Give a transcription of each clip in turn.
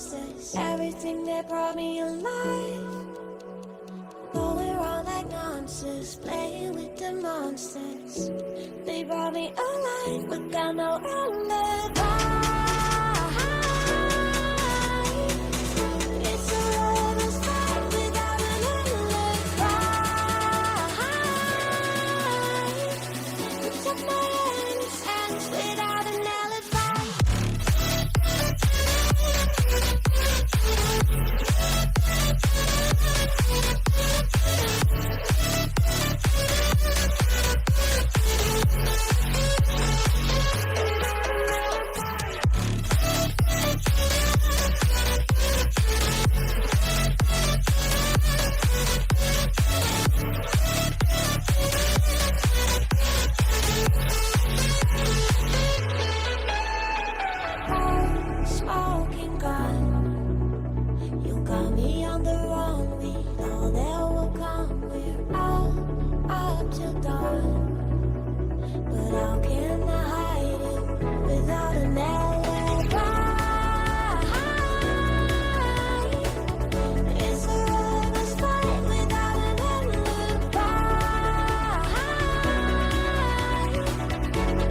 monsters. Everything that brought me alive. Going around like monsters, playing with the monsters. They brought me alive, but got no alibi. It's a lover's fight without an alibi. Took my hands without an alibi. Smoking gun, you got me on the run. We know that will come. We're out up till dawn, but how can I hide it without an alibi? It's a lover's fight without an alibi.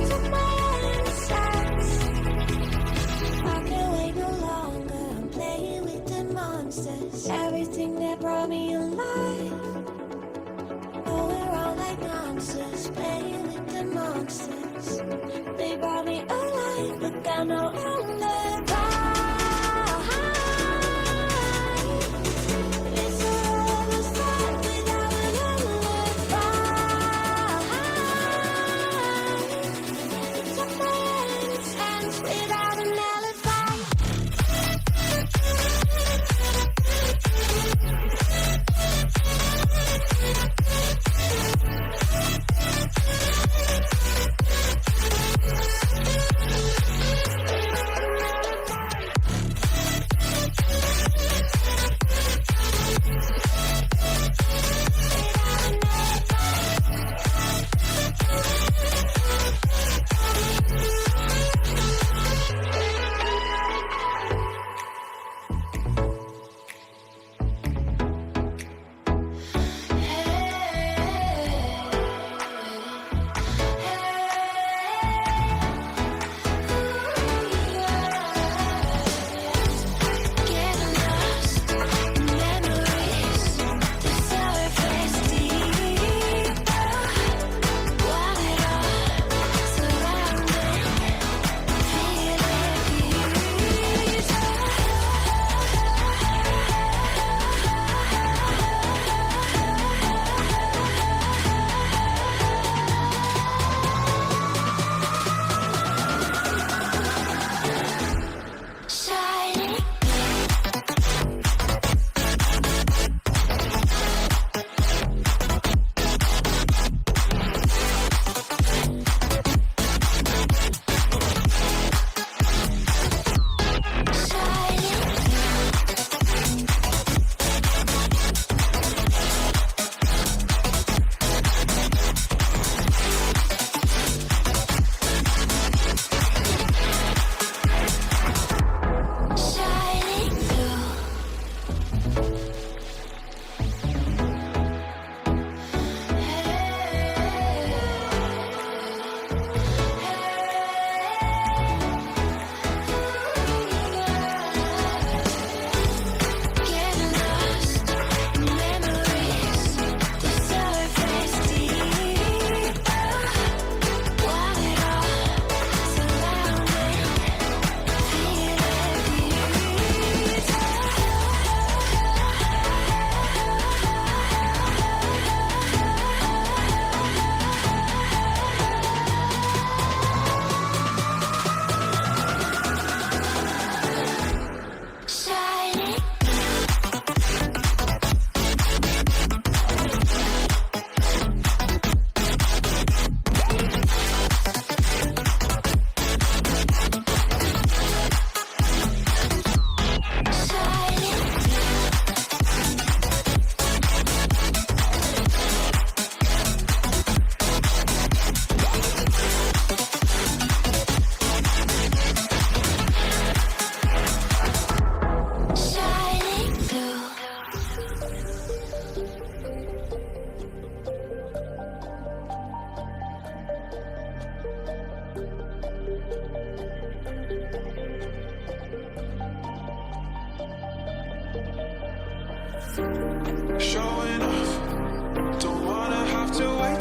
Took my innocence. I can't wait no longer. I'm playing with the monsters. Everything that brought me alive. Going around like monsters, playing with the monsters. They brought me alive, but got no alibi. It's a lover's fight without an alibi. Took my hands without an alibi.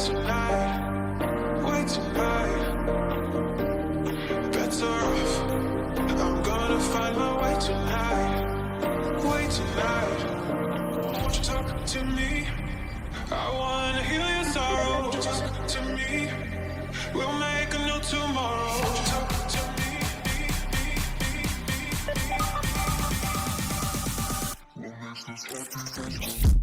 tonight, way tonight. Better off. I'm gonna find my way tonight, way tonight. Won't you talk to me? I wanna heal your sorrow. Won't you talk to me? We'll make a new tomorrow. Won't you talk to me? What makes this happy?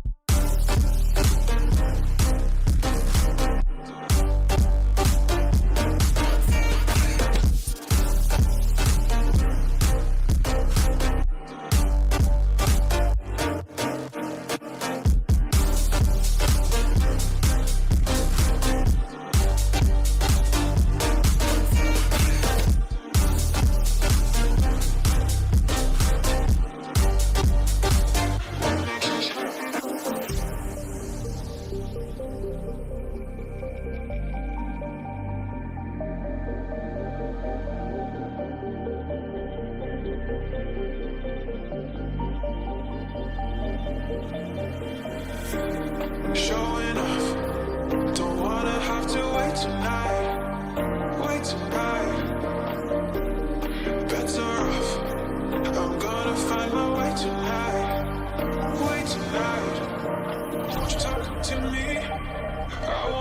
Showing off, don't wanna have to wait tonight, wait tonight. Better off, I'm gonna find my way tonight, way tonight. Won't you talk to me? I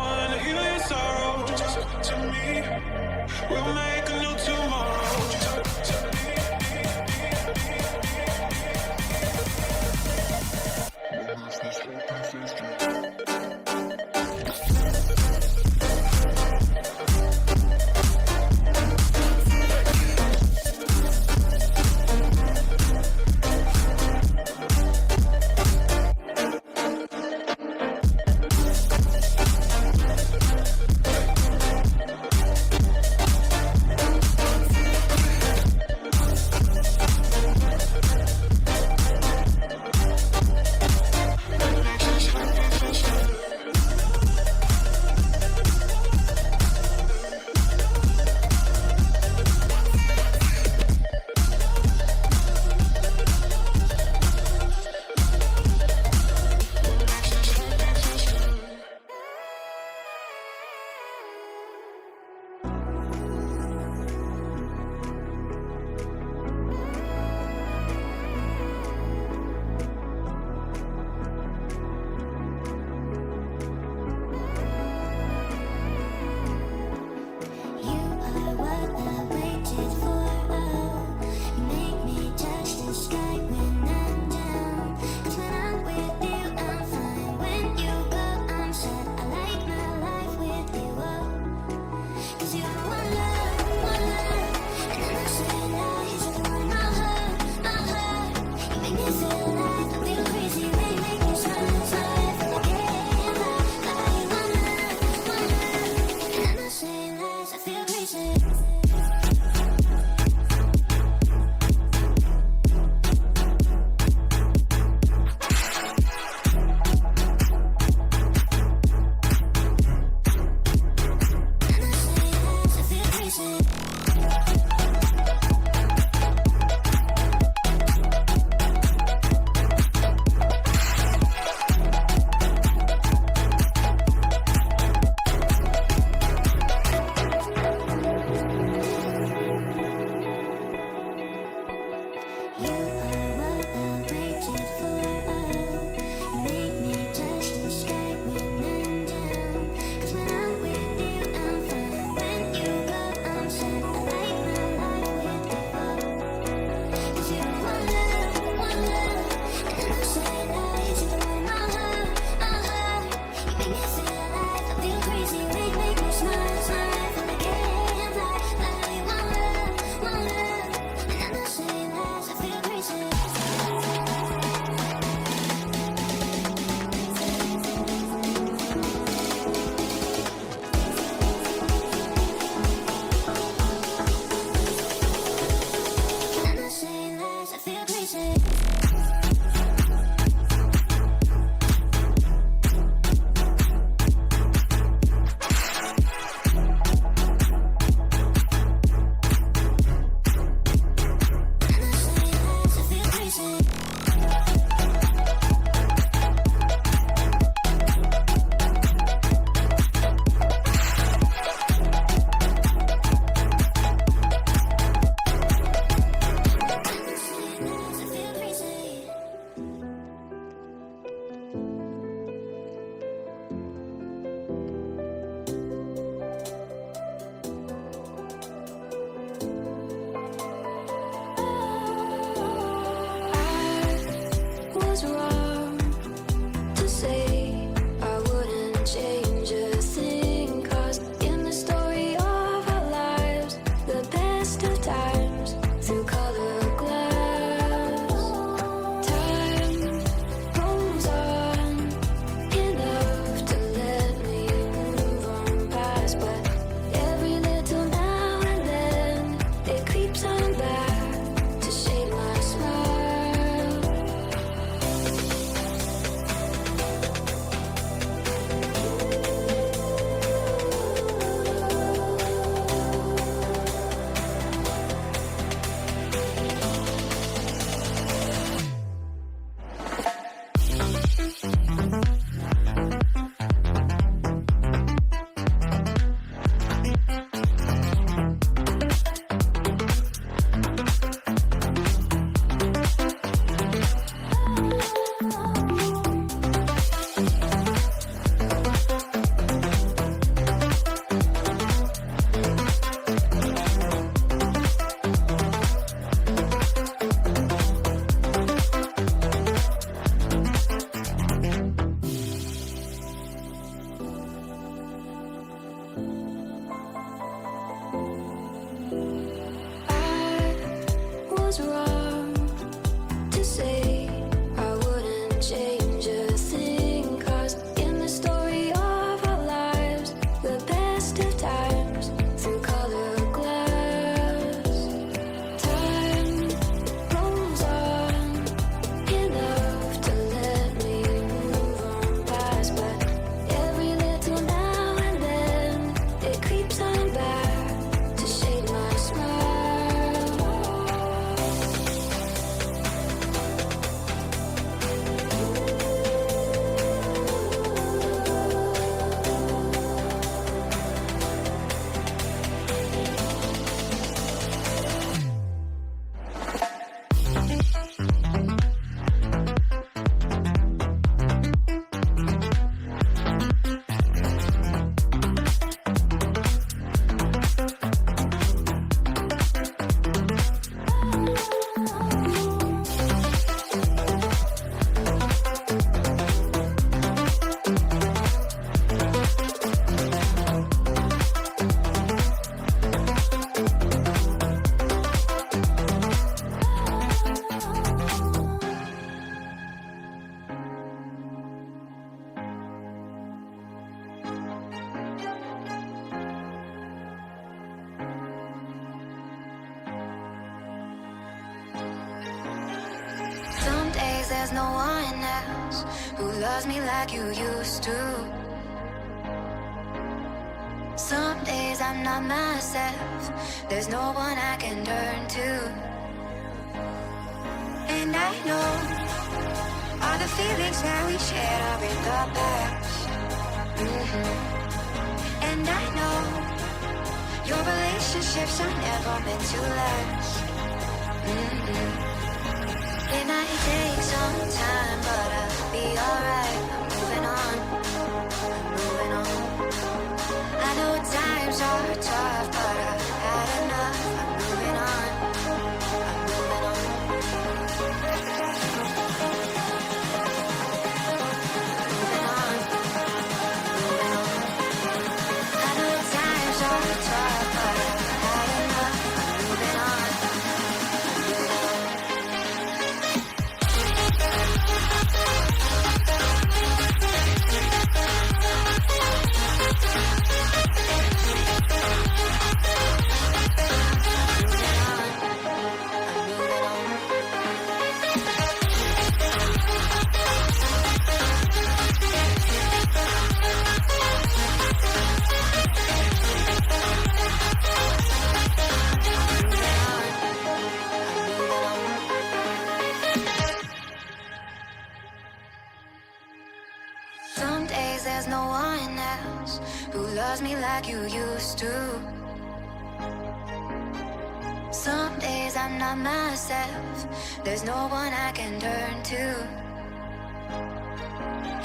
was wrong to say I wouldn't change a thing, 'cause in the story of our lives, the best of times through colored glass. Time rolls on enough to let me move on past, but every little now and then it creeps on back to shade my smile. Some days there's no one else who loves me like you used to. Some days I'm not myself, there's no one I can turn to. And I know all the feelings that we shared are in the past. And I know your relationships are never meant to last. It might take some time, but I'll be alright. I'm moving on, I'm moving on. I know times are tough, but I've had enough. I'm moving on, I'm moving on. Moving on, moving on. I know times are tough, but I've had enough. I'm moving on, I'm moving on. Some days there's no one else who loves me like you used to. Some days I'm not myself, there's no one I can turn to.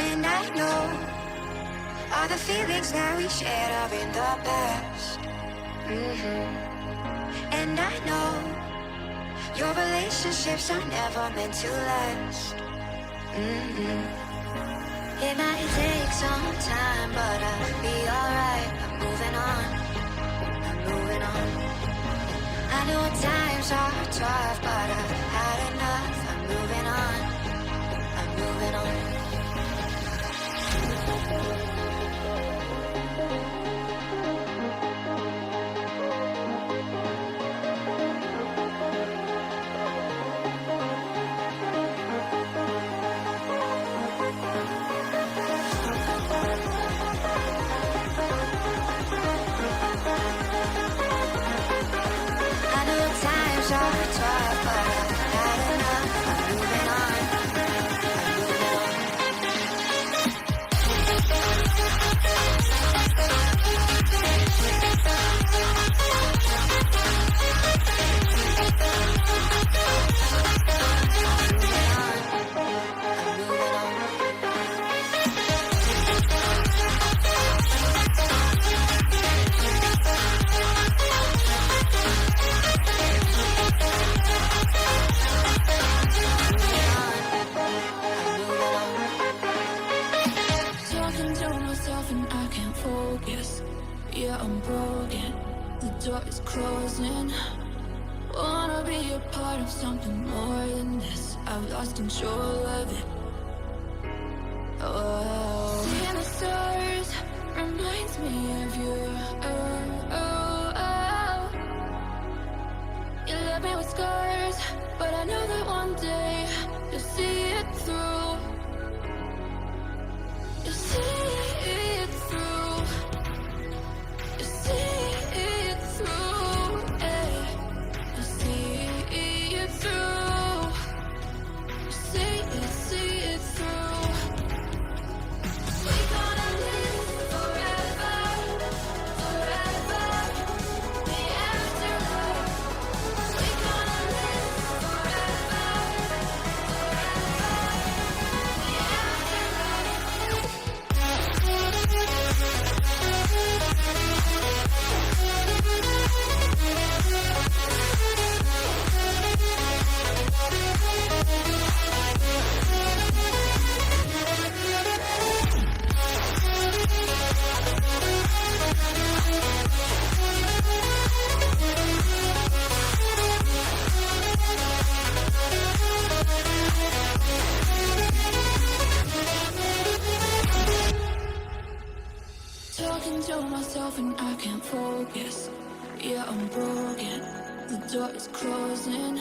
And I know all the feelings that we shared are in the past. And I know your relationships are never meant to last. It might take some time, but I'll be alright. I'm moving on, I'm moving on. I know times are tough, but I've had enough. I'm moving on, I'm moving on. I know times are tough, but I've had enough. I'm moving on, I'm moving on. Yeah, I'm broken. The door is closing. Wanna be a part of something more than this. I've lost control of it. Oh, seeing the stars reminds me of you. Oh, oh, oh. You left me with scars, but I know that one day you'll see it through. You'll see it through. You'll see it through. Hey. You'll see it through. You'll see it through. We gonna live forever, forever. The afterlife. We gonna live forever, forever. The talking to myself and I can't focus. Yeah, I'm broken. The door is closing.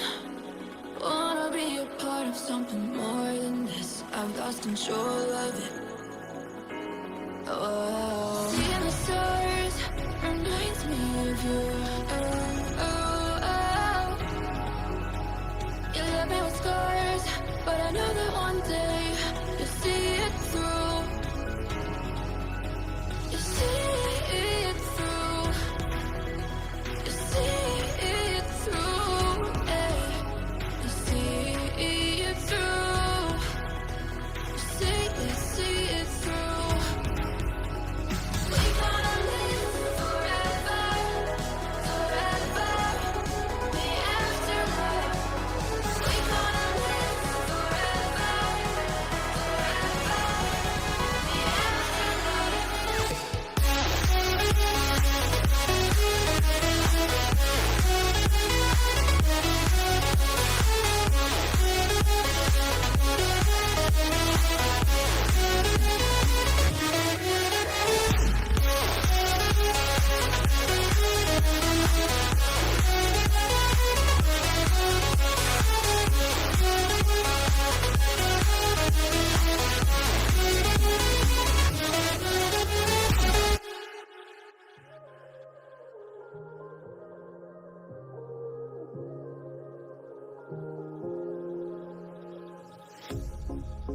Wanna be a part of something more than this. I've lost control of it. Oh, seeing the stars reminds me of you. Oh, oh, oh. You left me with scars, but I know that one day you'll see it through. You'll see it through. You'll see it through. Hey. You'll see it through. You'll see it through. We gonna live forever, forever. The afterlife. We gonna live forever, forever. The afterlife.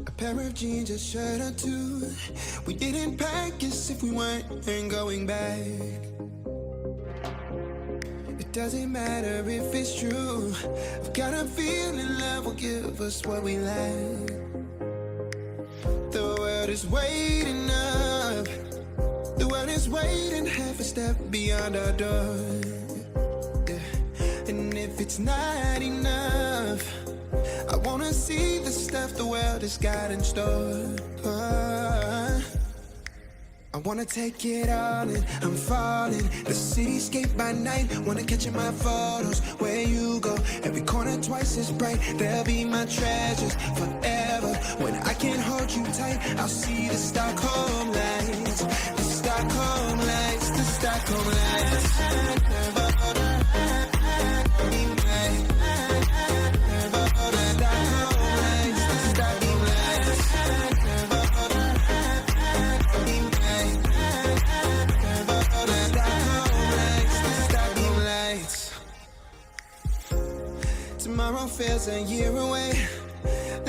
A pair of jeans, a shirt or two. We didn't pack as if we weren't going back. It doesn't matter if it's true. I've got a feeling love will give us what we lack. The world is waiting up. The world is waiting half a step beyond our door. Yeah. And if it's not enough, I wanna see the stuff the world has got in store. I wanna take it all in, I'm falling. The cityscape by night, wanna catch in my photos. Where you go, every corner twice as bright. They'll be my treasures forever. When I can't hold you tight, I'll see the Stockholm lights. The Stockholm lights, the Stockholm lights. Tomorrow feels a year away,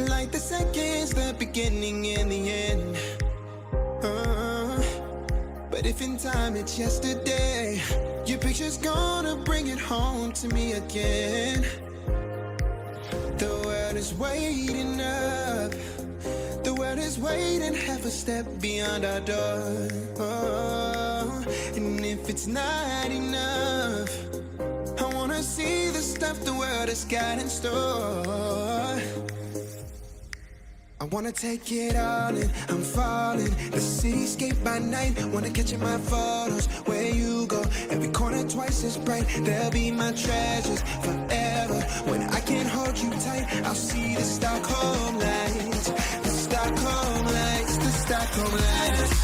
like the seconds, the beginning and the end. But if in time it's yesterday, your picture's gonna bring it home to me again. The world is waiting up. The world is waiting half a step beyond our door. And if it's not enough, I wanna see the stuff the world has got in store. I wanna take it all in, I'm falling. The cityscape by night, wanna catch in my photos. Where you go, every corner twice as bright. They'll be my treasures forever. When I can't hold you tight, I'll see the Stockholm lights. The Stockholm lights, the Stockholm lights.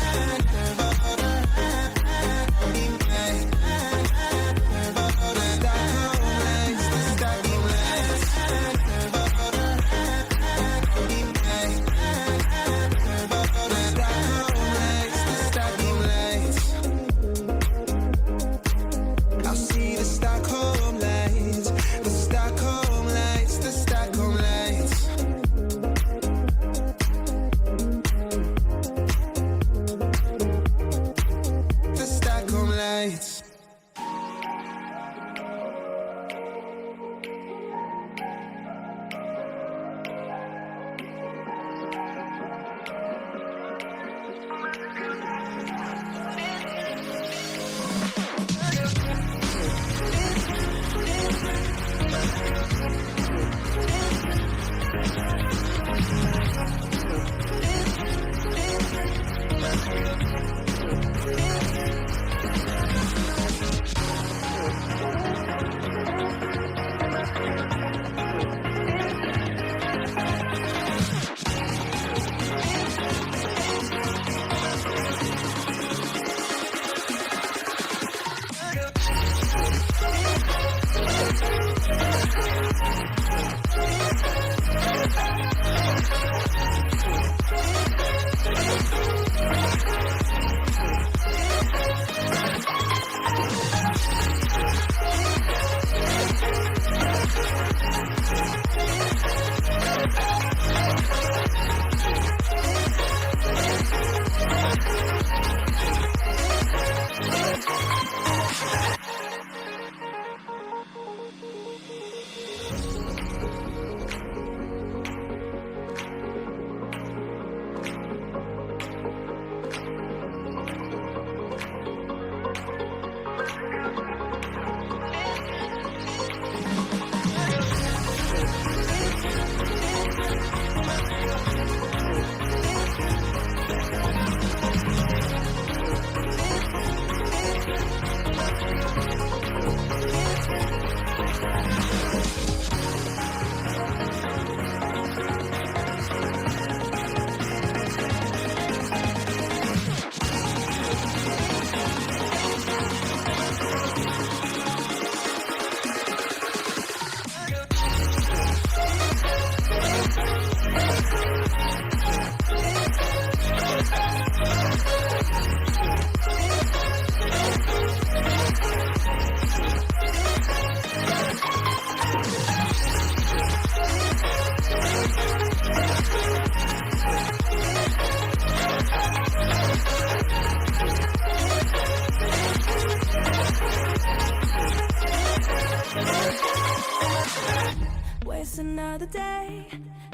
Waste another day,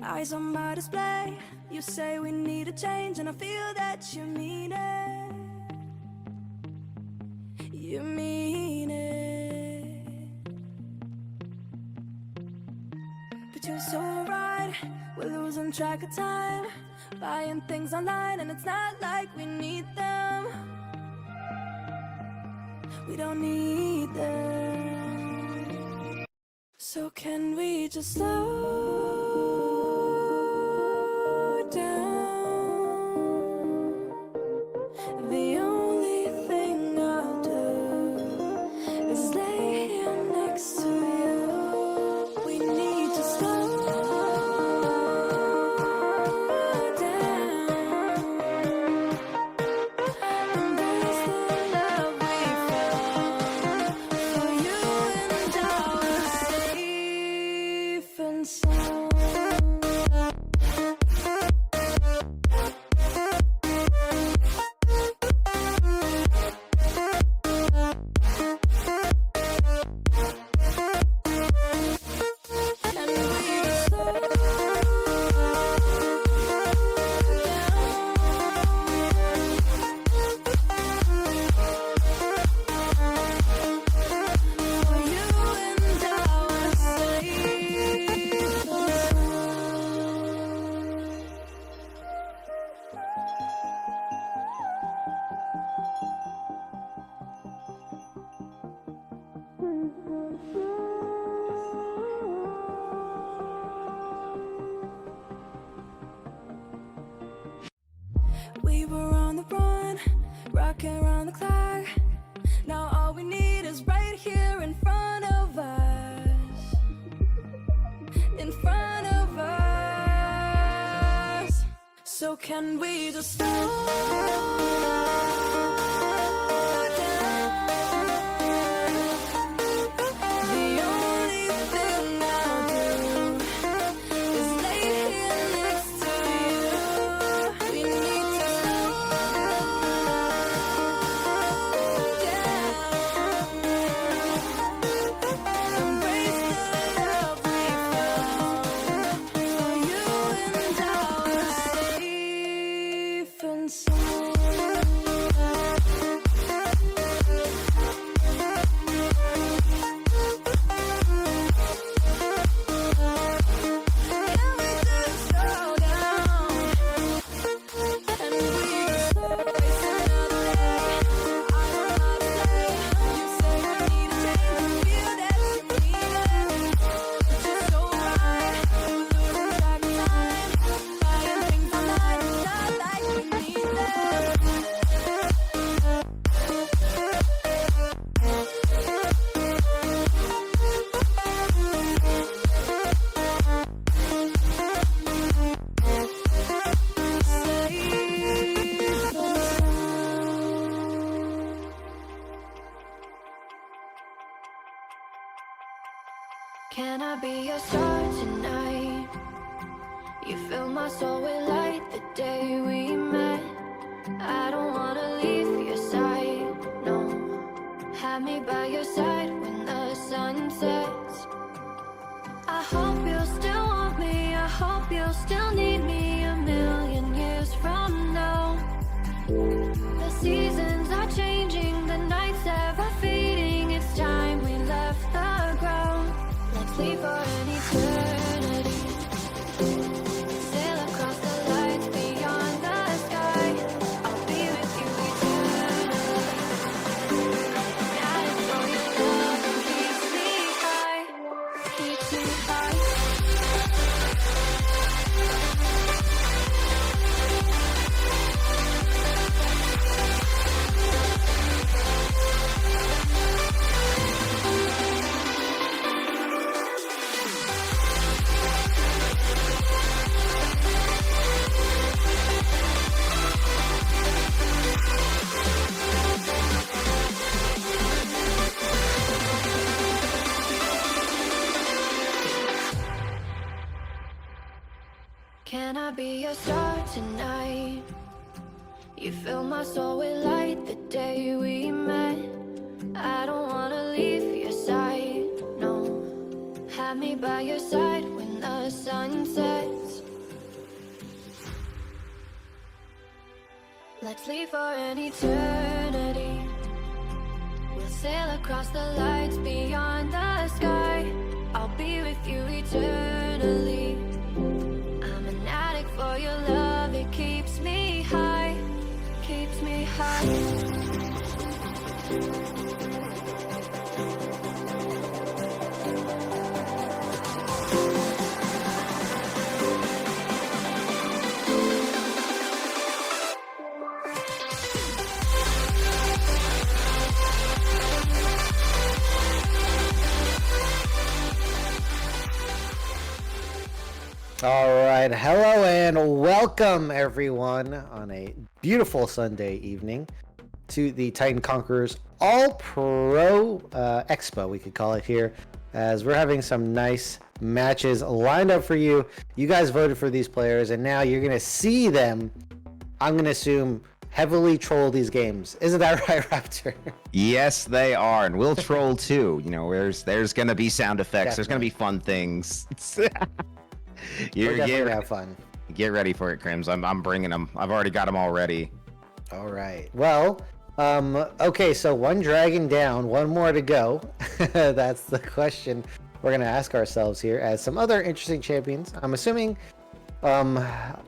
eyes on my display. You say we need a change, and I feel that you mean it. You mean it. But you're so right, we're losing track of time, buying things online, and it's not like we need them. We don't need them. So can we just slow down? The only thing I'll do is lay here next to you. We need to slow down. Embrace the love we found. For you and I were safe and sound. clock. Now all we need is right here in front of us. In front of us. So can we just slow down? The only thing I'll do is lay here next to you. We need to slow down. Embrace the love we found. For you and I are safe and sound. Can we just slow down? And we just waste another day. I will not stay. You say we need a change. Feel that you need it. But you're so right. We're losing track of time. Buying things online. It's not like we need them. Safe and sound. Can I be your star tonight? You fill my soul with light the day we met. I don't wanna leave your side, no. Have me by your side when the sun sets. I hope you'll still want me. I hope you'll still need me a million years from now. The seasons are changing, the nights ever fading. It's time we left the ground. Let's leave for an eternity. Sail across the lights beyond the sky. I'll be with you eternally. Got it for your love that keeps me high. Keeps me high. Can I be your star tonight? You fill my soul with light the day we met. I don't wanna leave your side, no. Have me by your side when the sun sets. Let's leave for an eternity. We'll sail across the lights beyond the sky. I'll be with you eternally. I'm an addict for your love, it keeps me high, keeps me high. All right, hello and welcome everyone on a beautiful Sunday evening to the Titan Conquerors All Pro Expo, we could call it here, as we're having some nice matches lined up for you. You guys voted for these players, and now you're gonna see them. I'm gonna assume heavily troll these games. Isn't that right, Raptor? Yes, they are, and we'll troll too. You know, there's gonna be sound effects. There's gonna be fun things. We're definitely gonna have fun. Get ready for it, Crims. I'm bringing them. I've already got them all ready. All right. Well, okay. So one dragon down, one more to go. That's the question we're gonna ask ourselves here. As some other interesting champions, I'm assuming.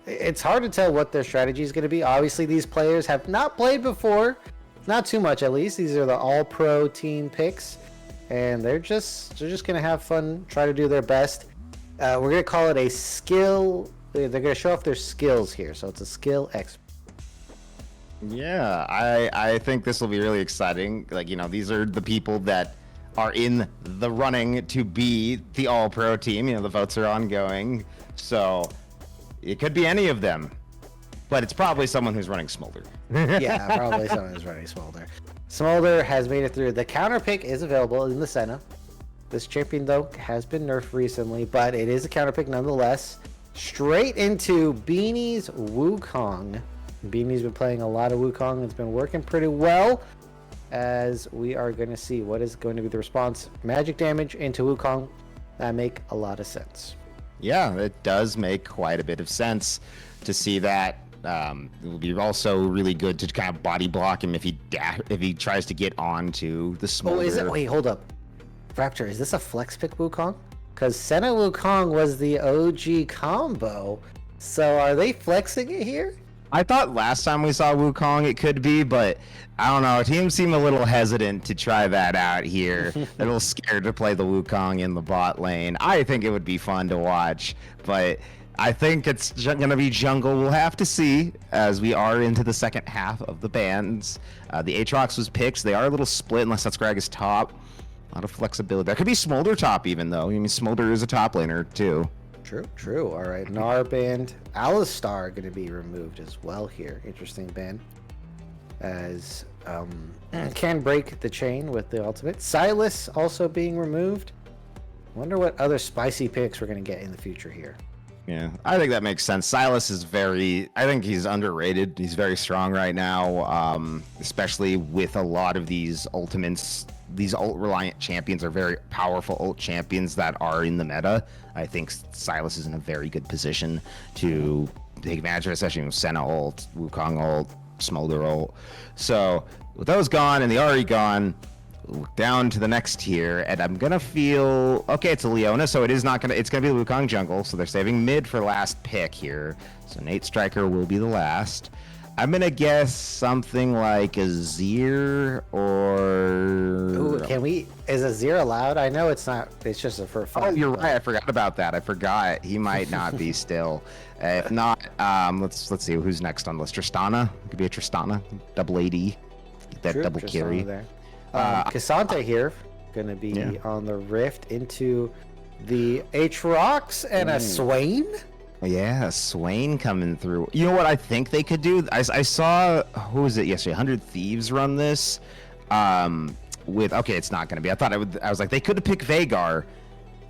It's hard to tell what their strategy is going to be. Obviously, these players have not played before, not too much at least. These are the all-pro team picks, and they're just going to have fun, try to do their best. We're going to call it a skill. They're going to show off their skills here, so it's a skill X. Yeah, I think this will be really exciting. Like, these are the people that are in the running to be the all-pro team. The votes are ongoing. So it could be any of them. But it's probably someone who's running Smolder. Yeah, probably someone who's running Smolder. Smolder has made it through. The counter pick is available in the Senna. This champion, though, has been nerfed recently, but it is a counter pick nonetheless. Straight into Beanie's Wukong. Beanie's been playing a lot of Wukong. It's been working pretty well, as we are going to see what is going to be the response. Magic damage into Wukong. That make a lot of sense. Yeah, it does make quite a bit of sense to see that. It will be also really good to kind of body block him if he tries to get onto the Smolder. Oh, is it? Wait, hold up. Raptor, is this a flex pick Wukong? Because Senna Wukong was the OG combo. So are they flexing it here? I thought last time we saw Wukong it could be, but I don't know. Teams seem a little hesitant to try that out here. They're a little scared to play the Wukong in the bot lane. I think it would be fun to watch, but I think it's going to be jungle. We'll have to see as we are into the second half of the bans. The Aatrox was picked. So they are a little split unless that's Gragas top. A lot of flexibility. That could be Smolder top even, though. I mean, Smolder is a top laner, too. True. All right, Gnar banned. Alistar going to be removed as well here. Interesting ban. As can break the chain with the ultimate. Silas also being removed. Wonder what other spicy picks we're going to get in the future here. Yeah, I think that makes sense. Silas is I think he's underrated. He's very strong right now, especially with a lot of these ultimates. These ult-reliant champions are very powerful ult champions that are in the meta. I think Silas is in a very good position to take advantage of, especially with Senna ult, Wukong ult, Smolder ult. So with those gone and the Ahri gone, down to the next tier, and I'm gonna feel okay. It's a Leona, so it's gonna be the Wukong jungle. So they're saving mid for last pick here. So Nate Striker will be the last. I'm gonna guess something like a Azir or. Ooh, is Azir allowed? I know it's not. It's just for fun. Oh, you're right. I forgot about that. I forgot he might not be still. If not, let's see who's next on the list. Tristana. It could be a Tristana. Double AD. Get that True, double carry. There. Cassandra here, gonna be on the Rift into the Aatrox and a Swain. Yeah, Swain coming through. You know what I think they could do? I saw, who was it yesterday? 100 Thieves run this. It's not going to be. I was like, they could have picked Veigar.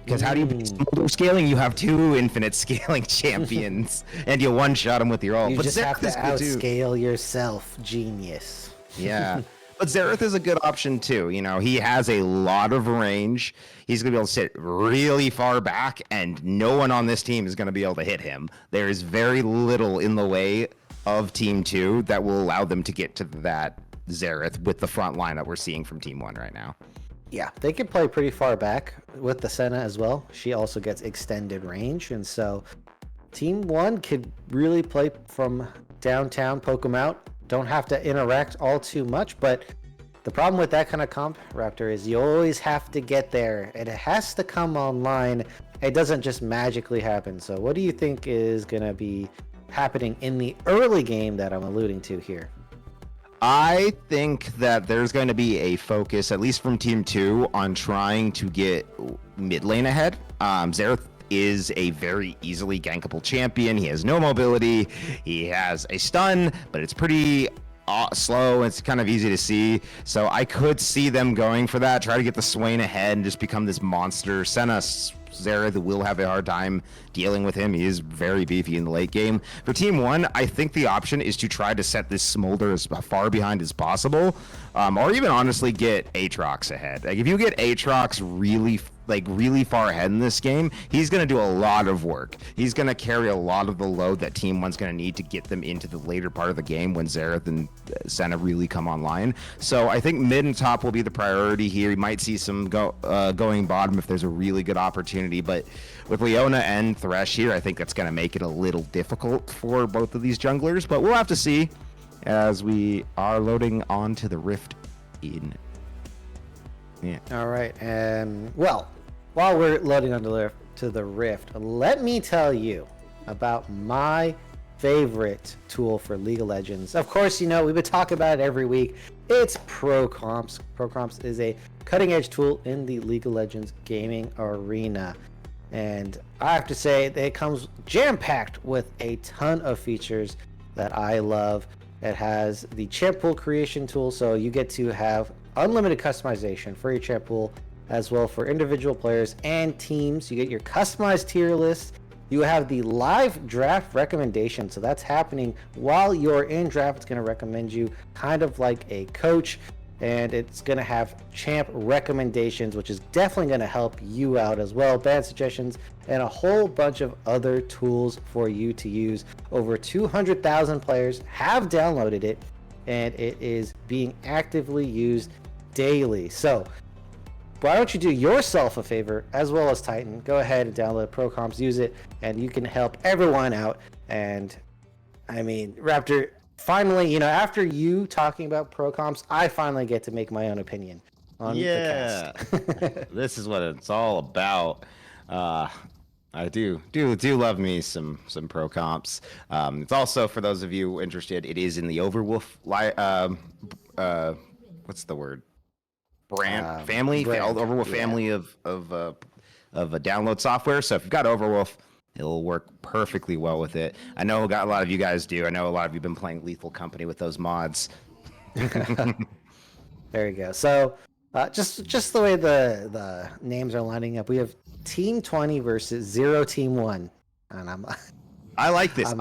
Because how do you Smolder scaling? You have two infinite scaling champions, and you one-shot them with your ult. You just have to outscale yourself, genius. Yeah. But Xerath is a good option too. He has a lot of range. He's going to be able to sit really far back, and no one on this team is going to be able to hit him. There is very little in the way of Team 2 that will allow them to get to that Xerath with the front line that we're seeing from Team 1 right now. Yeah, they can play pretty far back with the Senna as well. She also gets extended range, and so Team 1 could really play from downtown, poke them out. Don't have to interact all too much, but the problem with that kind of comp, Raptor, is you always have to get there, and it has to come online. It doesn't just magically happen. So what do you think is going to be happening in the early game that I'm alluding to here? I think that there's going to be a focus, at least from Team 2, on trying to get mid lane ahead. Xerath is a very easily gankable champion. He has no mobility. He has a stun, but it's pretty slow. It's kind of easy to see. So I could see them going for that, try to get the Swain ahead and just become this monster. Senna Xerath will have a hard time dealing with him. He is very beefy in the late game. For Team 1, I think the option is to try to set this Smolder as far behind as possible, or even honestly get Aatrox ahead. Like if you get Aatrox really far ahead in this game, he's going to do a lot of work. He's going to carry a lot of the load that Team 1's going to need to get them into the later part of the game when Xerath and Senna really come online. So I think mid and top will be the priority here. You might see some going bottom if there's a really good opportunity, but with Leona and Thresh here, I think that's going to make it a little difficult for both of these junglers, but we'll have to see as we are loading onto the Rift in. Yeah. All right, and well, while we're loading onto to the Rift, let me tell you about my favorite tool for League of Legends. Of course, you know, we've been talking about it every week. It's Pro Comps. Pro Comps is a cutting edge tool in the League of Legends gaming arena. And I have to say, it comes jam packed with a ton of features that I love. It has the champ pool creation tool, so you get to have unlimited customization for your champ pool, as well for individual players and teams. You get your customized tier list. You have the live draft recommendation, so that's happening while you're in draft. It's going to recommend you kind of like a coach, and it's going to have champ recommendations, which is definitely going to help you out as well. Band suggestions and a whole bunch of other tools for you to use. Over 200,000 players have downloaded it, and it is being actively used daily. So why don't you do yourself a favor, as well as Titan? Go ahead and download Pro Comps, use it, and you can help everyone out. And I mean, Raptor, finally, you know, after you talking about Pro Comps, I finally get to make my own opinion on the cast. This is what it's all about. I do love me some Pro Comps. It's also, for those of you interested, it is in the Overwolf what's the word? Family, Overwolf family of a download software. So if you've got Overwolf, it'll work perfectly well with it. I know a lot of you guys do. I know a lot of you have been playing Lethal Company with those mods. There you go. So just the way the names are lining up, we have Team 20 versus 0 Team 1, and I like this. I'm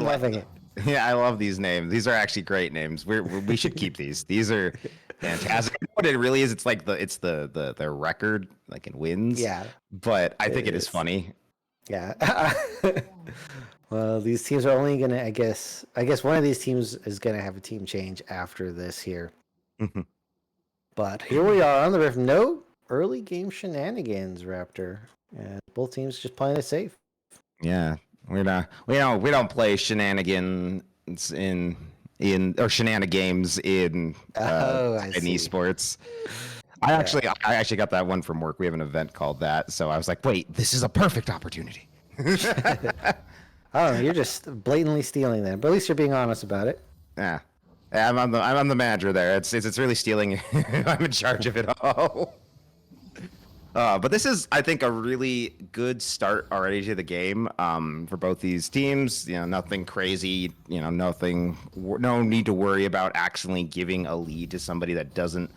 loving it. Yeah, I love these names. These are actually great names. We should keep these. These are fantastic. What it really is, it's like the record, like in wins. Yeah. But I think it is funny. Yeah. Well, these teams are only gonna, I guess one of these teams is gonna have a team change after this here. But here we are on the rift. No early game shenanigans, Raptor. And both teams just playing it safe. Yeah. We don't play shenanigans in or shenanigans in esports. I actually got that one from work. We have an event called that, so I was like, wait, this is a perfect opportunity. Oh, you're just blatantly stealing that, but at least you're being honest about it. Yeah, I'm the manager there. It's really stealing. I'm in charge of it all. But this is, I think, a really good start already to the game for both these teams. You know, nothing crazy. You know, no need to worry about accidentally giving a lead to somebody that doesn't,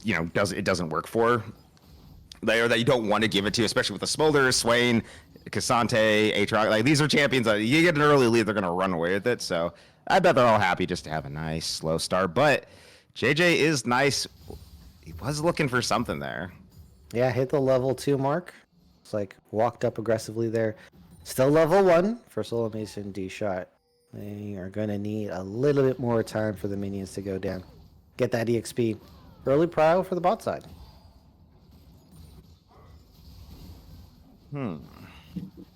it doesn't work for. That you don't want to give it to, especially with the Smolder, Swain, Cassante, Aatrox. Like, these are champions that you get an early lead, they're going to run away with it. So I bet they're all happy just to have a nice slow start. But JJ is nice. He was looking for something there. Yeah, hit the level 2 mark. It's like walked up aggressively there. Still level 1 for Solo Mason D-Shot. They are going to need a little bit more time for the minions to go down. Get that EXP. Early prio for the bot side.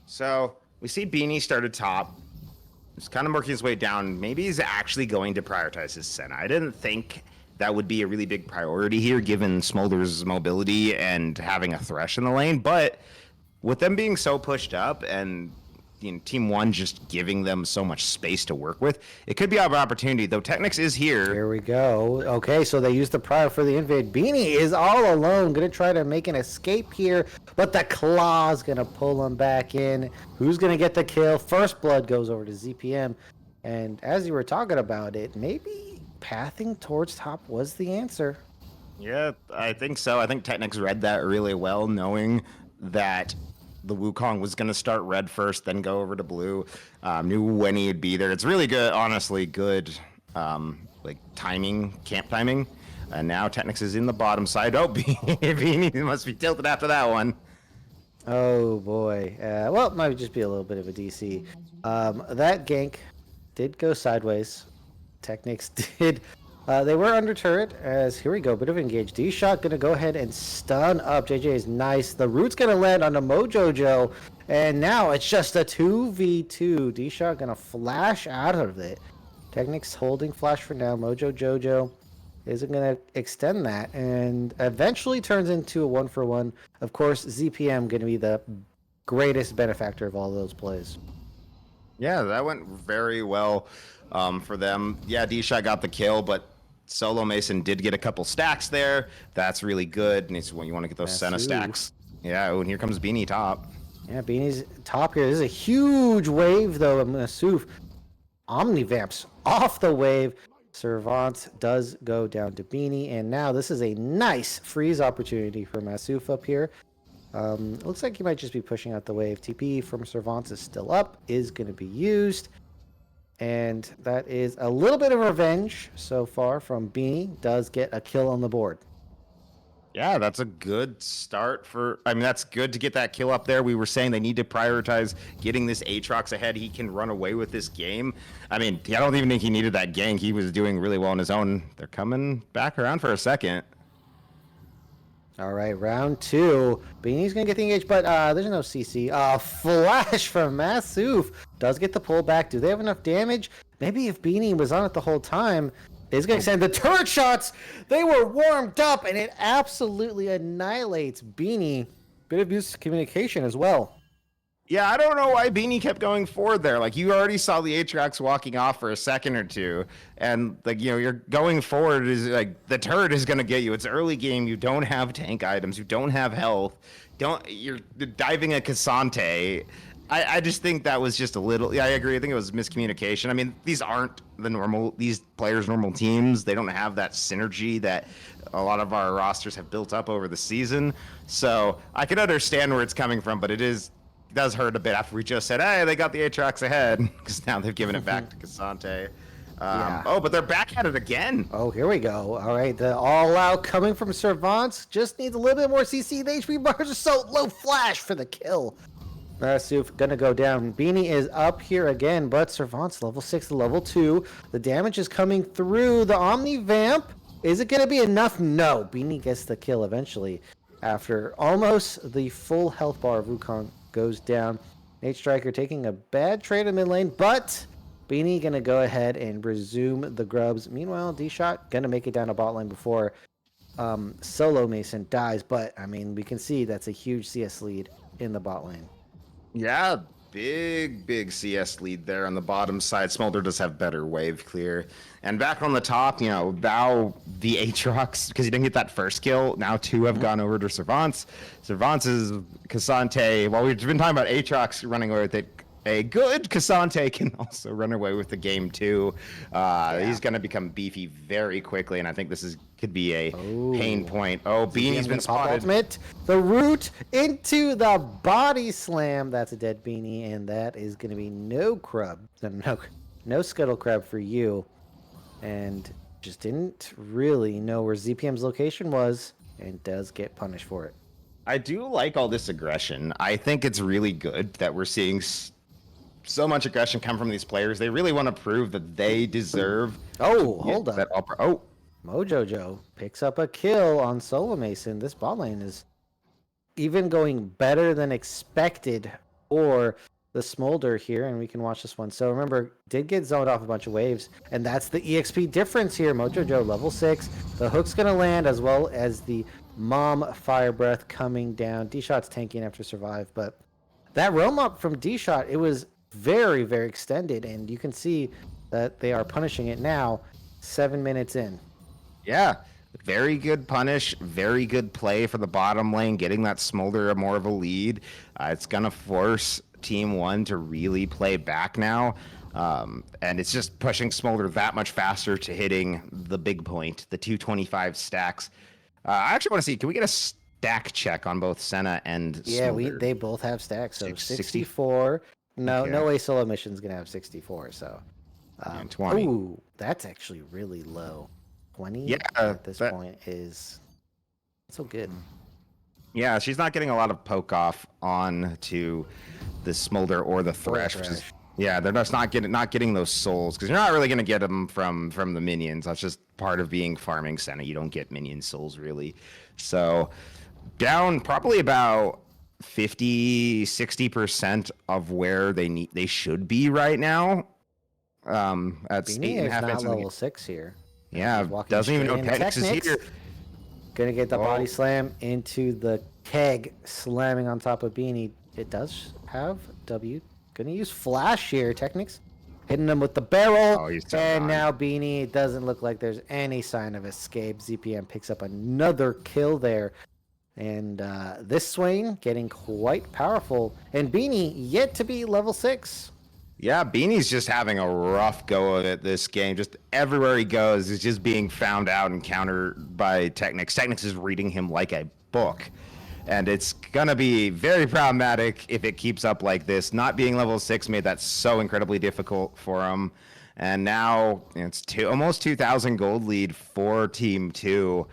So we see Beanie started top. He's kind of working his way down. Maybe he's actually going to prioritize his Senna. I didn't think that would be a really big priority here, given Smolder's mobility and having a Thresh in the lane. But with them being so pushed up and Team 1 just giving them so much space to work with, it could be an opportunity, though Technics is here. Here we go. Okay, so they used the prio for the invade. Beanie is all alone, going to try to make an escape here, but the Claw's going to pull him back in. Who's going to get the kill? First blood goes over to ZPM, and as you were talking about it, maybe pathing towards top was the answer. Yeah, I think so. I think Technics read that really well, knowing that the Wukong was going to start red first, then go over to blue. Knew when he would be there. It's really good, honestly, good like timing, camp timing. And now Technics is in the bottom side. Oh, Beanie must be tilted after that one. Oh boy. Well, it might just be a little bit of a DC. That gank did go sideways. Technics did. They were under turret, as here we go, bit of engage. D-Shot gonna go ahead and stun up. JJ is nice. The root's gonna land on the Mojojo, and now it's just a 2v2. D-Shot gonna flash out of it. Technics holding flash for now. Mojo Jojo isn't gonna extend that, and eventually turns into a 1-for-1. Of course, ZPM gonna be the greatest benefactor of all those plays. Yeah, that went very well for them. Yeah, D-Shot got the kill, but Solo Mason did get a couple stacks there. That's really good. And it's when you want to get those Senna Masouf. stacks. Yeah, oh, and here comes Beanie top. Yeah, Beanie's top here. This is a huge wave, though, of Masouf. Omnivamps off the wave. Servant does go down to Beanie, and now this is a nice freeze opportunity for Masouf up here. Looks like he might just be pushing out the wave. TP from Servant is still up, is going to be used. And that is a little bit of revenge so far from Beanie. Does get a kill on the board. Yeah, that's a good start for. I mean, that's good to get that kill up there. We were saying they need to prioritize getting this Aatrox ahead. He can run away with this game. I mean, I don't even think he needed that gank. He was doing really well on his own. They're coming back around for a second. All right, round 2. Beanie's going to get the engage, but there's no CC. Flash from Masouf. Does get the pullback. Do they have enough damage? Maybe if Beanie was on it the whole time, is going to extend the turret shots. They were warmed up, and it absolutely annihilates Beanie. Bit of miscommunication as well. Yeah, I don't know why Beanie kept going forward there. Like, you already saw the Aatrox walking off for a second or two, and like, you know, you're going forward is like the turret is going to get you. It's early game. You don't have tank items. You don't have health. You're diving a Cassante. I just think that was just a little. Yeah, I agree. I think it was miscommunication. I mean, these aren't these players' normal teams. They don't have that synergy that a lot of our rosters have built up over the season. So I can understand where it's coming from, but it does hurt a bit after we just said, hey, they got the Aatrox ahead, because now they've given it back to Cassante. Yeah. Oh, but they're back at it again. Oh, here we go. All right, the all-out coming from Servant. Just needs a little bit more CC. The HP bars are so low. Flash for the kill. Masouf gonna go down. Beanie is up here again, but Servant's level 6 to level 2. The damage is coming through. The Omni Vamp. Is it gonna be enough? No. Beanie gets the kill eventually. After almost the full health bar of Wukong goes down. Nate Striker taking a bad trade in mid lane, but Beanie gonna go ahead and resume the grubs. Meanwhile, D-Shot gonna make it down to bot lane before Solo Mason dies, but I mean, we can see that's a huge CS lead in the bot lane. Yeah, big CS lead there on the bottom side. Smolder does have better wave clear. And back on the top, you know, now the Aatrox, because he didn't get that first kill, now 2 have gone over to Servants. Servants is Cassante. Well, we've been talking about Aatrox running away with it. A good Cassante can also run away with the game too. He's going to become beefy very quickly, and I think this could be a pain point. Oh, Beanie's been spotted. Ultimate. The root into the body slam. That's a dead Beanie, and that is going to be no Scuttle Crab for you. And just didn't really know where ZPM's location was, and does get punished for it. I do like all this aggression. I think it's really good that we're seeing so much aggression come from these players. They really want to prove that they deserve. Oh, hold up. Oh, Mojojo picks up a kill on Solo Mason. This bot lane is even going better than expected for the Smolder here, and we can watch this one. So remember, did get zoned off a bunch of waves, and that's the EXP difference here. Mojojo level 6. The hook's going to land, as well as the Mom Fire Breath coming down. D-Shot's tanking after survive, but that roam up from D-Shot, it was very, very extended, and you can see that they are punishing it now 7 minutes in. Yeah, very good punish, very good play for the bottom lane, getting that Smolder more of a lead. It's going to force Team 1 to really play back now, and it's just pushing Smolder that much faster to hitting the big point, the 225 stacks. I actually want to see, can we get a stack check on both Senna and Smolder? Yeah, they both have stacks, so 64. No way Solo Mission's going to have 64, so... 20. Ooh, that's actually really low. 20 at this point is so good. Yeah, she's not getting a lot of poke off on to the Smolder or the Thresh. They're just not getting those souls, because you're not really going to get them from the minions. That's just part of being farming Senna. You don't get minion souls really. So down probably about 50-60% of where they should be right now. At Beanie is not level 6 here. Yeah, doesn't even know Technics is here. Gonna get the body slam into the keg, slamming on top of Beanie. It does have W Gonna use Flash here, Technics. Hitting him with the barrel. Oh, he's so and gone. now Beanie, it doesn't look like there's any sign of escape. ZPM picks up another kill there. And this Swain getting quite powerful. And Beanie yet to be level 6. Yeah, Beanie's just having a rough go of it this game. Just everywhere he goes, he's just being found out and countered by Technics. Technics is reading him like a book. And it's going to be very problematic if it keeps up like this. Not being level 6 made that so incredibly difficult for him. And now it's almost 2,000 gold lead for Team 2.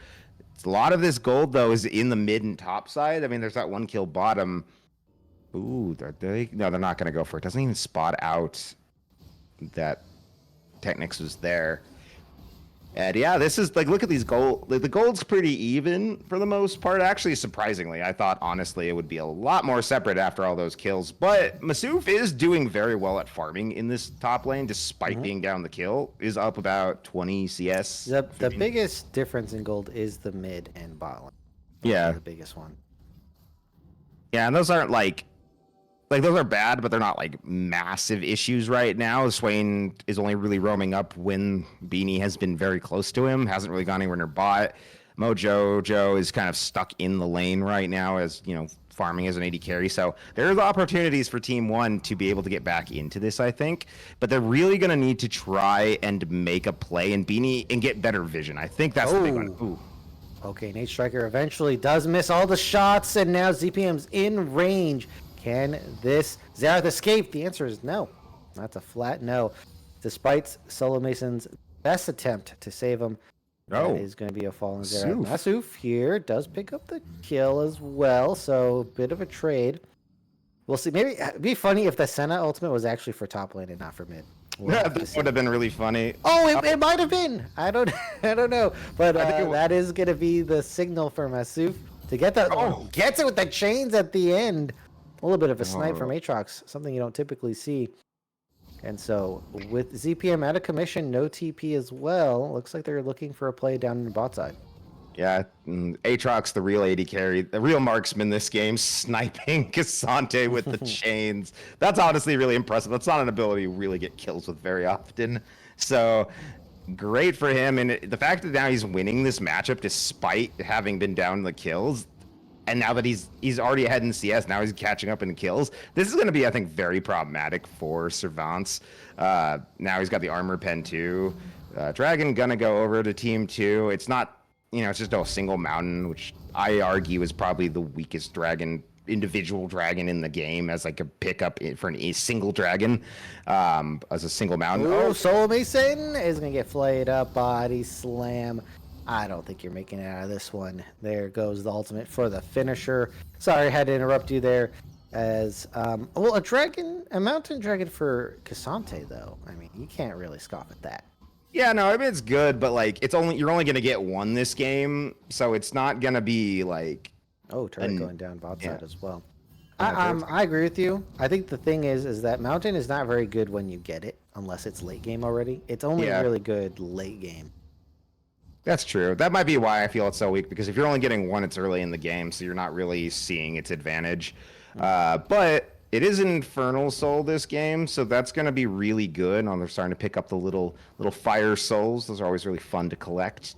A lot of this gold, though, is in the mid and top side. I mean, there's that 1 kill bottom. Ooh, no, they're not going to go for it. Doesn't even spot out that Technics was there. And yeah, this is like, look at these gold. The gold's pretty even for the most part. Actually, surprisingly, I thought honestly it would be a lot more separate after all those kills. But Masuf is doing very well at farming in this top lane, despite being down the kill. Is up about 20 CS. The biggest difference in gold is the mid and bot lane. Yeah, The biggest one. yeah, and those aren't like those are bad, but they're not like massive issues right now. Swain is only really roaming up when Beanie has been very close to him, hasn't really gone anywhere near bot. Mojo is kind of stuck in the lane right now as, you know, farming as an AD carry. So there's opportunities for Team 1 to be able to get back into this, I think. But they're really going to need to try and make a play and Beanie and get better vision. I think that's the big one. Ooh. Okay, Nate Striker eventually does miss all the shots, and now ZPM's in range. Can this Xerath escape? The answer is no. That's a flat no. Despite Solo Mason's best attempt to save him, that is going to be a fallen Xerath. Masuf here does pick up the kill as well, so a bit of a trade. We'll see. Maybe it'd be funny if the Senna ultimate was actually for top lane and not for mid. Yeah, that would have been really funny. Oh, it might have been. I don't know. But that is going to be the signal for Masuf to get that. Oh, gets it with the chains at the end. A little bit of a snipe from Aatrox, something you don't typically see. And so with ZPM out of commission, no TP as well. Looks like they're looking for a play down in the bot side. Yeah, Aatrox, the real AD carry, the real marksman this game, sniping Cassante with the chains. That's honestly really impressive. That's not an ability you really get kills with very often. So great for him. And the fact that now he's winning this matchup despite having been down the kills, and now that he's already ahead in CS, now he's catching up in kills. This is going to be, I think, very problematic for Servants. Now he's got the armor pen too. Dragon gonna go over to Team 2. It's not, you know, it's just a single mountain, which I argue is probably the weakest individual dragon in the game as like a pickup for a single dragon, as a single mountain. Oh, Solo Mason is gonna get flayed up, body slam. I don't think you're making it out of this one. There goes the ultimate for the finisher. Sorry, I had to interrupt you there. As well, a mountain dragon for Cassante though. I mean, you can't really scoff at that. Yeah, no, I mean it's good, but like you're only gonna get one this game, so it's not gonna be like. Oh, turret going down bot side as well. I agree with you. I think the thing is that mountain is not very good when you get it, unless it's late game already. It's only really good late game. That's true. That might be why I feel it's so weak, because if you're only getting one, it's early in the game, so you're not really seeing its advantage. But it is an Infernal Soul this game, so that's going to be really good. They're starting to pick up the little fire souls. Those are always really fun to collect.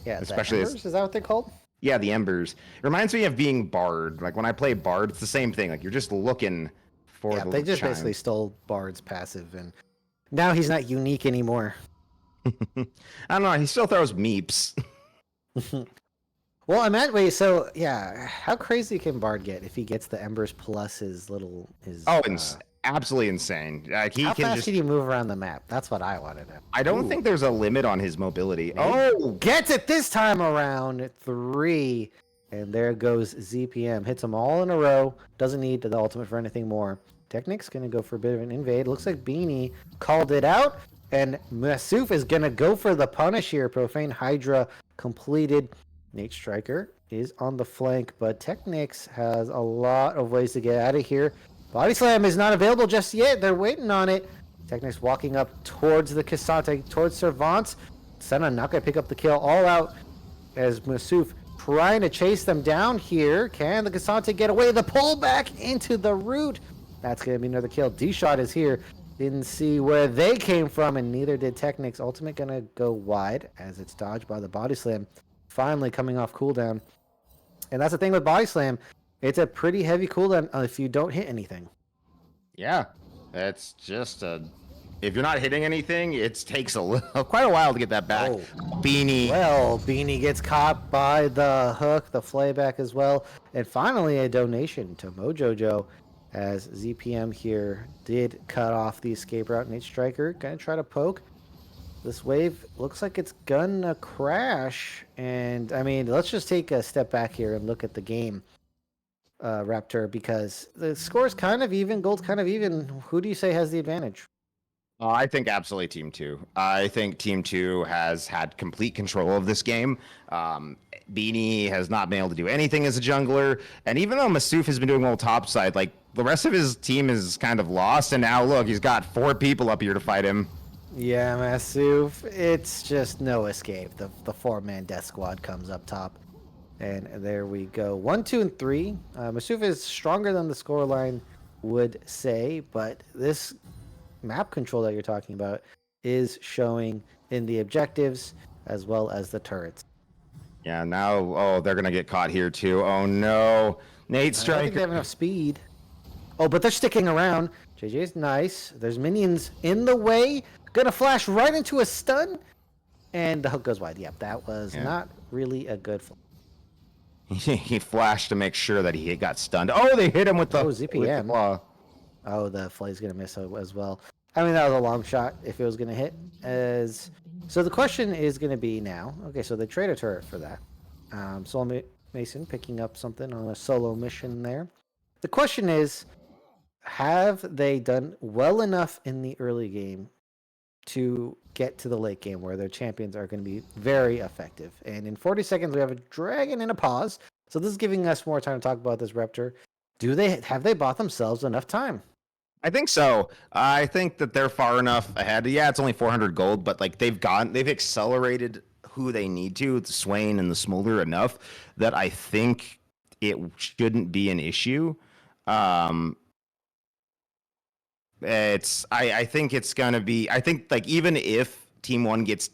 Yeah, especially embers, is that what they're called? Yeah, the embers. It reminds me of being Bard. Like when I play Bard, it's the same thing. Like you're just looking for the they just chime. basically stole Bard's passive, and now he's not unique anymore. I don't know. He still throws meeps. Well, I'm at wait. So yeah, how crazy can Bard get if he gets the embers plus his little absolutely insane. Like how fast can he move around the map? That's what I want to know. I don't think there's a limit on his mobility. Oh, gets it this time around 3, and there goes ZPM. Hits them all in a row. Doesn't need the ultimate for anything more. Technic's gonna go for a bit of an invade. Looks like Beanie called it out. And Masuf is going to go for the punish here. Profane Hydra completed. Nate Striker is on the flank, but Technics has a lot of ways to get out of here. Body Slam is not available just yet. They're waiting on it. Technics walking up towards the Cassante, towards Servants. Senna not going to pick up the kill all out as Masuf trying to chase them down here. Can the Cassante get away? The pull back into the root. That's going to be another kill. D-Shot is here. Didn't see where they came from, and neither did Technics. Ultimate going to go wide as it's dodged by the Body Slam. Finally coming off cooldown. And that's the thing with Body Slam. It's a pretty heavy cooldown if you don't hit anything. Yeah, it's just if you're not hitting anything, it takes quite a while to get that back. Oh. Beanie. Well, Beanie gets caught by the hook, the flayback as well. And finally, a donation to Mojojo as ZPM here did cut off the escape route. Nate Striker gonna try to poke. This wave looks like it's gonna crash. And I mean, let's just take a step back here and look at the game, Raptor, because the score's kind of even, gold's kind of even. Who do you say has the advantage? I think absolutely Team 2. I think Team 2 has had complete control of this game. Beanie has not been able to do anything as a jungler. And even though Masuf has been doing well topside, like the rest of his team is kind of lost. And now look, he's got 4 people up here to fight him. Yeah, Masuf, it's just no escape. The 4-man death squad comes up top. And there we go. 1, 2, and 3. Masuf is stronger than the scoreline would say, but this map control that you're talking about is showing in the objectives as well as the turrets. Yeah, now, oh, they're going to get caught here too. Oh no. Nate I don't think Striker. they have enough speed. Oh, but they're sticking around. JJ's nice. There's minions in the way. Gonna flash right into a stun. And the hook goes wide. Yep, that was not really a good He flashed to make sure that he got stunned. Oh, they hit him with the ZPM. with the claw. Oh, the flay's gonna miss as well. I mean, that was a long shot if it was gonna hit. So the question is gonna be now. Okay, so they trade a turret for that. Soul Mason picking up something on a solo mission there. The question is, have they done well enough in the early game to get to the late game where their champions are going to be very effective? And in 40 seconds, we have a dragon and a pause. So this is giving us more time to talk about this Raptor. Have they bought themselves enough time? I think so. I think that they're far enough ahead. Yeah, it's only 400 gold, but like they've accelerated who they need to, the Swain and the Smolder, enough that I think it shouldn't be an issue. I think it's gonna be. I think like even if Team 1 gets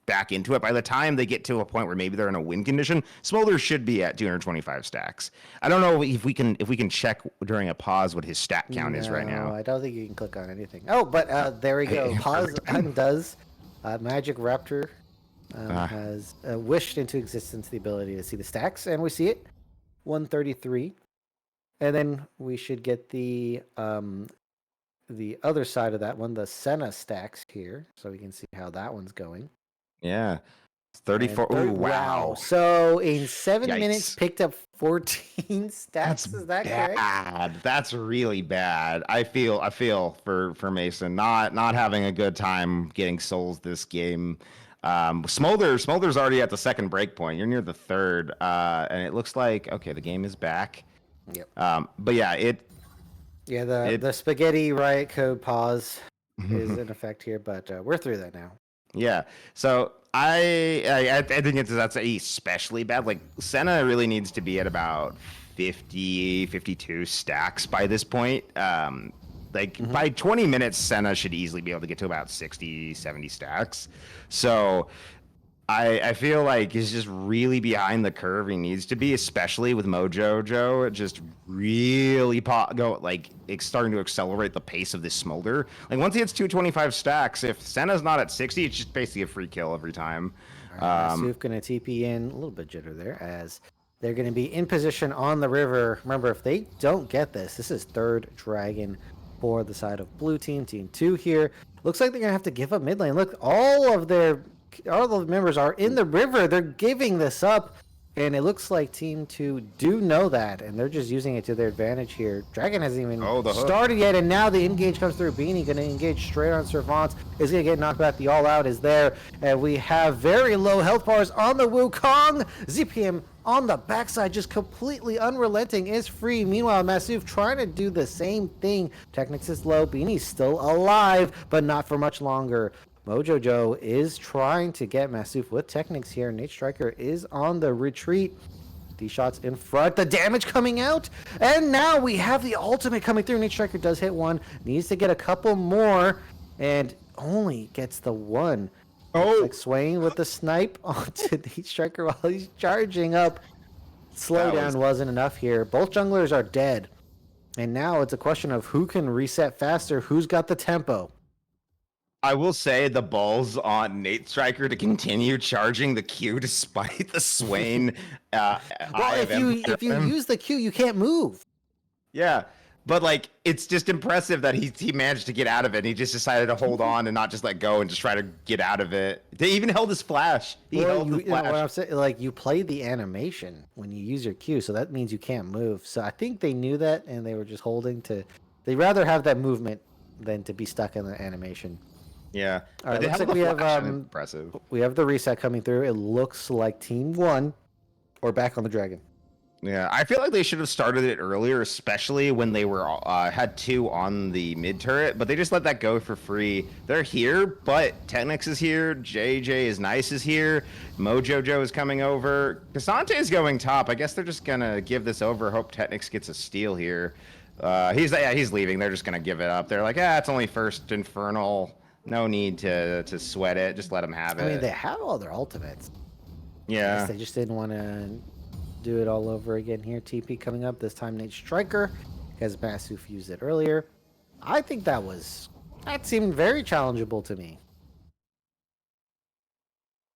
back into it, by the time they get to a point where maybe they're in a win condition, Smolder should be at 225 stacks. I don't know if we can check during a pause what his stat count is right now. I don't think you can click on anything. Oh, but there we go. Pause undoes. Magic Raptor has wished into existence the ability to see the stacks, and we see it. 133, and then we should get the other side of that one, the Senna stacks here, so we can see how that one's going. Yeah. 34. Ooh, wow. So in 7 Yikes. minutes, picked up 14 stacks. Is that correct? Bad. That's really bad. I feel for Mason not having a good time getting souls this game. Smolder's already at the second break point. You're near the third, and it looks like okay, the game is back. Yep. But yeah, the spaghetti riot code pause is in effect here, but we're through that now. Yeah. So I think that's especially bad. Like Senna really needs to be at about 50, 52 stacks by this point. By 20 minutes, Senna should easily be able to get to about 60, 70 stacks. So I feel like he's just really behind the curve he needs to be, especially with Mojojo just really starting to accelerate the pace of this Smolder. Like once he hits 225 stacks, if Senna's not at 60, it's just basically a free kill every time. Suf gonna TP in, a little bit jitter there, as they're gonna be in position on the river. Remember, if they don't get this is third dragon for the side of blue team. Team 2 here. Looks like they're gonna have to give up mid lane. Look, all the members are in the river. They're giving this up, and it looks like Team 2 do know that, and they're just using it to their advantage here. Dragon hasn't even started yet, and now the engage comes through. Beanie going to engage straight on Servant. Is going to get knocked back. The all-out is there, and we have very low health bars on the Wukong. ZPM on the backside, just completely unrelenting, is free. Meanwhile, Masuf trying to do the same thing. Technics is low. Beanie's still alive, but not for much longer. Mojojo is trying to get Masuf with Technics here. Nate Striker is on the retreat. D-Shot's in front, the damage coming out, and now we have the ultimate coming through. Nate Striker does hit one, needs to get a couple more, and only gets the one. Looks like Swain with the snipe onto Nate Striker while he's charging up. Slowdown wasn't enough here. Both junglers are dead. And now it's a question of who can reset faster, who's got the tempo. I will say the balls on Nate Striker to continue charging the Q despite the Swain. Well, if you use the Q, you can't move. Yeah, but like it's just impressive that he managed to get out of it. And he just decided to hold on and not just let go and just try to get out of it. They even held his flash. He held the flash. What I'm saying, like you play the animation when you use your Q, so that means you can't move. So I think they knew that, and they were just holding to. They'd rather have that movement than to be stuck in the animation. Yeah. All right, looks like we have impressive. We have the reset coming through. It looks like Team 1 or back on the Dragon. Yeah, I feel like they should have started it earlier, especially when they were had 2 on the mid turret, but they just let that go for free. They're here, but Technics is here, JJ is nice is here, Mojojo is coming over, Cassante is going top. I guess they're just gonna give this over. Hope Technics gets a steal here. He's leaving. They're just gonna give it up. They're like, it's only first Infernal. No need to sweat it. Just let them have it. I mean, they have all their ultimates. Yeah. They just didn't want to do it all over again here. TP coming up this time. Nate Striker, because Masuf used it earlier. I think that seemed very challengeable to me.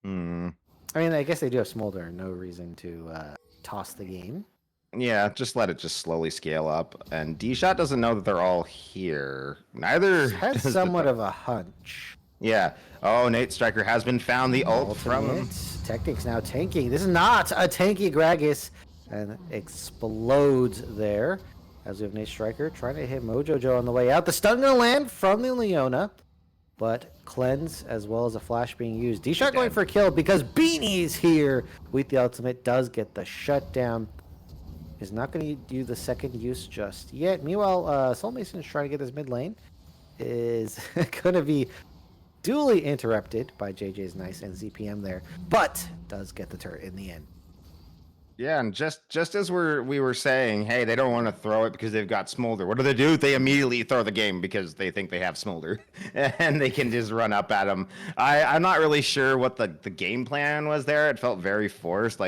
I mean, I guess they do have Smolder. No reason to toss the game. Yeah, just let it just slowly scale up. And D-Shot doesn't know that they're all here. Neither has somewhat of a hunch. Yeah. Oh, Nate Striker has been found. The ult from him. Technics now tanking. This is not a tanky Gragas. And explodes there. As we have Nate Striker trying to hit Mojojo on the way out. The stun gonna land from the Leona. But cleanse as well as a flash being used. D-Shot going for a kill because Beanie's here with the ultimate. Does get the shutdown. Is not going to do the second use just yet. Meanwhile, Soul Mason's trying to get this mid lane. Is going to be duly interrupted by JJ's nice and ZPM there. But does get the turret in the end. Yeah, and just as we were saying, hey, they don't want to throw it because they've got Smolder. What do? They immediately throw the game because they think they have Smolder. And they can just run up at them. I'm not really sure what the game plan was there. It felt very forced.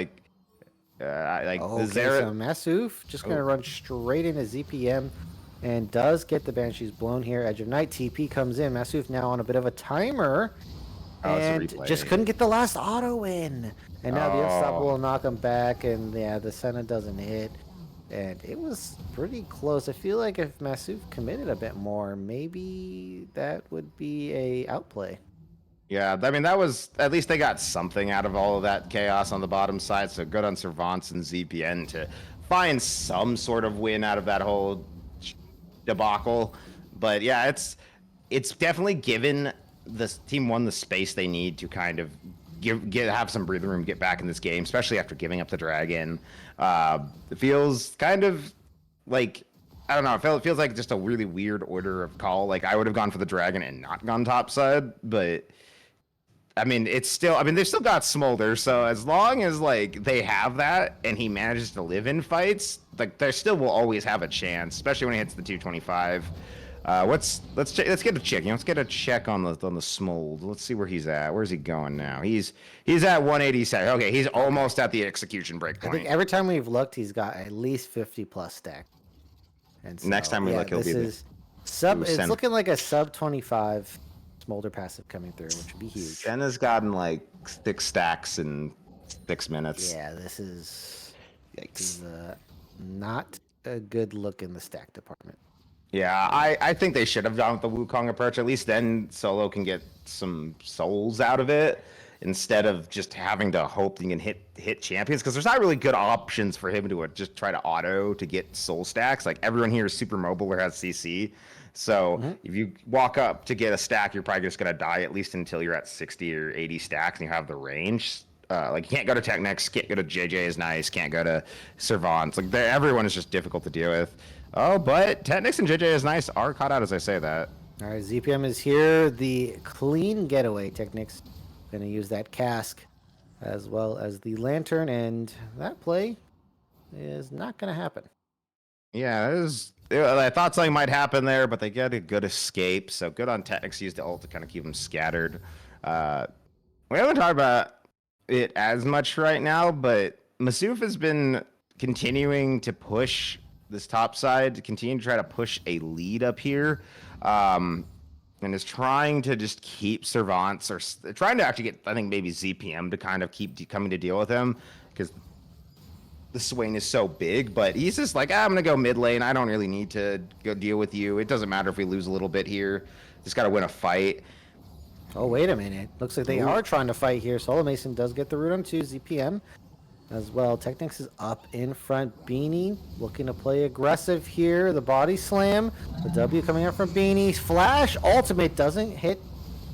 So Masuf just going to run straight into ZPM and does get the Banshees blown here. Edge of Night TP comes in. Masuf now on a bit of a timer and just couldn't get the last auto in. And now the Unstoppable will knock him back, and the Senna doesn't hit. And it was pretty close. I feel like if Masuf committed a bit more, maybe that would be a outplay. Yeah, I mean, that was, at least they got something out of all of that chaos on the bottom side, so good on Servants and ZPN to find some sort of win out of that whole debacle. But yeah, it's definitely given this Team 1 the space they need to kind of have some breathing room, get back in this game, especially after giving up the Dragon. It feels kind of like, I don't know, it feels like just a really weird order of call. Like, I would have gone for the Dragon and not gone topside, but I mean, they've still got Smolder, so as long as like they have that and he manages to live in fights, like they still will always have a chance, especially when he hits the 225. Let's get a check. Let's get a check on the Smold. Let's see where he's at. Where's he going now? He's at 187. Okay, he's almost at the execution break point. I think every time we've looked, he's got at least 50 plus stack. And so, next time we look, he'll be it's looking like a sub 25 Smolder passive coming through, which would be huge. Senna's gotten like 6 stacks in 6 minutes. Yeah, this is not a good look in the stack department. Yeah, I think they should have gone with the Wukong approach. At least then Solo can get some souls out of it instead of just having to hope he can hit champions, because there's not really good options for him to just try to auto to get soul stacks. Like, everyone here is super mobile or has CC. So if you walk up to get a stack, you're probably just going to die at least until you're at 60 or 80 stacks and you have the range. Like, you can't go to Technex, can't go to JJ is nice, can't go to Servants. Like, everyone is just difficult to deal with. Oh, but Technex and JJ is nice are caught out as I say that. All right, ZPM is here. The clean getaway. Technics going to use that cask as well as the lantern, and that play is not going to happen. Yeah, I thought something might happen there, but they get a good escape. So good on Technics. Used the ult to kind of keep them scattered. We haven't talked about it as much right now, but Masuf has been continuing to push this top side, to continue to try to push a lead up here, and is trying to just keep Servants, or trying to actually get, I think, maybe ZPM to kind of keep coming to deal with him, because the Swain is so big. But he's just like, I'm going to go mid lane. I don't really need to go deal with you. It doesn't matter if we lose a little bit here. Just got to win a fight. Oh, wait a minute. Looks like they are trying to fight here. Solo Mason does get the root on 2. ZPM as well. Technics is up in front. Beanie looking to play aggressive here. The body slam. The W coming out from Beanie. Flash. Ultimate doesn't hit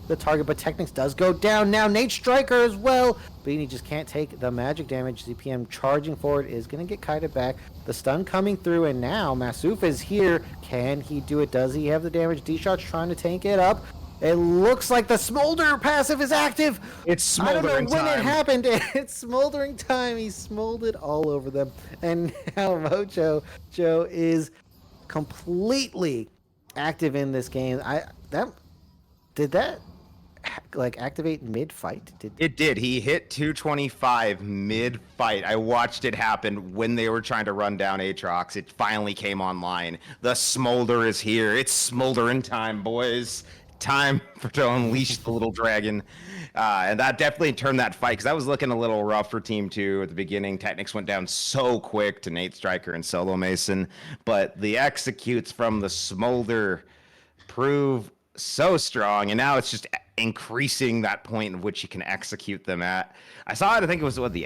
the target, but Technics does go down. Now Nate Striker as well. Beanie just can't take the magic damage. ZPM charging forward is going to get kited back. The stun coming through, and now Masuf is here. Can he do it? Does he have the damage? D-Shot's trying to tank it up. It looks like the Smolder passive is active. It's smoldering time. I don't know when it happened. It's smoldering time. He smoldered all over them. And now Mojo Joe is completely active in this game. Did that like activate mid-fight? It did. He hit 225 mid-fight. I watched it happen when they were trying to run down Aatrox. It finally came online. The Smolder is here. It's smoldering time, boys. Time to unleash the little dragon. And that definitely turned that fight, because that was looking a little rough for Team 2 at the beginning. Technics went down so quick to Nate Striker and Solo Mason, but the executes from the Smolder prove so strong, and now it's just increasing that point of which you can execute them at. I saw it, I think it was the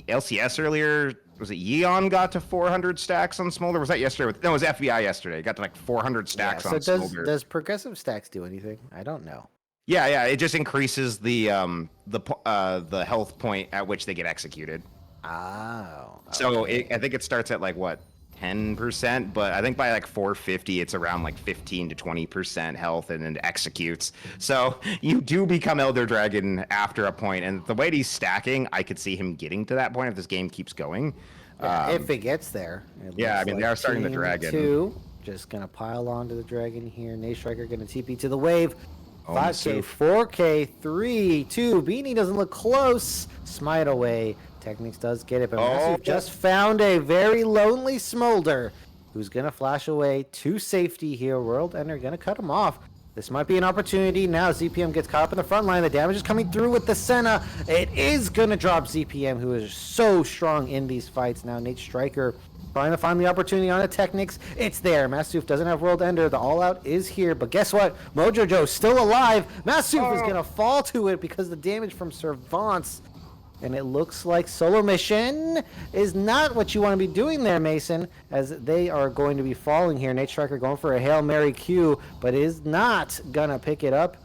LCS earlier. Was it Yeon got to 400 stacks on Smolder? Was that yesterday? No, it was FBI yesterday. It got to like 400 stacks on Smolder. Does progressive stacks do anything? I don't know. Yeah, it just increases the health point at which they get executed. Oh. Okay. So I think it starts at like what, 10%, but I think by like 450 it's around like 15 to 20% health, and then executes. So you do become Elder Dragon after a point, and the way he's stacking, I could see him getting to that point if this game keeps going. If it gets there. Yeah, I mean, they are starting the dragon. 2, just gonna pile onto the dragon here. Nate Striker gonna TP to the wave. 5K, 4K, 3, 2. Beanie doesn't look close. Smite away. Technics does get it, but Masuf just found a very lonely Smolder who's going to flash away to safety here. World Ender going to cut him off. This might be an opportunity. Now ZPM gets caught up in the front line. The damage is coming through with the Senna. It is going to drop ZPM, who is so strong in these fights. Now Nate Striker trying to find the opportunity on the Technics. It's there. Masuf doesn't have World Ender. The all-out is here. But guess what? Mojo Joe's still alive. Masuf is going to fall to it because the damage from Servants. And it looks like Solo Mission is not what you want to be doing there, Mason, as they are going to be falling here. Nate Striker going for a Hail Mary Q, but is not going to pick it up.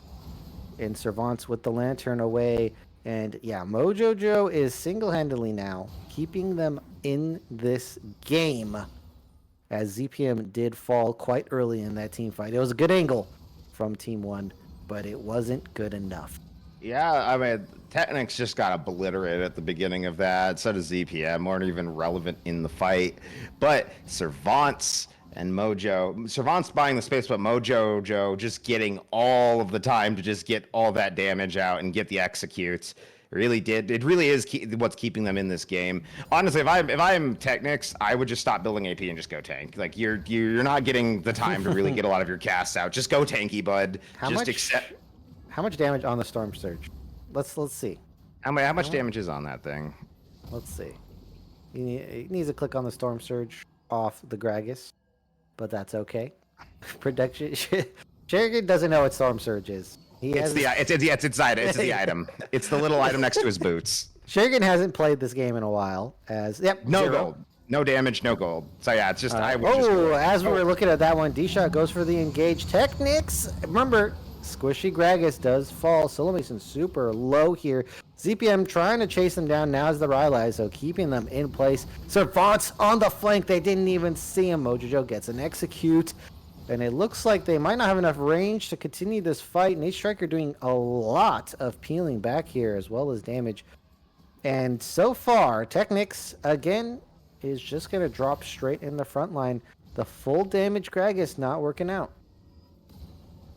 And Servants with the lantern away. And yeah, Mojo Joe is single-handedly now keeping them in this game, as ZPM did fall quite early in that team fight. It was a good angle from Team 1, but it wasn't good enough. Yeah, I mean, Technics just got obliterated at the beginning of that. So does ZPM. Weren't even relevant in the fight. But Servants and Mojo. Servants buying the space, but Mojo Joe just getting all of the time to just get all that damage out and get the executes. It really did. It really is what's keeping them in this game. Honestly, if I'm Technics, I would just stop building AP and just go tank. Like you're not getting the time to really get a lot of your casts out. Just go tanky, bud. How much damage on the Storm Surge? Let's see. How much damage is on that thing? Let's see. He needs to click on the Storm Surge off the Gragas, but that's okay. Production. Sherrigan doesn't know what Storm Surge is. It's the item. It's the little item next to his boots. Sherrigan hasn't played this game in a while. No gold. No damage, no gold. So yeah, it's just as we were looking at that one, D-Shot goes for the engage. Technics. Remember, Squishy Gragas does fall. Solo Mason super low here. ZPM trying to chase them down. Now is the Rylai, so keeping them in place. Servants on the flank. They didn't even see him. Mojo Joe gets an execute. And it looks like they might not have enough range to continue this fight. Nate Striker doing a lot of peeling back here as well as damage. And so far, Technics, again, is just going to drop straight in the front line. The full damage Gragas not working out.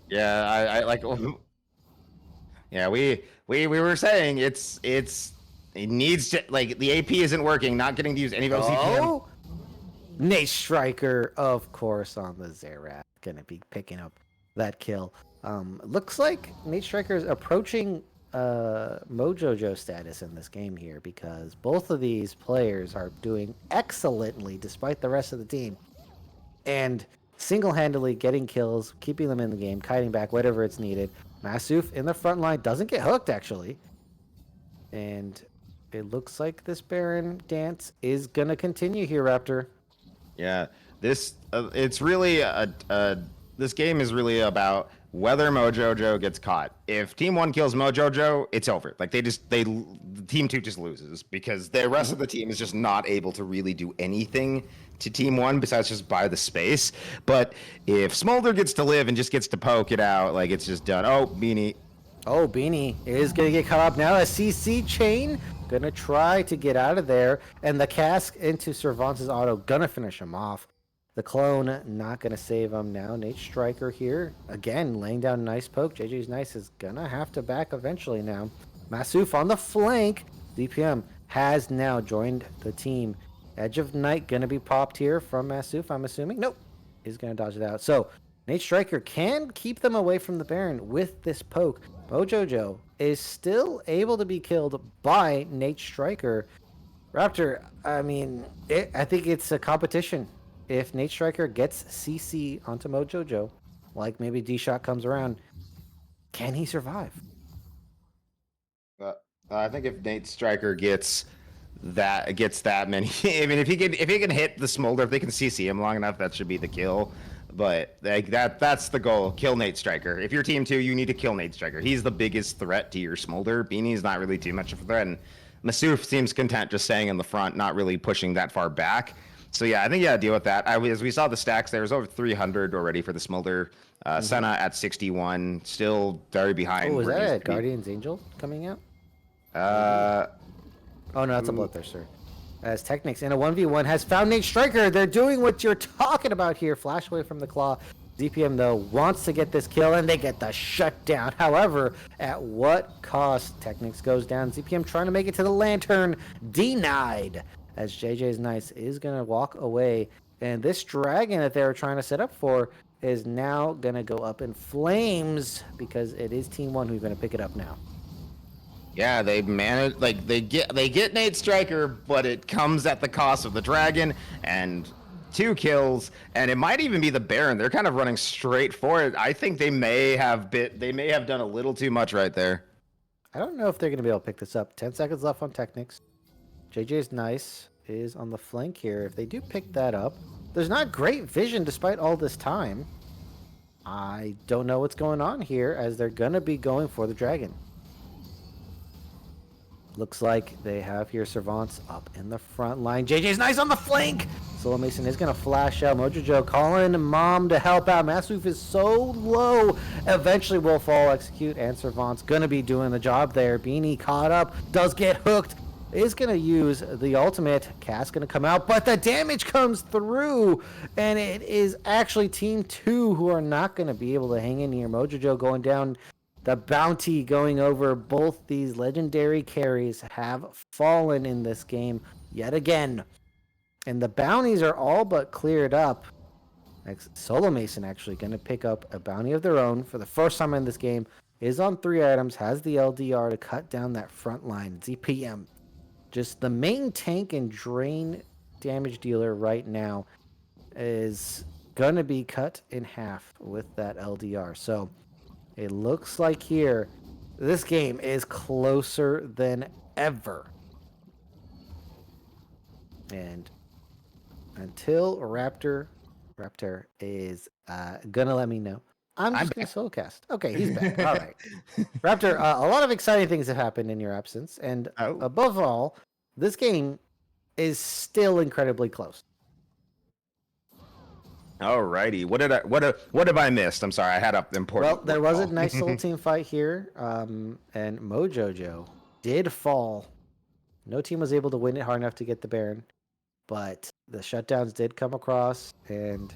Yeah, I like. Yeah, we were saying it needs to, like, the AP isn't working, not getting to use any of those CPM. Oh, Nate Striker, of course, on the Xerath, gonna be picking up that kill. Looks like Nate Striker is approaching Mojojo status in this game here, because both of these players are doing excellently despite the rest of the team, and single-handedly getting kills, keeping them in the game, kiting back whatever it's needed. Masuf in the front line doesn't get hooked, actually, and it looks like this Baron dance is gonna continue here, Raptor. Yeah, this it's really this game is really about whether Mojojo gets caught. If Team 1 kills Mojojo, it's over. Like, Team 2 just loses, because the rest of the team is just not able to really do anything to Team 1 besides just buy the space. But if Smolder gets to live and just gets to poke it out, like, it's just done. Oh, Beanie. Oh, Beanie is going to get caught up now. A CC chain going to try to get out of there. And the cask into Servance's auto going to finish him off. The clone not going to save him now. Nate Striker here. Again, laying down a nice poke. JJ's Nice is going to have to back eventually now. Masuf on the flank. DPM has now joined the team. Edge of Night going to be popped here from Masuf, I'm assuming. Nope. He's going to dodge it out. So, Nate Striker can keep them away from the Baron with this poke. Mojojo is still able to be killed by Nate Striker. Raptor, I mean, I think it's a competition. If Nate Striker gets CC onto Mojojo, like maybe D-Shot comes around, can he survive? I think if Nate Striker gets that many, I mean, if he can hit the Smolder, if they can CC him long enough, that should be the kill. But like that's the goal. Kill Nate Striker. If you're Team 2, you need to kill Nate Striker. He's the biggest threat to your Smolder. Beanie's not really too much of a threat, and Masuf seems content just staying in the front, not really pushing that far back. So yeah, I think you gotta deal with that. As we saw the stacks, there was over 300 already for the Smolder. Senna at 61, still very behind. Oh, was that a Guardian's Angel coming out? Oh no, that's a Bloodthirster. As Technics in a 1v1 has found Nate Striker. They're doing what you're talking about here. Flash away from the claw. DPM, though, wants to get this kill, and they get the shutdown. However, at what cost? Technics goes down. ZPM trying to make it to the Lantern. Denied. As JJ's Nice is going to walk away. And this dragon that they were trying to set up for is now going to go up in flames, because it is Team 1 who's going to pick it up now. Yeah, they manage, like, they get Nate Striker, but it comes at the cost of the dragon and 2 kills, and it might even be the Baron. They're kind of running straight for it. I think they may have done a little too much right there. I don't know if they're going to be able to pick this up. 10 seconds left on Technics. JJ's Nice is on the flank here. If they do pick that up, there's not great vision despite all this time. I don't know what's going on here, as they're going to be going for the dragon. Looks like they have here Servance up in the front line. JJ's Nice on the flank. Solo Mason is going to flash out. Mojojo calling Mom to help out. Masuf is so low. Eventually will fall, execute, and Servance going to be doing the job there. Beanie caught up, does get hooked, is going to use the ultimate. Cass going to come out, but the damage comes through, and it is actually Team 2 who are not going to be able to hang in here. Mojojo going down. The bounty going over both these legendary carries have fallen in this game yet again. And the bounties are all but cleared up. Solo Mason actually going to pick up a bounty of their own for the first time in this game. Is on 3 items, has the LDR to cut down that front line. ZPM, just the main tank and drain damage dealer right now, is going to be cut in half with that LDR. So it looks like here, this game is closer than ever. And until Raptor is gonna let me know, I'm just gonna solo cast. Okay, he's back. All right. Raptor, a lot of exciting things have happened in your absence. And above all, this game is still incredibly close. Alrighty, what have I missed? I'm sorry, I had an important. Well, there was a nice little team fight here, and Mojojo did fall. No team was able to win it hard enough to get the Baron, but the shutdowns did come across, and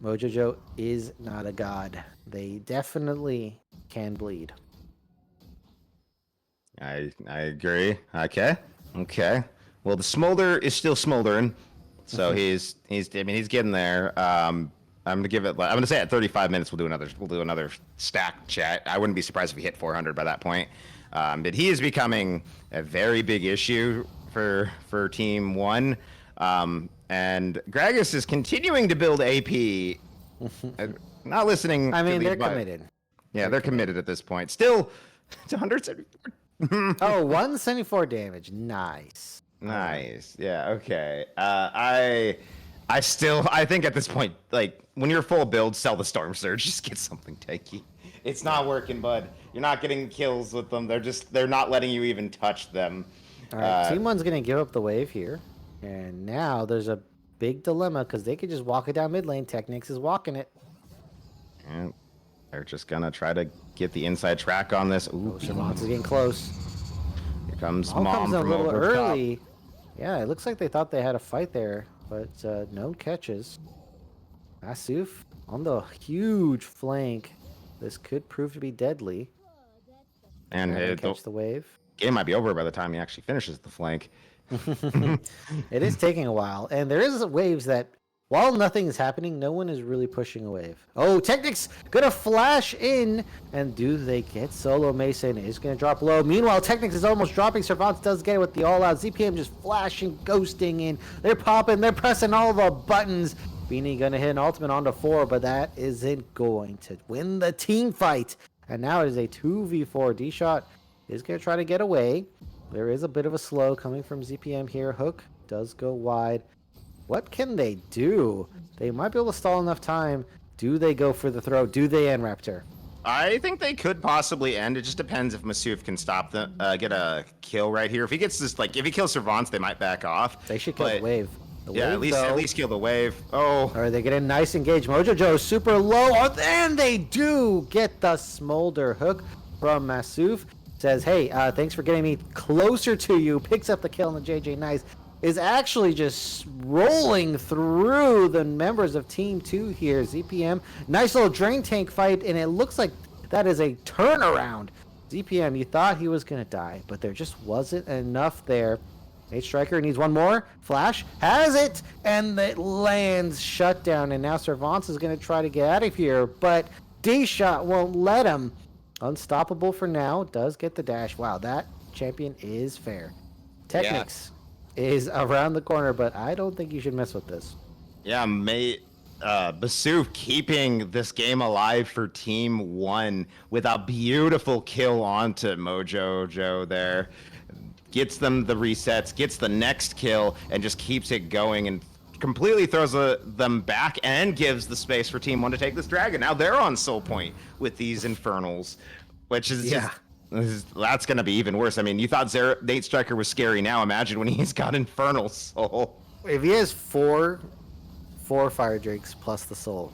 Mojojo is not a god. They definitely can bleed. I agree. Okay. Well, the smolder is still smoldering, so he's getting there. I'm gonna say at 35 minutes we'll do another stack chat. I wouldn't be surprised if we hit 400 by that point. But he is becoming a very big issue for Team 1. And Gragas is continuing to build AP. Not listening. I mean, to they're committed. Yeah, they're committed at this point. Still, it's 174. Oh, 174 damage. Nice. Nice. Yeah. Okay. I think at this point, like when you're full build, sell the Storm Surge. Just get something tanky. It's not working, bud. You're not getting kills with them. They're not letting you even touch them. All right, Team 1's going to give up the wave here. And now there's a big dilemma because they could just walk it down mid lane. Technics is walking it. And they're just going to try to get the inside track on this. Ooh, Shavon's getting close. Here comes All Mom comes a from little over top. early. Yeah, it looks like they thought they had a fight there, but no catches. Asuf on the huge flank. This could prove to be deadly. And Trying to catch the wave. game might be over by the time he actually finishes the flank. It is taking a while, and there is waves that, while nothing is happening, no one is really pushing a wave. Oh, Technics gonna flash in, and do they get solo? Mason is gonna drop low. Meanwhile, Technics is almost dropping. Servants does get it with the all-out. ZPM just flashing, ghosting in. They're popping, they're pressing all the buttons. Beanie gonna hit an ultimate onto 4, but that isn't going to win the team fight. And now it is a 2v4. D-Shot is gonna try to get away. There is a bit of a slow coming from ZPM here. Hook does go wide. What can they do? They might be able to stall enough time. Do they go for the throw? Do they end Raptor? I think they could possibly end. It just depends if Masuf can stop them, get a kill right here. If he gets this, like, if he kills Servants, they might back off. They should kill the wave. The Yeah, wave, at though. least kill the wave. Oh, Or they get a nice engage. Mojojo super low. Oh, and they do get the smolder hook from Masuf. Says, hey, thanks for getting me closer to you. Picks up the kill, and the JJ Nice is actually just rolling through the members of Team 2 here. ZPM, nice little drain tank fight, and it looks like that is a turnaround. ZPM, you thought he was going to die, but there just wasn't enough there. Nate Striker needs one more. Flash has it, and it lands shutdown, and now Servants is going to try to get out of here, but D-Shot won't let him. Unstoppable for now, does get the dash. Wow, that champion is fair. Technics is around the corner, but I don't think you should mess with this. yeah, mate. Basu keeping this game alive for Team 1 with a beautiful kill onto Mojojo there. Gets them the resets, gets the next kill, and just keeps it going and completely throws them back and gives the space for Team 1 to take this dragon. Now they're on soul point with these Infernals, which is that's going to be even worse. I mean, you thought Nate Striker was scary. Now imagine when he's got Infernal Soul. If he has four Fire Drakes plus the soul,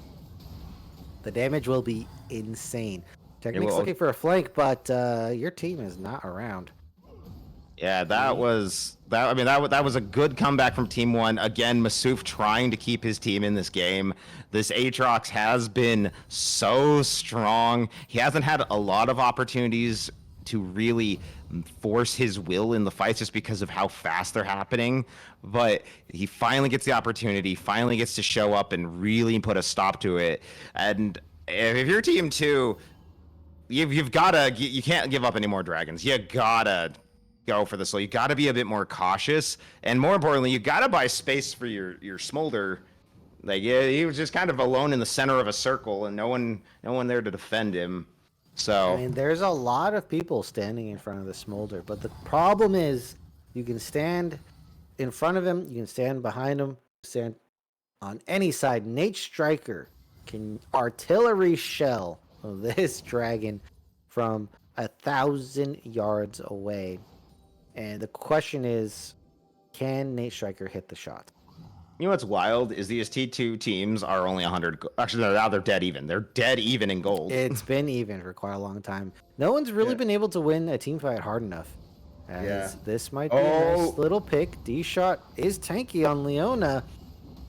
the damage will be insane. Technique's looking for a flank, but your team is not around. Yeah, that was a good comeback from Team 1. Again, Masuf trying to keep his team in this game. This Aatrox has been so strong. He hasn't had a lot of opportunities to really force his will in the fights just because of how fast they're happening. But he finally gets the opportunity, finally gets to show up and really put a stop to it. And if you're Team 2, you can't give up any more dragons. You gotta go for the soul. You got to be a bit more cautious, and more importantly, you got to buy space for your smolder. Like, yeah, he was just kind of alone in the center of a circle, and no one there to defend him. So I mean, there's a lot of people standing in front of the smolder, but the problem is you can stand in front of him, you can stand behind him, stand on any side. Nate Striker can artillery shell this dragon from 1,000 yards away. And the question is, can Nate Striker hit the shot? you know what's wild is these T2 teams are only 100. Actually, no, now they're dead even. They're dead even in gold. It's been even for quite a long time. No one's really been able to win a team fight hard enough. As this might be a nice little pick. D-Shot is tanky on Leona,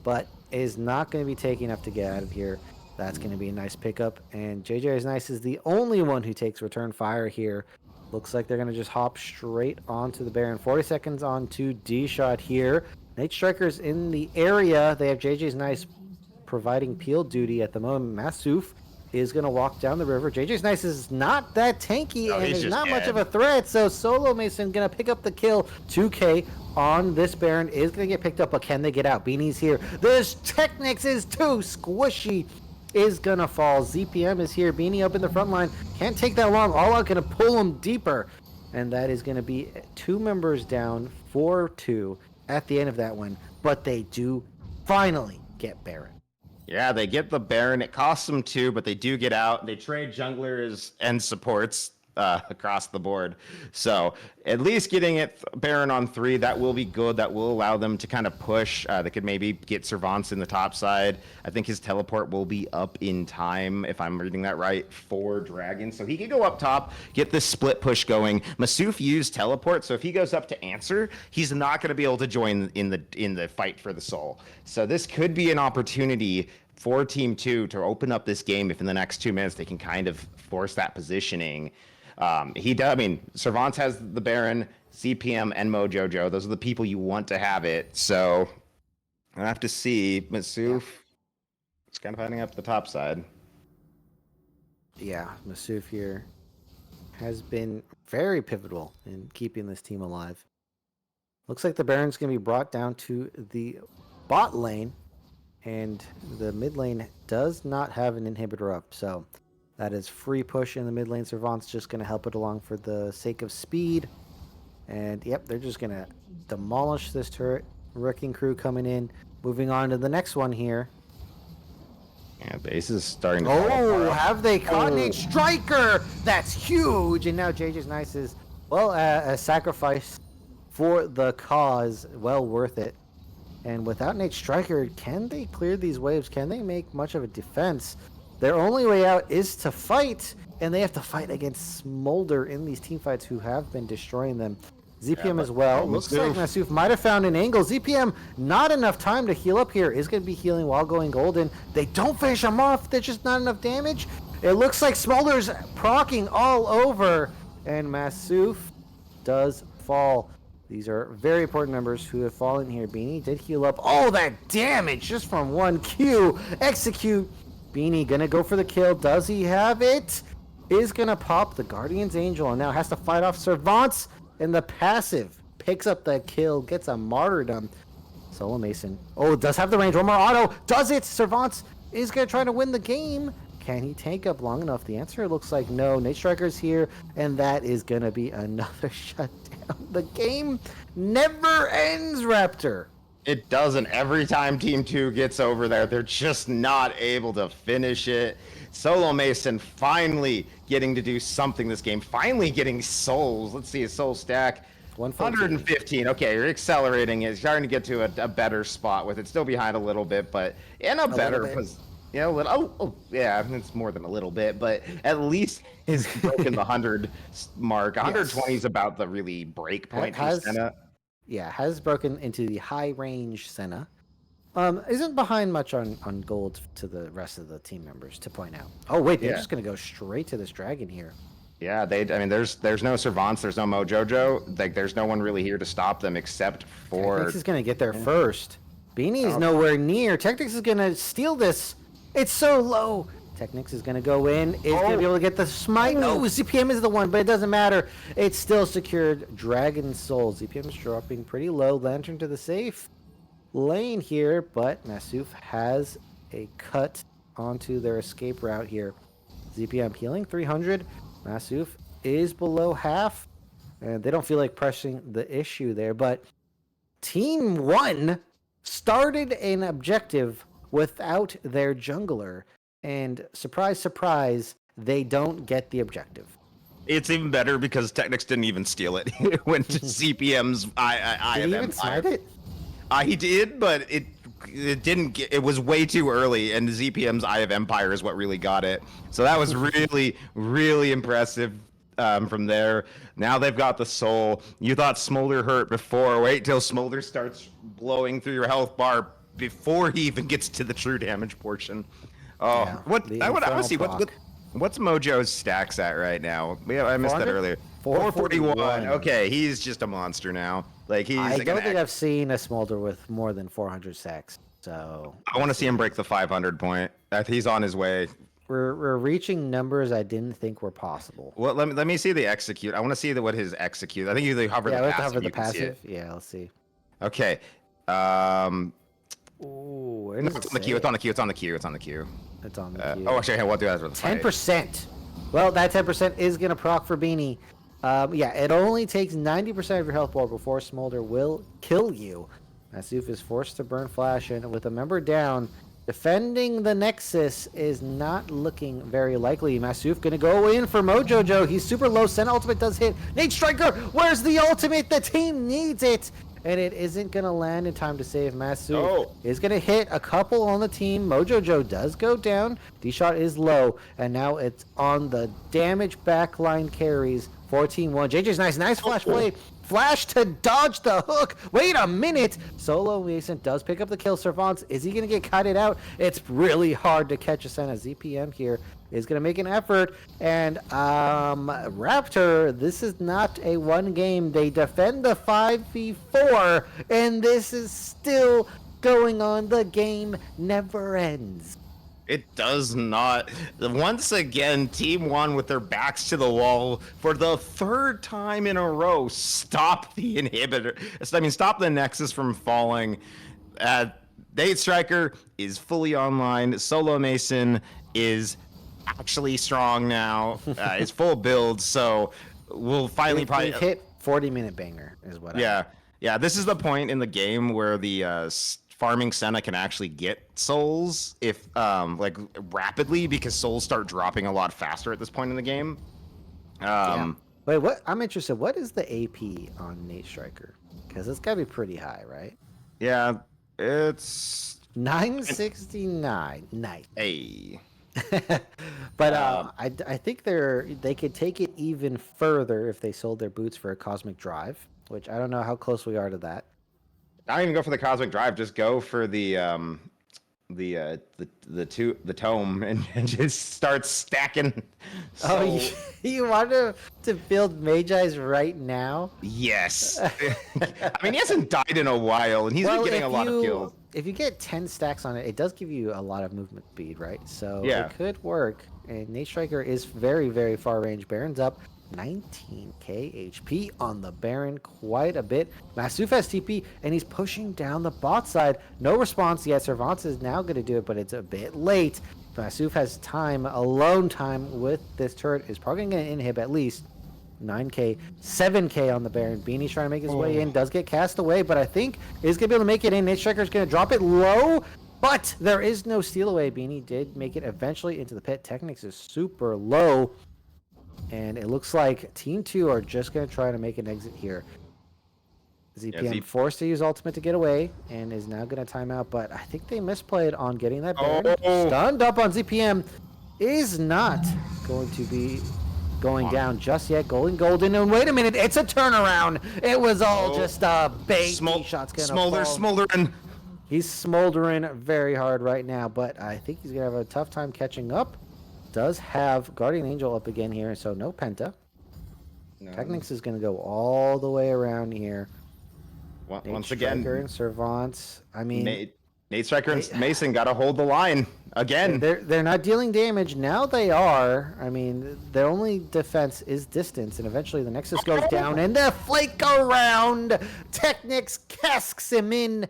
but is not going to be taking enough to get out of here. That's going to be a nice pickup. And JJ is Nice is the only one who takes return fire here. Looks like they're going to just hop straight onto the Baron. 40 seconds onto D-Shot here. Nate Striker's in the area. They have JJ's Nice providing peel duty at the moment. Masuf is going to walk down the river. JJ's Nice is not that tanky and is not much of a threat, so Solo Mason going to pick up the kill. 2K on this Baron is going to get picked up, but can they get out? Beanie's here. This Technics is too squishy. Is going to fall. ZPM is here. Beanie up in the front line. Can't take that long. All out going to pull him deeper. And that is going to be 2 members down, 4-2 at the end of that one. But they do finally get Baron. Yeah, they get the Baron. It costs them 2, but they do get out. They trade junglers and supports across the board. So at least getting it Baron on 3, that will be good. That will allow them to kind of push. They could maybe get Servance in the top side. I think his teleport will be up in time, if I'm reading that right, for Dragon. So he could go up top, get this split push going. Masuf used teleport, so if he goes up to answer, he's not going to be able to join in the fight for the soul. So this could be an opportunity for Team 2 to open up this game if in the next 2 minutes they can kind of force that positioning. He does. I mean, Servance has the Baron, CPM, and Mojojo. Those are the people you want to have it. So I have to see. Masuf is kind of heading up the top side. Yeah, Masuf here has been very pivotal in keeping this team alive. Looks like the Baron's going to be brought down to the bot lane, and the mid lane does not have an inhibitor up, so that is free push in the mid lane. Servant's just going to help it along for the sake of speed. And yep, they're just going to demolish this turret. Wrecking Crew coming in. Moving on to the next one here. Yeah, base is starting to Oh, have they caught Nate Striker? That's huge. And now JJ's Nice is, well, a sacrifice for the cause. Well worth it. And without Nate Striker, can they clear these waves? Can they make much of a defense? Their only way out is to fight, and they have to fight against Smolder in these team fights who have been destroying them. ZPM as well. Looks like Masuf might have found an angle. ZPM, not enough time to heal up here. Is going to be healing while going golden. They don't finish him off. There's just not enough damage. It looks like Smolder's proccing all over, and Masuf does fall. These are very important members who have fallen here. Beanie did heal up. Oh, that damage just from one Q. Execute. Beanie gonna go for the kill. Does he have it? Is gonna pop the Guardian's Angel and now has to fight off Servance in the passive. Picks up the kill, gets a martyrdom. Solo Mason. Oh, does have the range. One more auto. Does it? Servance is gonna try to win the game. Can he tank up long enough? The answer looks like no. Nate Striker's here, and that is gonna be another shutdown. The game never ends, Raptor. It doesn't. Every time Team 2 gets over there, they're just not able to finish it. Solo Mason finally getting to do something this game. Finally getting souls. Let's see his soul stack. 115. Okay, you're accelerating it. Starting to get to a better spot with it. Still behind a little bit, but in a better position. Yeah, yeah, it's more than a little bit, but at least he's broken the 100 mark. 120 is about the really break point for Senna. Yeah, has broken into the high range Senna. Isn't behind much on gold to the rest of the team members to point out. Oh wait, they're just gonna go straight to this dragon here. Yeah, I mean, there's no Servance, there's no Mojojo. Like, there's no one really here to stop them except for. Technics is gonna get there first. Beanie's nowhere near. Technics is gonna steal this. It's so low. Technics is going to go in. Is going to be able to get the smite. No, ZPM is the one, but it doesn't matter. It's still secured. Dragon Soul. ZPM is dropping pretty low. Lantern to the safe lane here, but Masuf has a cut onto their escape route here. ZPM healing 300. Masuf is below half, and they don't feel like pressing the issue there, but Team 1 started an objective without their jungler, and surprise, surprise, they don't get the objective. It's even better because Technics didn't even steal it. It went to CPM's Eye Did of he even Empire. smite it? He did, but it didn't get, it was way too early, and ZPM's Eye of Empire is what really got it. So that was really, really impressive. from there. Now they've got the soul. You thought Smolder hurt before. Wait till Smolder starts blowing through your health bar before he even gets to the true damage portion. Oh, Yeah, what the I want to infernal see proc. what's Mojo's stacks at right now? Yeah, I missed that 400? earlier. 441. 441. Okay, he's just a monster now. Like he's. I like don't an think I've seen a Smolder with more than 400 sacks. So I want to see him break the 500 point. He's on his way. we're reaching numbers I didn't think were possible. Well, let me see the execute. I want to see what his execute. I think you hover Yeah, the we have to passive. hover the You can see it. passive. Yeah, let's see. Okay. Ooh, where No, does it's it on the queue. say? It's on the queue. It's on the queue. It's on the queue. It's on the queue. Oh, actually, we'll do that with the fight. 10%. Well, that 10% is going to proc for Beanie. Yeah, it only takes 90% of your health bar before Smolder will kill you. Masuf is forced to burn Flash, and with a member down, defending the Nexus is not looking very likely. Masuf going to go in for Mojojo. He's super low. Sen ultimate does hit. Nate Striker, where's the ultimate? The team needs it. And it isn't going to land in time to save Masuf. Oh. Is going to hit a couple on the team. Mojojo does go down. D-Shot is low. And now it's on the damage backline carries. 14-1. JJ's nice flash play. Flash to dodge the hook. Wait a minute. Solo Mason does pick up the kill. Servants, is he going to get kited out? It's really hard to catch a Senna. ZPM here is going to make an effort. And Raptor, this is not a one game. They defend the 5v4. And this is still going on. The game never ends. It does not. Once again, Team 1 with their backs to the wall for the third time in a row. Stop the inhibitor. I mean, stop the Nexus from falling. Nate Striker is fully online. Solo Mason is actually strong now. It's full build, so we'll finally probably We've hit 40-minute banger is what Yeah, this is the point in the game where the farming Senna can actually get souls if like rapidly, because souls start dropping a lot faster at this point in the game. Wait, what? I'm interested. What is the AP on Nate Striker? Because it's got to be pretty high, right? Yeah, it's 969. Nice. a But I think they could take it even further if they sold their boots for a Cosmic Drive, which I don't know how close we are to that. I don't even go for the Cosmic Drive. Just go for the tome and just start stacking. Oh, you want to build Magi's right now? Yes. I mean, he hasn't died in a while, and he's been getting a lot of kills. If you get 10 stacks on it, it does give you a lot of movement speed, right? So Yeah. it could work. And Nate Striker is very, very far range. Baron's up 19k HP on the Baron, quite a bit. Masuf has TP, and he's pushing down the bot side. No response yet. Servants is now going to do it, but it's a bit late. Masuf has time, alone time with this turret. Is probably going to inhib at least 9k, 7k on the Baron. Beanie's trying to make his way in, does get cast away, but I think he's going to be able to make it in. Nate Striker's going to drop it low, but there is no steal away. Beanie did make it eventually into the pit. Technics is super low. And it looks like Team 2 are just going to try to make an exit here. ZPM forced to use ultimate to get away and is now going to time out, but I think they misplayed on getting that Baron. Stunned up on ZPM is not going to be going down just yet. Golden, and wait a minute, it's a turnaround. It was all just a bait. Shot's going to Smoldering. He's smoldering very hard right now, but I think he's going to have a tough time catching up. Does have Guardian Angel up again here, so no Penta. No. Technics is going to go all the way around here. Once again, Striker and Servants. I mean, Nate Striker and Mason got to hold the line again. They're not dealing damage now. They are. I mean, their only defense is distance, and eventually the Nexus goes down, and the flake around. Technics casks him in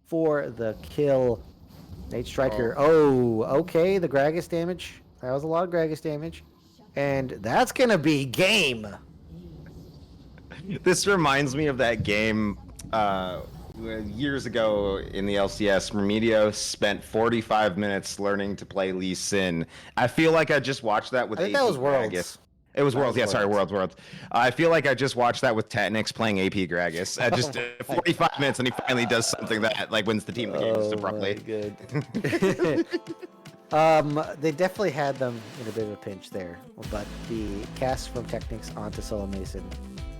for the kill. Nate Striker. Oh, okay. The Gragas damage. That was a lot of Gragas damage. And that's going to be game. This reminds me of that game years ago in the LCS. Remedios spent 45 minutes learning to play Lee Sin. I feel like I just watched that with I think AP that was Gragas. Worlds. It was Worlds. Yeah, sorry, Worlds. I feel like I just watched that with Technics playing AP Gragas. Just 45 minutes, and he finally does something that like wins the team the game just abruptly. Good. They definitely had them in a bit of a pinch there, but the cast from Technics onto Solo Mason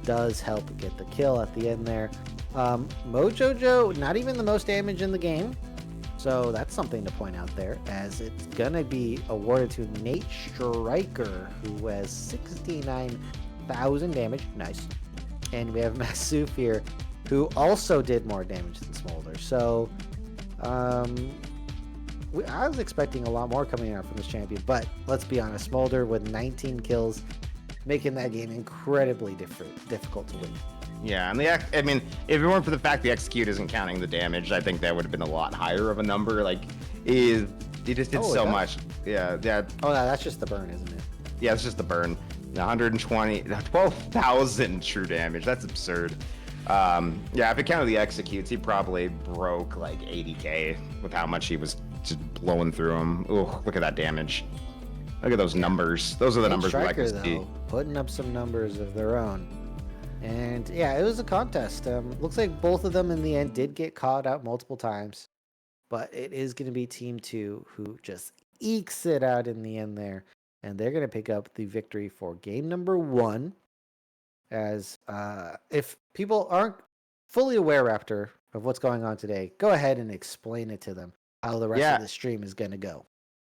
does help get the kill at the end there. Mojojo, not even the most damage in the game, so that's something to point out there, as it's gonna be awarded to Nate Striker, who has 69,000 damage. Nice. And we have Masuf here, who also did more damage than Smolder. So, I was expecting a lot more coming out from this champion, but let's be honest, Smolder with 19 kills, making that game incredibly difficult to win. Yeah, and I mean, if it weren't for the fact the execute isn't counting the damage, I think that would have been a lot higher of a number. Like, he just did so much. Yeah. Oh, no, that's just the burn, isn't it? Yeah, it's just the burn. 12,000 true damage. That's absurd. Yeah, if it counted the executes, he probably broke like 80k with how much he was just blowing through him. Ooh, look at that damage. Look at those numbers. Those are the numbers we like to see. Putting up some numbers of their own. And yeah, it was a contest. Looks like both of them in the end did get caught out multiple times. But it is going to be Team 2 who just ekes it out in the end there. And they're going to pick up the victory for game number 1. As if people aren't fully aware, Raptor, of what's going on today, go ahead and explain it to them, how the rest of the stream is going to go.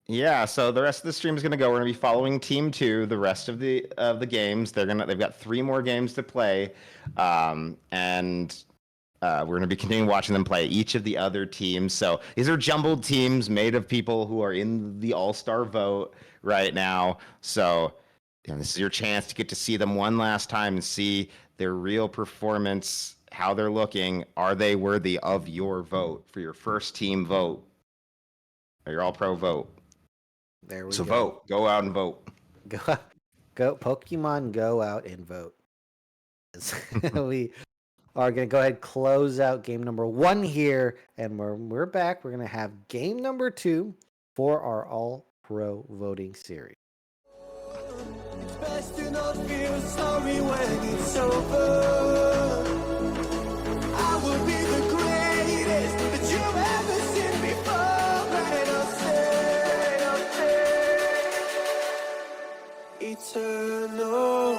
Yeah, so the rest of the stream is going to go. We're going to be following Team 2 the rest of the games. They've got 3 more games to play, and we're going to be continuing watching them play each of the other teams. So these are jumbled teams made of people who are in the All-Star vote right now. So this is your chance to get to see them one last time and see their real performance, how they're looking. Are they worthy of your vote for your first team vote, or your All-Pro vote? There we go. So vote. Go out and vote. Go Pokemon, go out and vote. We are going to go ahead and close out game number 1 here, and we're back. We're going to have game number 2 for our All-Pro voting series. It's best to not feel sorry when it's over. I will be the greatest that you've ever seen before, and I'll stay eternal.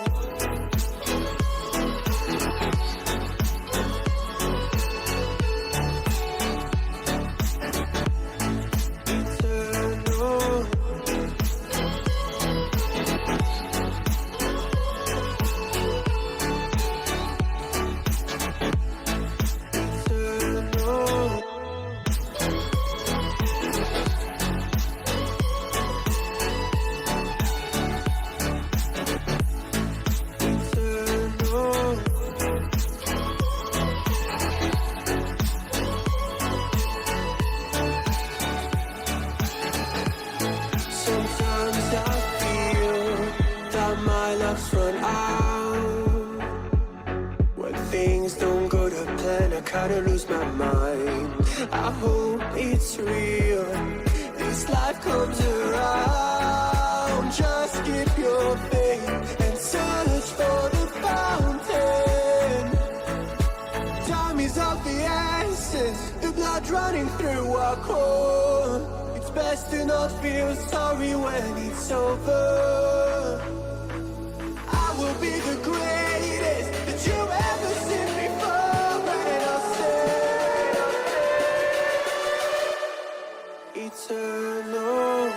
Kinda lose my mind. I hope it's real. This life comes around. Just keep your faith and search for the fountain. Time is of the essence. The blood running through our core. It's best to not feel sorry when it's over. I will be the greatest that you ever seen before. Eternal.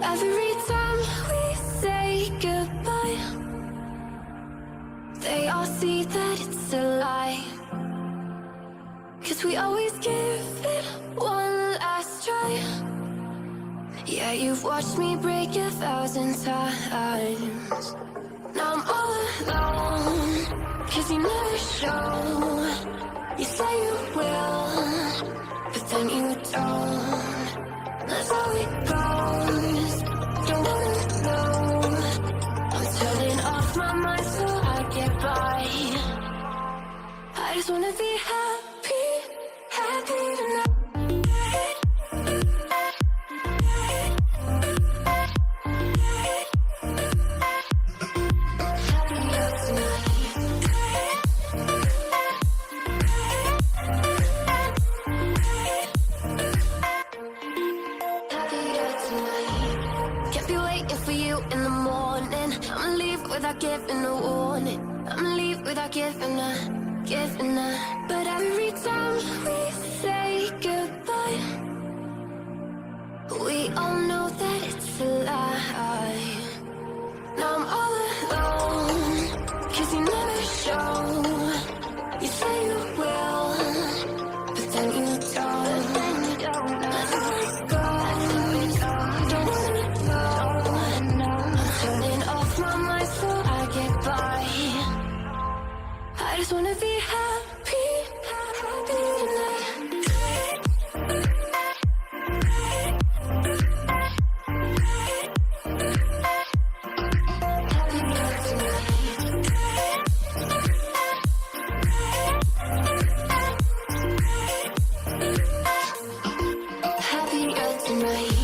Every time we say goodbye, they all see that it's a lie. 'Cause we always give it one last try. Yeah, you've watched me break 1,000 times. Now I'm all alone, 'cause you never show. You say you will, but then you don't. That's how it goes. Don't wanna know. I'm turning off my mind so I get by. I just wanna be happy, happy tonight. Happier tonight. Can't be waiting for you in the morning. I'ma leave without giving a warning. I'ma leave without giving a. But every time we say goodbye, we all know that it's a lie. Now I'm all alone, 'cause you never show. You say you will, but then you don't. That's how it goes. Don't wanna know. I'm turning off my mind so I get by. I just wanna be happy, happy tonight. Happier tonight. Happier tonight.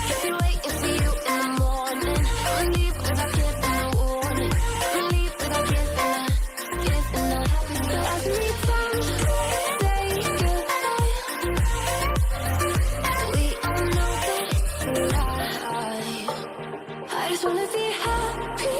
Can't be waiting for you in the morning. I'ma leave without giving a warning. I'ma leave without giving a. But every time we say goodbye, we all know that it's a lie. I just wanna be happy.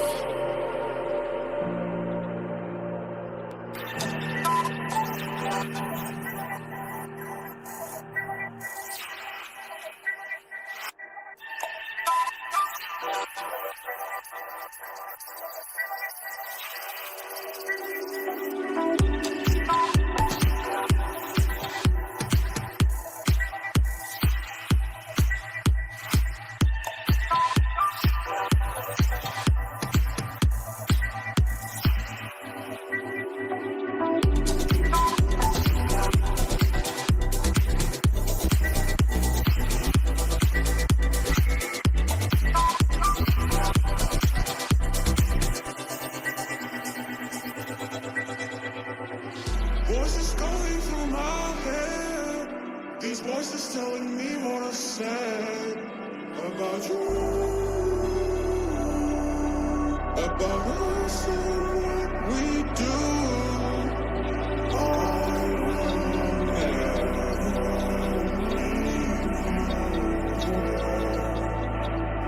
Voices going through my head. These voices telling me what I said about you, about us and what we do.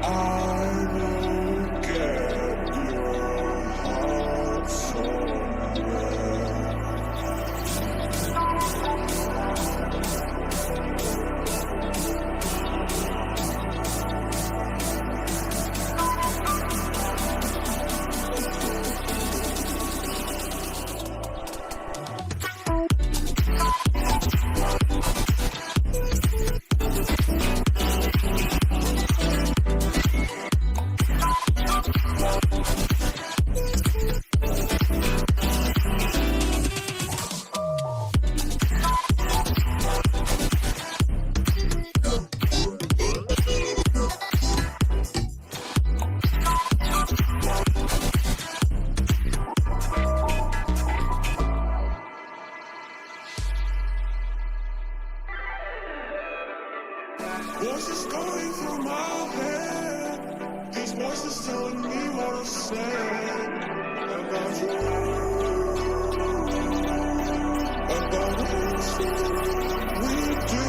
I will get your heart somewhere. Voices going through my head. These voices telling me what I said about you, about us and what we do.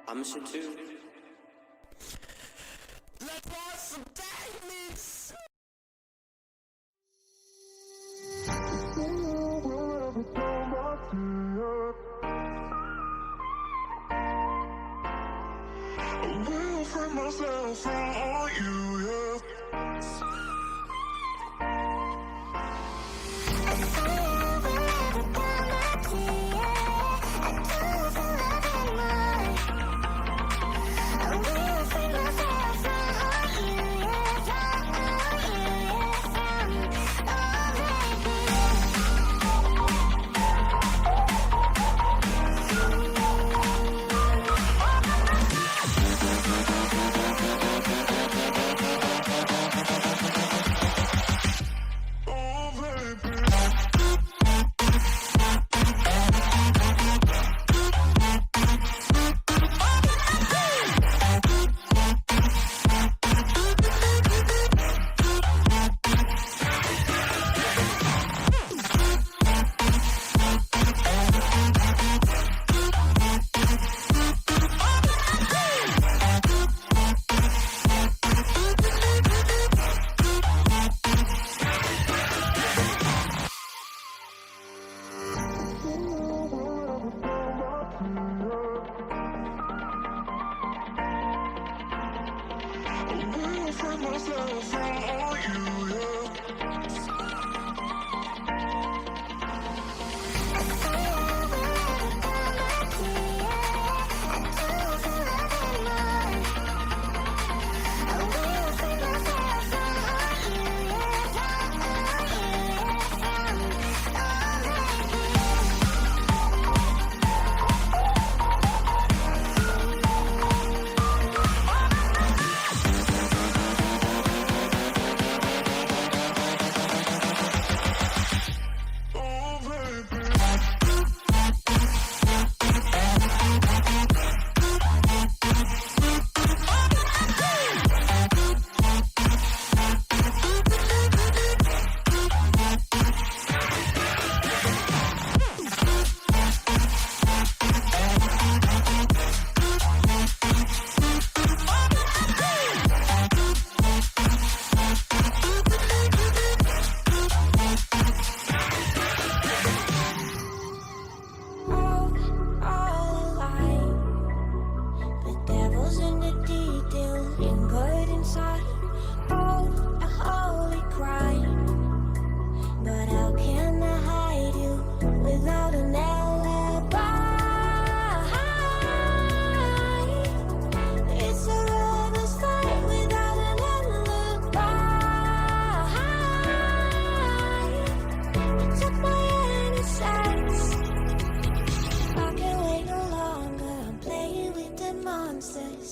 I'm shit too. Let's watch some techniques. I will free myself from you, yeah.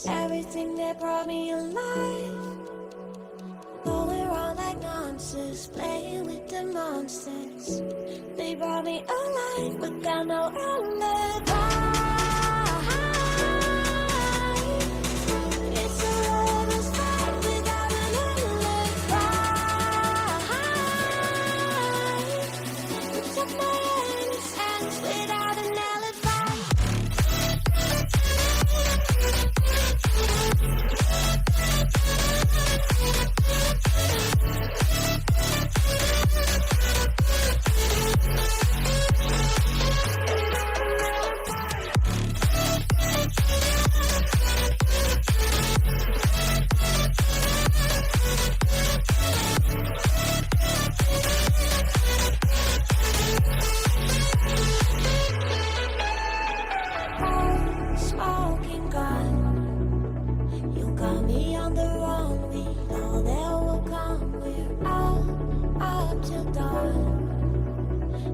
Everything that brought me alive. Though we're all like monsters, playing with the monsters. They brought me alive, but got no alibi. It's a lover's fight without an alibi. You took my innocence without an alibi. Smoking gun, you got me on the wrong. We know that will come. We're out up till dawn,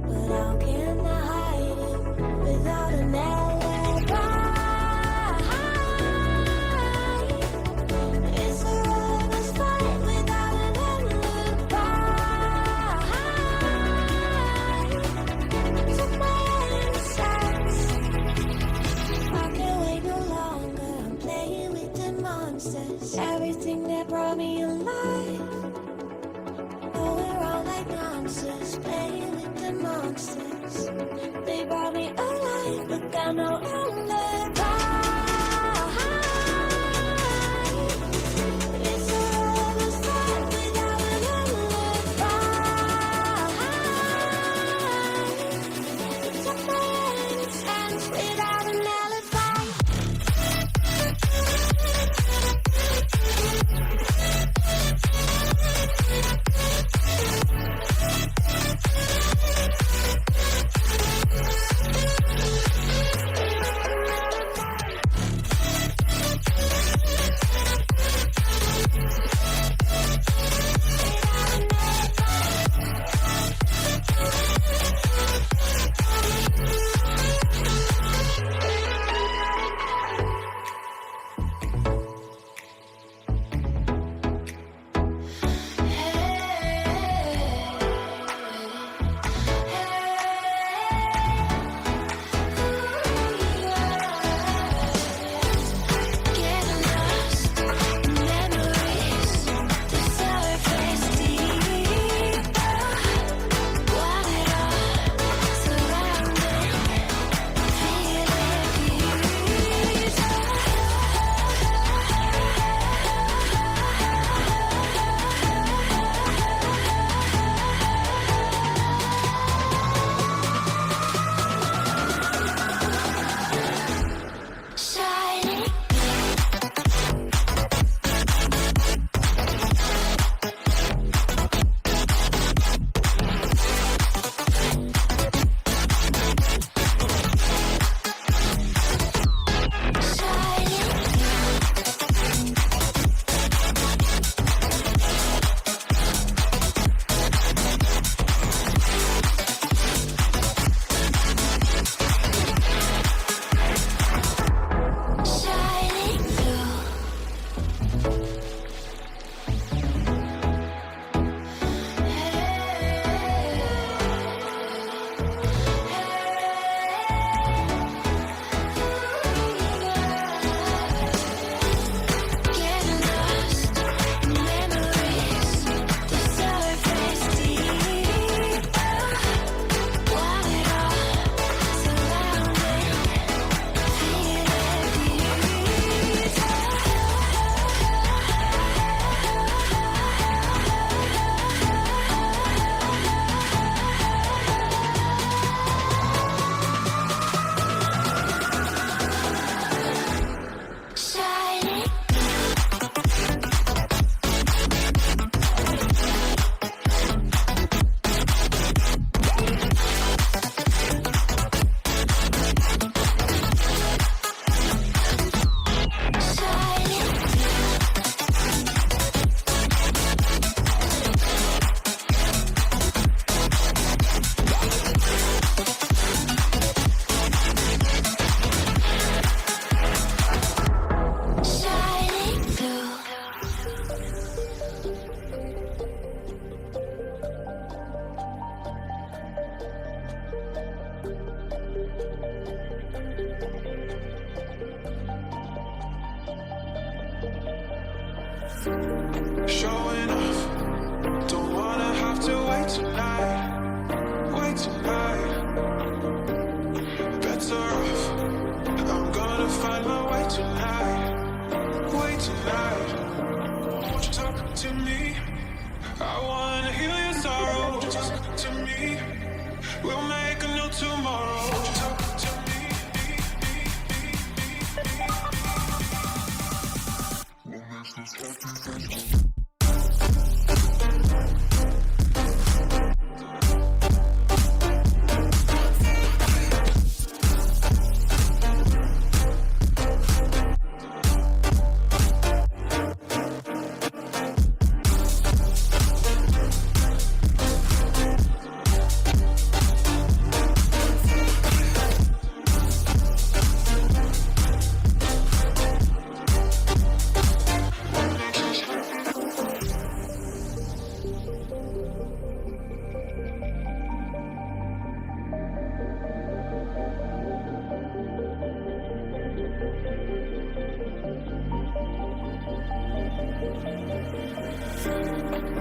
but how can I hide it without an alibi? It's a lover's fight without an alibi. Took my innocence. I can't wait no longer. I'm playing with the monsters. Everything that brought me alive. Oh, we're all like monsters, playing with the monsters. They brought me alive, but got no alibi. Showing off. Don't wanna have to wait tonight. Wait tonight. Better off. I'm gonna find my way tonight. Wait tonight. Won't you talk to me? I wanna heal your sorrow. Won't you talk to me? We'll make a new tomorrow. Won't you talk to me? We'll make this happy.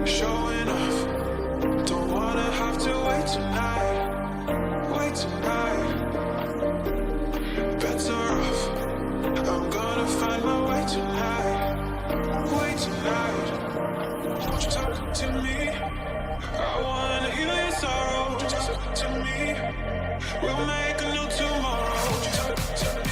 Showing off. Don't wanna have to wait tonight. Wait tonight. Better off. I'm gonna find my way tonight. Wait tonight. Won't you talk to me? I wanna heal your sorrow. Won't you talk to me? We'll make a new tomorrow. Won't you talk to me?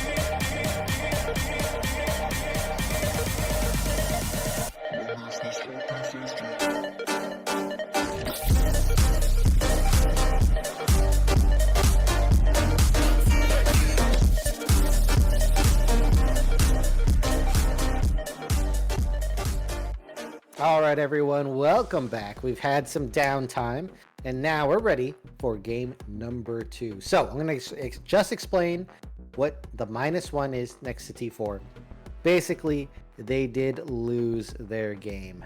All right, everyone, welcome back. We've had some downtime, and now we're ready for game number 2. So I'm going to just explain what the -1 is next to T4. Basically, they did lose their game,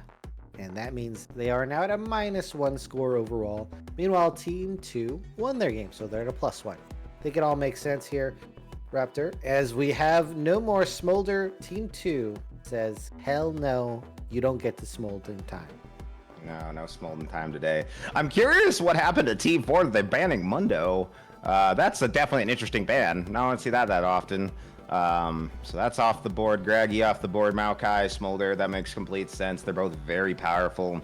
and that means they are now at a -1 score overall. Meanwhile, Team 2 won their game, so they're at a +1. I think it all makes sense here, Raptor. As we have no more Smolder, Team 2 says, hell no, you don't get to Smolder time. No Smolden time today. I'm curious what happened to Team 4 that they're banning Mundo. That's definitely an interesting ban. I don't see that often. So that's off the board. Greggy off the board. Maokai, Smolder, that makes complete sense. They're both very powerful.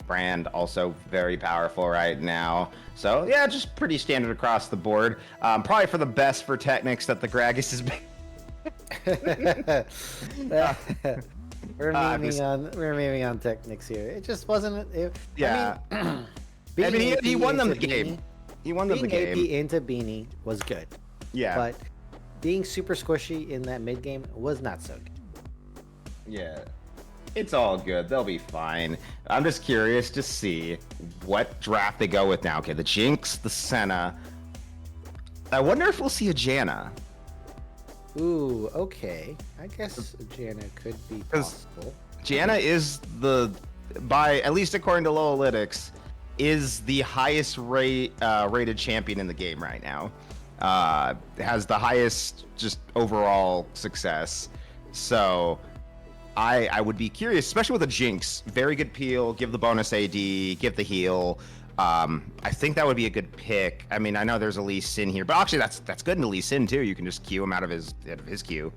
Brand also very powerful right now. So yeah, just pretty standard across the board. Probably for the best for Technics that the Gragas is We're memeing on Technics here. It just wasn't. Yeah. I mean, he won them the Beanie, game. He won them the being game. AP into Beanie was good. Yeah. But being super squishy in that mid game was not so good. Yeah. It's all good. They'll be fine. I'm just curious to see what draft they go with now. Okay, the Jinx, the Senna. I wonder if we'll see a Janna. Ooh, okay. I guess Janna could be possible. Janna is by at least according to Lowalytics, is the highest rated champion in the game right now. Has the highest just overall success. So I would be curious, especially with a Jinx. Very good peel, give the bonus AD, give the heal. I think that would be a good pick. I mean, I know there's a Lee Sin here, but actually that's good in Lee Sin too. You can just queue him out of his queue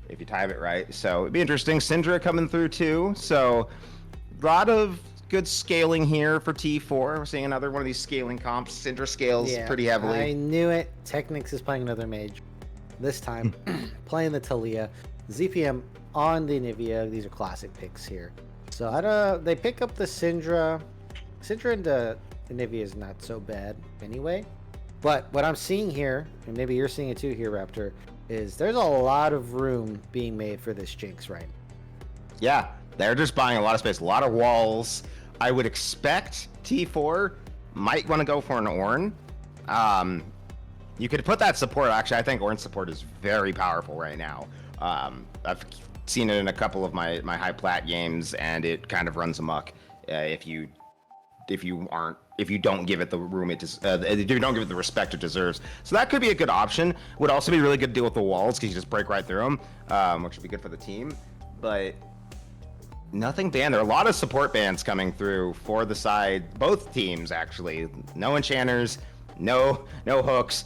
if you time it right. So it'd be interesting. Syndra coming through too. So a lot of good scaling here for T4. We're seeing another one of these scaling comps. Syndra scales pretty heavily. I knew it. Technics is playing another mage. This time, playing the Talia. ZPM on the Nivea. These are classic picks here. So they pick up the Syndra. Syndra into Nivea is not so bad anyway. But what I'm seeing here, and maybe you're seeing it too here, Raptor, is there's a lot of room being made for this Jinx, right? Yeah, they're just buying a lot of space, a lot of walls. I would expect T4 might want to go for an Ornn. You could put that support. Actually, I think Ornn support is very powerful right now. I've seen it in a couple of my high plat games, and it kind of runs amok if you don't give it the room if you don't give it the respect it deserves. So that could be a good option. Would also be really good to deal with the walls because you just break right through them, which would be good for the team. But Nothing banned. There are a lot of support bans coming through for the side, both teams actually. No enchanters, no hooks.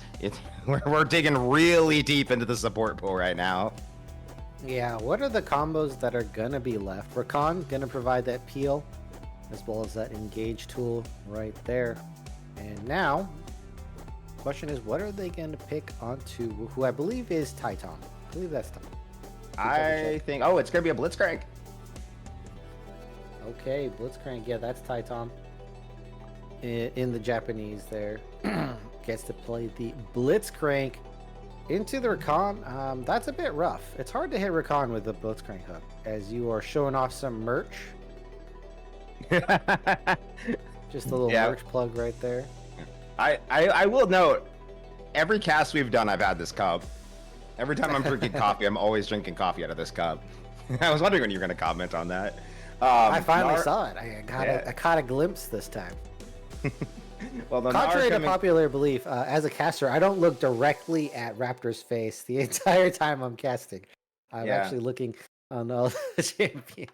We're digging really deep into the support pool right now. Yeah, what are the combos that are gonna be left? Rakan gonna provide that peel, as well as that engage tool right there. And now, question is, what are they gonna pick onto who I believe is Titan? I believe that's Titan. I think, oh, it's gonna be a Blitzcrank. Okay, Blitzcrank, yeah, that's Titan. In the Japanese there. Gets to play the Blitzcrank into the Rakan. That's a bit rough. It's hard to hit Rakan with the Blitzcrank hook, as you are showing off some merch. Just a little merch plug right there. I will note, every cast we've done, I've had this cup. Every time I'm drinking coffee, I'm always drinking coffee out of this cup. I was wondering when you were going to comment on that. I finally saw it. I caught a glimpse this time. Well, contrary to popular belief, as a caster, I don't look directly at Raptor's face the entire time I'm casting. I'm actually looking on the champion.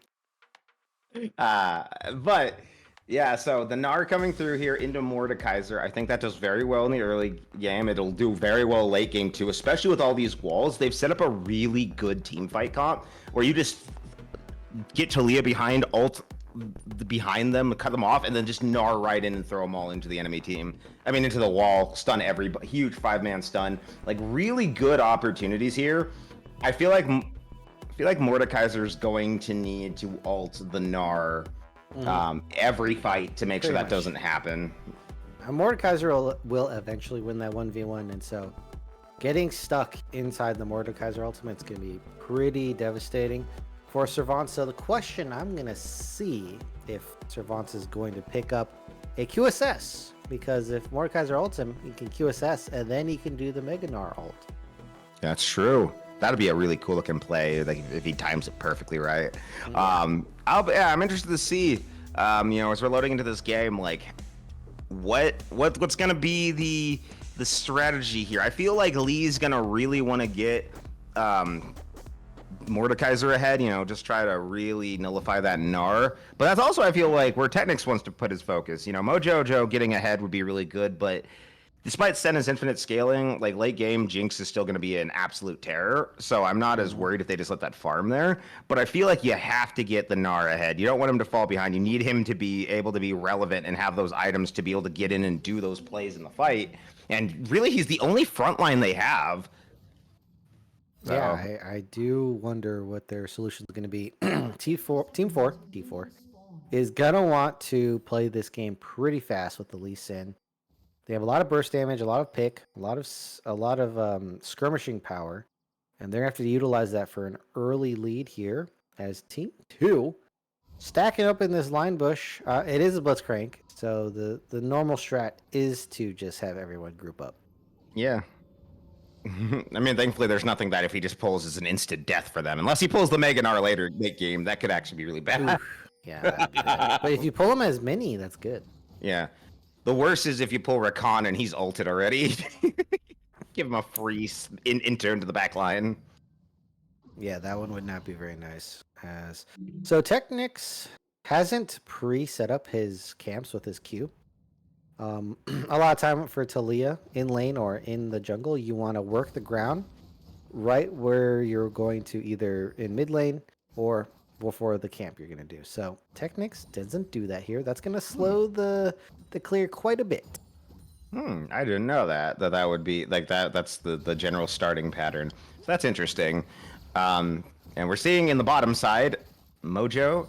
But yeah, so the Gnar coming through here into Mordekaiser, I think that does very well in the early game. It'll do very well late game too, especially with all these walls. They've set up a really good team fight comp where you just get Talia behind, ult behind them, cut them off, and then just Gnar right in and throw them all into the enemy team. I mean, into the wall, stun everybody, huge 5-man stun. Like, really good opportunities here. I feel like Mordekaiser's going to need to ult the Gnar every fight to make sure that doesn't happen. Mordekaiser will eventually win that 1v1, and so getting stuck inside the Mordekaiser ultimate is going to be pretty devastating for Servance. So the question I'm going to see if Servance is going to pick up a QSS, because if Mordekaiser ults him, he can QSS, and then he can do the Mega Gnar ult. That's true. That'd be a really cool looking play, like if he times it perfectly right. Yeah. I'm interested to see, as we're loading into this game, like what's gonna be the strategy here. I feel like Lee's gonna really want to get Mordekaiser ahead, just try to really nullify that Gnar. But that's also, I feel like, where Technics wants to put his focus. Mojojo getting ahead would be really good, but despite Senna's infinite scaling, like late game, Jinx is still going to be an absolute terror. So I'm not as worried if they just let that farm there. But I feel like you have to get the Gnar ahead. You don't want him to fall behind. You need him to be able to be relevant and have those items to be able to get in and do those plays in the fight. And really, he's the only frontline they have. So. Yeah, I do wonder what their solution is going to be. Team 4 is going to want to play this game pretty fast with the Lee Sin. They have a lot of burst damage, a lot of pick, a lot of skirmishing power, and they're going to have to utilize that for an early lead here as Team 2 stacking up in this line bush. It is a Blitzcrank, so the normal strat is to just have everyone group up. Yeah. I mean, thankfully, there's nothing that if he just pulls is an instant death for them. Unless he pulls the Mega Gnar later late game, that could actually be really bad. Oof. Yeah, that'd be bad. But if you pull him as mini, that's good. Yeah. The worst is if you pull Rakan and he's ulted already. Give him a free intern to the back line. Yeah, that one would not be very nice. So Technics hasn't pre-set up his camps with his Q. A lot of time for Talia in lane or in the jungle, you want to work the ground right where you're going to, either in mid lane or before the camp you're going to do. So Technics doesn't do that here. That's going to slow the clear quite a bit. I didn't know that would be like that. That's the general starting pattern. So that's interesting. And we're seeing in the bottom side, Mojo,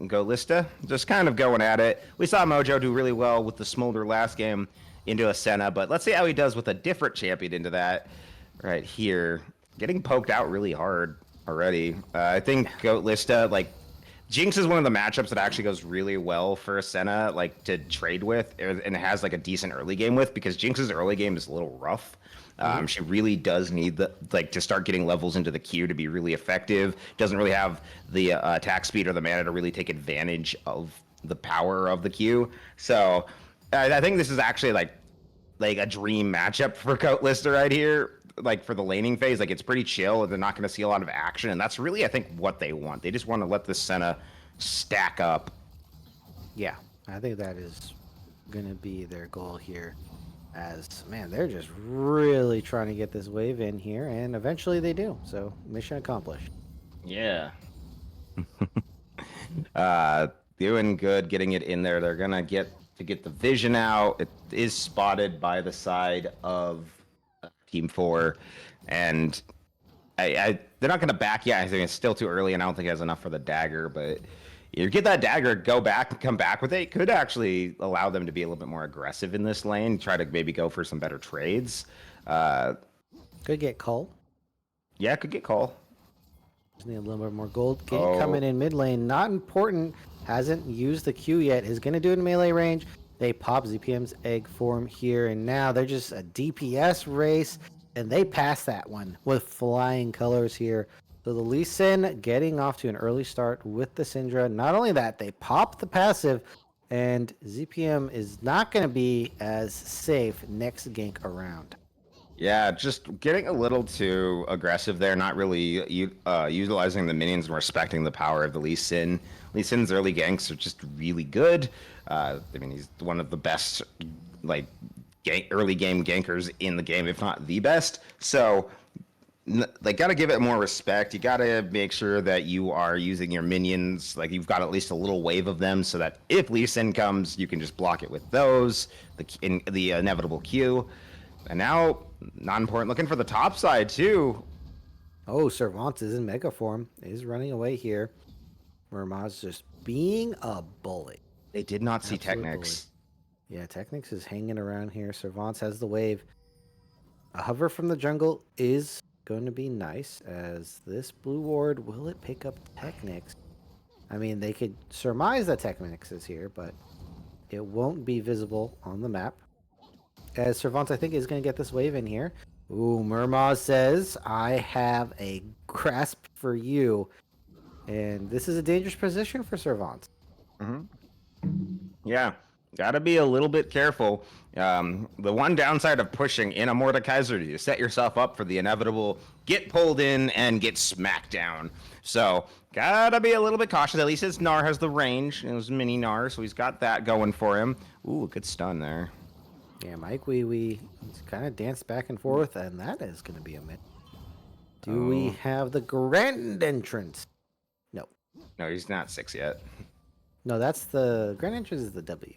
Golista, just kind of going at it. We saw Mojo do really well with the Smolder last game into a Senna, but let's see how he does with a different champion into that right here. Getting poked out really hard already. I think Golista, like, Jinx is one of the matchups that actually goes really well for a Senna, like, to trade with, and has like a decent early game with, because Jinx's early game is a little rough. She really does need to start getting levels into the queue to be really effective. Doesn't really have the attack speed or the mana to really take advantage of the power of the queue. So I think this is actually like a dream matchup for Golista right here. Like, for the laning phase, like, it's pretty chill. They're not going to see a lot of action, and that's really, I think, what they want. They just want to let this Senna stack up. Yeah, I think that is going to be their goal here. As, man, they're just really trying to get this wave in here, and eventually they do. So, mission accomplished. Yeah. Doing good, getting it in there. They're gonna get the vision out. It is spotted by the side of Team 4, and they're not gonna back yet. I think it's still too early, and I don't think it has enough for the dagger. But you get that dagger, go back, and come back with it. Could actually allow them to be a little bit more aggressive in this lane. Try to maybe go for some better trades. Could get Cull. Yeah, could get call. Just need a little bit more gold. Gank coming in mid lane. Not important. Hasn't used the Q yet. Is going to do it in melee range. They pop ZPM's egg form here, and now they're just a DPS race, and they pass that one with flying colors here. So the Lee Sin getting off to an early start with the Syndra. Not only that, they pop the passive, and ZPM is not going to be as safe next gank around. Yeah, just getting a little too aggressive there, not really utilizing the minions and respecting the power of the Lee Sin. Lee Sin's early ganks are just really good. I mean, he's one of the best, like, early game gankers in the game, if not the best. So, like, gotta give it more respect. You gotta make sure that you are using your minions, like, you've got at least a little wave of them, so that if Lee Sin comes, you can just block it with those, the inevitable Q. And now, not important, looking for the top side too. Oh, Cervantes is in mega form. Is running away here. Murmaz just being a bully. They did not see Absolute Technics. bully. Yeah, Technics is hanging around here. Cervantes has the wave. A hover from the jungle is going to be nice, as this blue ward, will it pick up Technics? I mean, they could surmise that Technics is here, but it won't be visible on the map. As Cervantes, I think, is going to get this wave in here. Ooh, Murmaz says, I have a grasp for you. And this is a dangerous position for Cervantes. Yeah, gotta be a little bit careful. The one downside of pushing in a Mordekaiser, you set yourself up for the inevitable get pulled in and get smacked down. So, gotta be a little bit cautious. At least his Gnar has the range. It was mini Gnar, so he's got that going for him. Ooh, good stun there. Yeah, Mike, we kind of dance back and forth, and that is going to be a minute. Do we have the grand entrance? No. No, he's not 6 yet. No, that's the grand entrance is the W.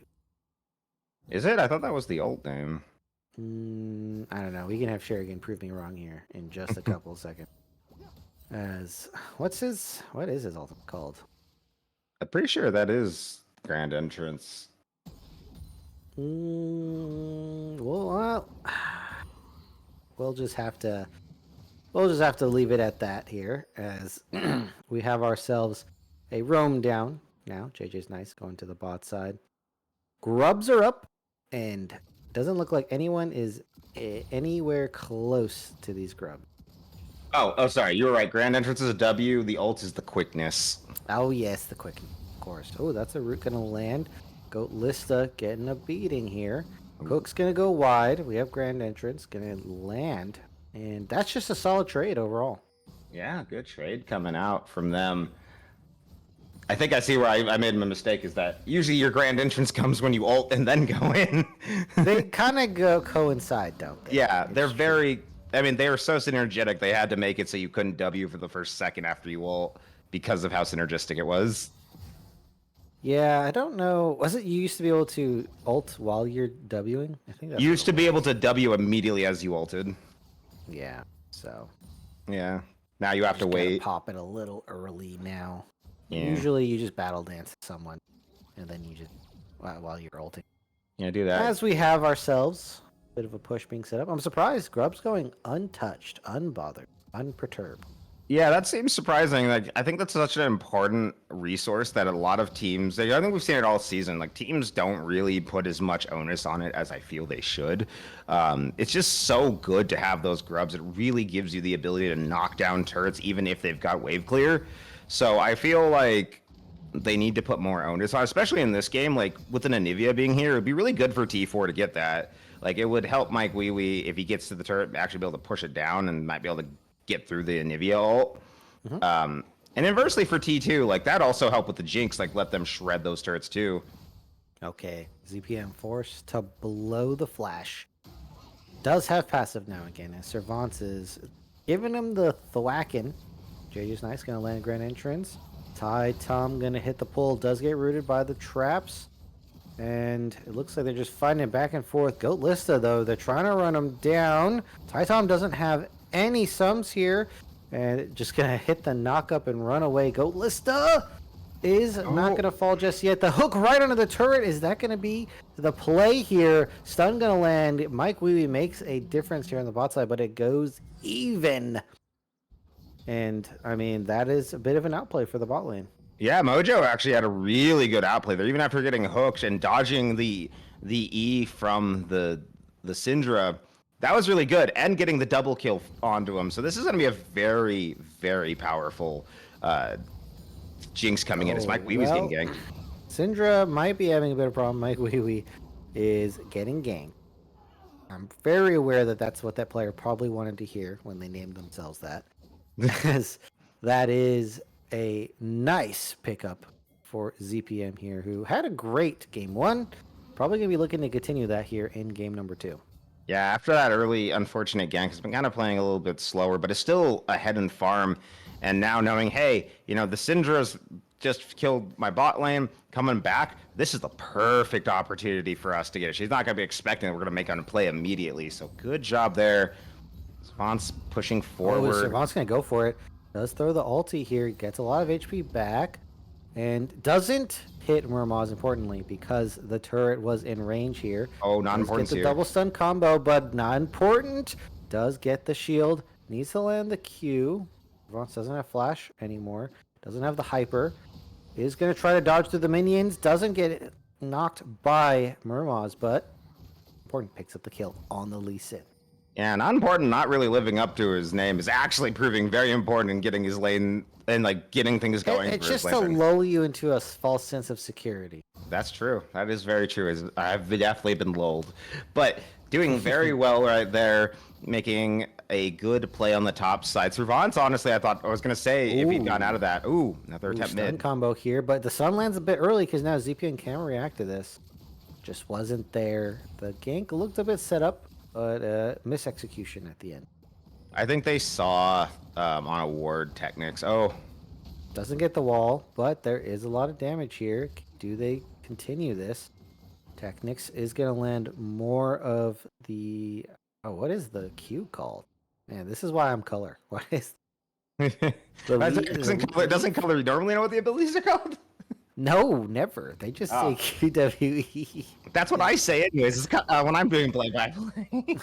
Is it? I thought that was the old name. I don't know. We can have Sherrigan prove me wrong here in just a couple seconds. As what is his ultimate called? I'm pretty sure that is Grand Entrance. Well, we'll just have to leave it at that here, as we have ourselves a roam down now. JJ's nice going to the bot side. Grubs are up, and doesn't look like anyone is anywhere close to these grubs. Oh, sorry. You were right. Grand Entrance is a W. The ult is the quickness. Oh yes, the quick, of course. Oh, that's a root gonna land. Goat Lista getting a beating here. Cook's gonna go wide. We have Grand Entrance gonna land, and that's just a solid trade overall. Yeah, good trade coming out from them. I think I see where I made my mistake, is that usually your Grand Entrance comes when you ult and then go in. They kind of go coincide, don't they? Yeah, they're very... I mean, they were so synergetic, they had to make it so you couldn't W for the first second after you ult because of how synergistic it was. Yeah, I don't know. Was it you used to be able to ult while you're Wing? I think that's You used to be able to W immediately as you ulted. Yeah, so... Yeah. Now you have to wait. Pop it a little early now. Yeah. Usually you just battle dance someone, and then you just... while you're ulting. Yeah, do that. As we have ourselves a bit of a push being set up. I'm surprised Grub's going untouched, unbothered, unperturbed. Yeah, that seems surprising. Like, I think that's such an important resource that a lot of teams, I think we've seen it all season, like teams don't really put as much onus on it as I feel they should. It's just so good to have those grubs. It really gives you the ability to knock down turrets even if they've got wave clear. So I feel like they need to put more onus on, especially in this game. Like with an Anivia being here, it'd be really good for T4 to get that. Like it would help Mike Wee Wee if he gets to the turret, actually be able to push it down and might be able to get through the Anivia ult. And inversely for T2, like that also helped with the Jinx, like let them shred those turrets too. Okay, ZPM forced to blow the flash. Does have passive now again, as Servance is giving him the thwacking. JJ's nice, gonna land a grand entrance. Ty Tom gonna hit the pull, does get rooted by the traps. And it looks like they're just fighting it back and forth. Goat Lista, though, they're trying to run him down. Ty Tom doesn't have any sums here. And just gonna hit the knock up and run away. Goat Lista is not gonna fall just yet. The hook right under the turret. Is that gonna be the play here? Stun gonna land. Mike Weeby makes a difference here on the bot side, but it goes even. And I mean, that is a bit of an outplay for the bot lane. Yeah, Mojo actually had a really good outplay there, even after getting hooked and dodging the E from the Syndra. That was really good, and getting the double kill onto him. So this is going to be a very, very powerful Jinx coming in as Mike Weewee's getting ganked. Syndra might be having a bit of a problem. Mike Weewee is getting ganked. I'm very aware that that's what that player probably wanted to hear when they named themselves that. Because that is a nice pickup for ZPM here, who had a great game one. Probably going to be looking to continue that here in game number 2. Yeah, after that early unfortunate gank, has been kind of playing a little bit slower, but is still ahead in farm. And now knowing, hey, you know, the Syndra's just killed my bot lane, coming back, this is the perfect opportunity for us to get it. She's not going to be expecting that we're going to make her play immediately. So good job there. Savant's pushing forward. Savant's going to go for it. Does throw the ulti here, gets a lot of HP back, and doesn't hit Murmaz, importantly, because the turret was in range here. Oh, not important Get the here. double stun combo, but not important. Does get the shield. Needs to land the Q. Savant doesn't have flash anymore. Doesn't have the hyper. Is going to try to dodge through the minions. Doesn't get knocked by Murmaz, but important, picks up the kill on the Lee Sin. Yeah, not important, not really living up to his name is actually proving very important in getting his lane and like getting things going. It's for his just to lane. lull you into a false sense of security. That's true. That is very true. I've definitely been lulled, but doing very well right there, making a good play on the top side. Servance, honestly, I thought I was gonna say if he'd gotten out of that. Ooh, another attempt Stun mid. combo here, but the sun lands a bit early because now ZPN can react to this. Just wasn't there. The gank looked a bit set up, but misexecution at the end. I think they saw on a ward techniques. Oh, Doesn't get the wall, but there is a lot of damage here. Do they continue this? Technics is going to land more of the... Oh, what is the Q called? Man, this is why I'm color. What is... doesn't color normally know what the abilities are called? No, never. They just say QWE. That's what I say anyways. When I'm doing play-by-play.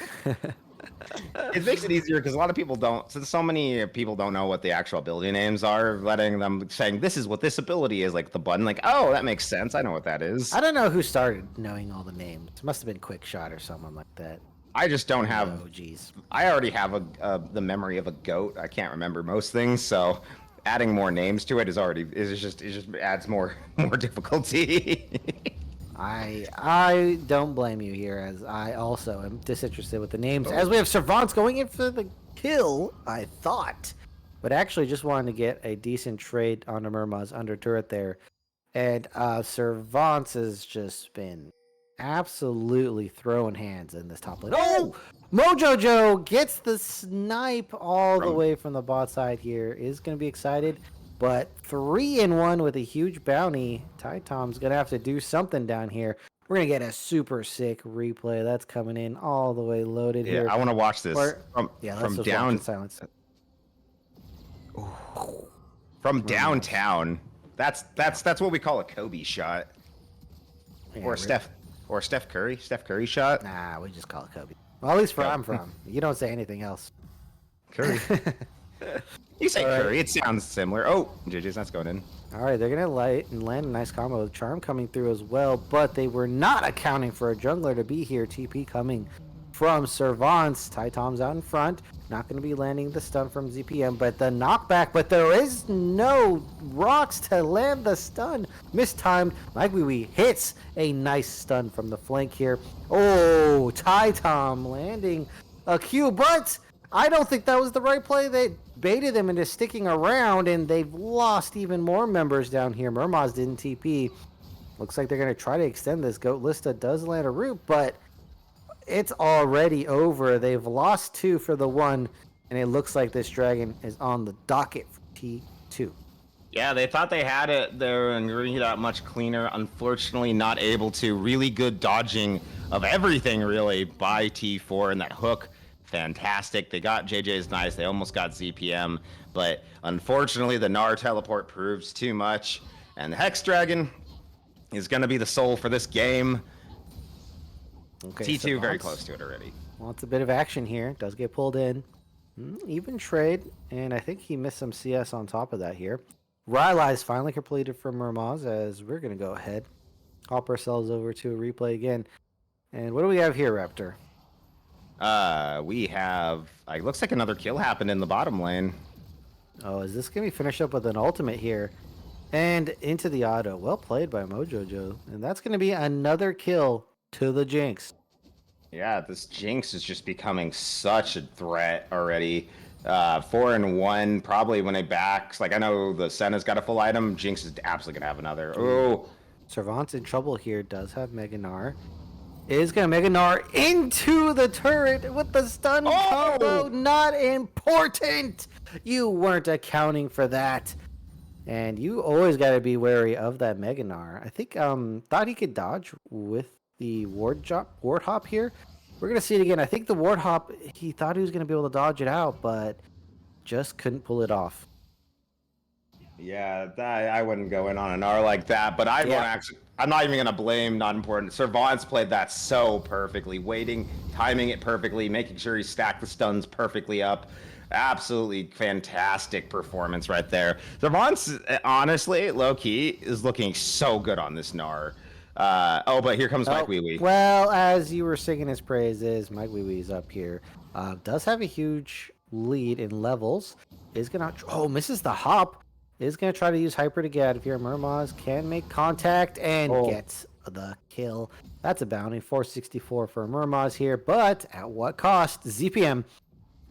It makes it easier because a lot of people don't, since so many people don't know what the actual ability names are, letting them saying this is what this ability is, like the button, like, oh, that makes sense. I know what that is. I don't know who started knowing all the names. It must have been Quick Shot or someone like that. I just don't have. Oh, geez. I already have the memory of a goat. I can't remember most things, so adding more names to it it just adds more difficulty. I don't blame you here, as I also am disinterested with the names. As we have Servance going in for the kill, I thought. But actually just wanted to get a decent trade on the Murmaz under turret there. And Servance has just been absolutely throwing hands in this top lane. Oh! Mojo Joe gets the snipe all the way from the bot side here. Is going to be excited. But 3-in-1 with a huge bounty. Ty Tom's going to have to do something down here. We're going to get a super sick replay. That's coming in all the way loaded Yeah, here. I want to watch this from let's down watch in silence. from downtown. That's what we call a Kobe shot, Yeah, or a Steph Curry shot. Nah, we just call it Kobe. Well, at least where I'm from. You don't say anything else. Curry. You say Curry, it sounds similar. Oh, GG's, that's going in. All right, they're going to land a nice combo with Charm coming through as well, but they were not accounting for a jungler to be here. TP coming from Servance. Ty Tom's out in front. Not going to be landing the stun from ZPM, but the knockback, but there is no rocks to land the stun. Mistimed. Mike Wee hits a nice stun from the flank here. Oh, Ty Tom landing a Q, but I don't think that was the right play. They baited them into sticking around, and they've lost even more members down here. Murmaz didn't TP. Looks like they're going to try to extend this. Goat Lista does land a root, but it's already over. They've lost 2 for the 1, and it looks like this dragon is on the docket for T2. Yeah, they thought they had it there and really that much cleaner. Unfortunately, not able to. Really good dodging of everything, really, by T4, and that hook, fantastic. They got JJ's nice. They almost got ZPM, but unfortunately, the Gnar teleport proves too much, and the Hex Dragon is going to be the soul for this game. Okay, T2 so very close to it already. Wants a bit of action here. Does get pulled in. Even trade, and I think he missed some CS on top of that here. Rylai is finally completed for Murmaz, as we're going to go ahead. Hop ourselves over to a replay again. And what do we have here, Raptor? We have, it looks like another kill happened in the bottom lane. Oh, is this going to be finished up with an ultimate here? And into the auto. Well played by Mojojo. And that's going to be another kill to the Jinx. Yeah, this Jinx is just becoming such a threat already. 4-1, probably when it backs. Like, I know the Senna's got a full item. Jinx is absolutely going to have another. Oh. Servant's in trouble here. Does have Mega Gnar. Is going to Mega Gnar into the turret with the stun combo. Not important. You weren't accounting for that. And you always got to be wary of that Mega Gnar. I think thought he could dodge with the ward hop here. We're going to see it again. I think the ward hop, he thought he was going to be able to dodge it out, but just couldn't pull it off. Yeah, I wouldn't go in on an R like that, but I'm not even going to blame not important. Servant's played that so perfectly, waiting, timing it perfectly, making sure he stacked the stuns perfectly up. Absolutely fantastic performance right there. Servant's, honestly, low-key, is looking so good on this Gnar. But here comes Mike Wee Wee. Well, as you were singing his praises, Mike Wee Wee's up here. Does have a huge lead in levels. Is gonna misses the hop. Is gonna try to use hyper to get out of here. Murmaz can make contact and gets the kill. That's a bounty. 464 for Murmaz here, but at what cost? ZPM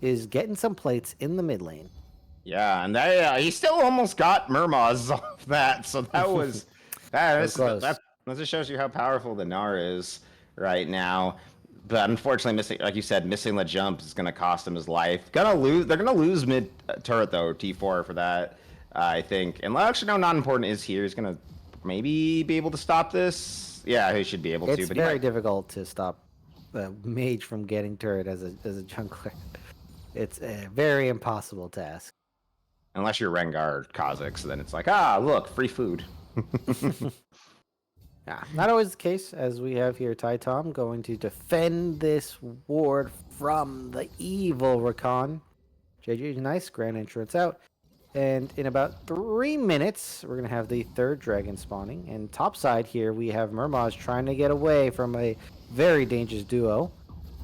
is getting some plates in the mid lane. Yeah, and he still almost got Murmaz off that. So that was that just shows you how powerful the Gnar is right now. But unfortunately, missing the jump is going to cost him his life. They're going to lose mid turret though, T4 for that, I think. And actually, no, not important is here. He's going to maybe be able to stop this. Yeah, he should be able to. It's very difficult to stop the mage from getting turret as a jungler. It's a very impossible task. Unless you're Rengar Kha'Zix, then it's like, look, free food. Not always the case, as we have here Ty Tom going to defend this ward from the evil Rakan. JJ, nice, grand entrance out. And in about 3 minutes, we're going to have the third dragon spawning. And topside here, we have Murmaz trying to get away from a very dangerous duo.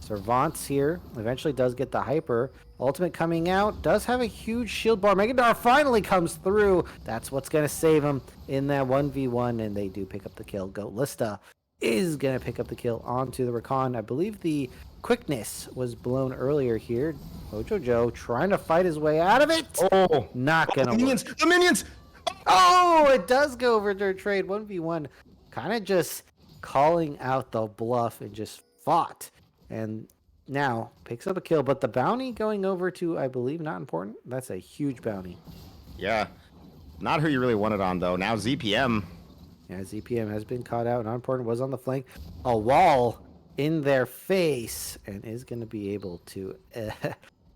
Servant's here, eventually does get the hyper. Ultimate coming out, does have a huge shield bar. Mega Gnar finally comes through. That's what's going to save him in that 1v1, and they do pick up the kill. Goat Lista is going to pick up the kill onto the Rakan. I believe the quickness was blown earlier here. Mojojo trying to fight his way out of it. Oh, not going to work. The minions! Oh, it does go over their trade. 1v1, kind of just calling out the bluff and just fought. And now picks up a kill, but the bounty going over to, I believe, not important. That's a huge bounty. Yeah. Not who you really wanted on, though. Now ZPM. Yeah, ZPM has been caught out. Not important, was on the flank. A wall in their face and is going to be able to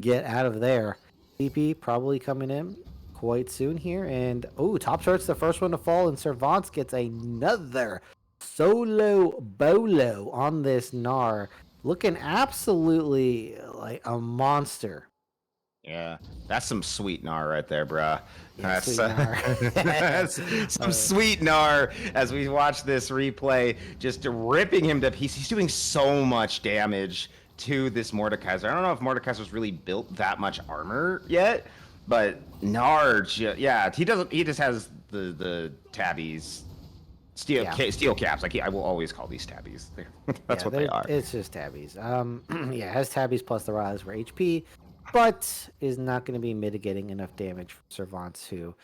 get out of there. CP probably coming in quite soon here. And, top short's the first one to fall, and Servants gets another solo bolo on this Gnar. Looking absolutely like a monster. Yeah, that's some sweet Gnar right there, bruh. Yeah, That's some sweet Gnar as we watch this replay, just ripping him to pieces. He's doing so much damage to this Mordekaiser. I don't know if Mordekaiser's really built that much armor yet, but Gnar, he just has the tabbies. Steel caps. I will always call these tabbies. That's what they are. It's just tabbies. It has tabbies plus the rise for HP. but is not going to be mitigating enough damage from Servants, who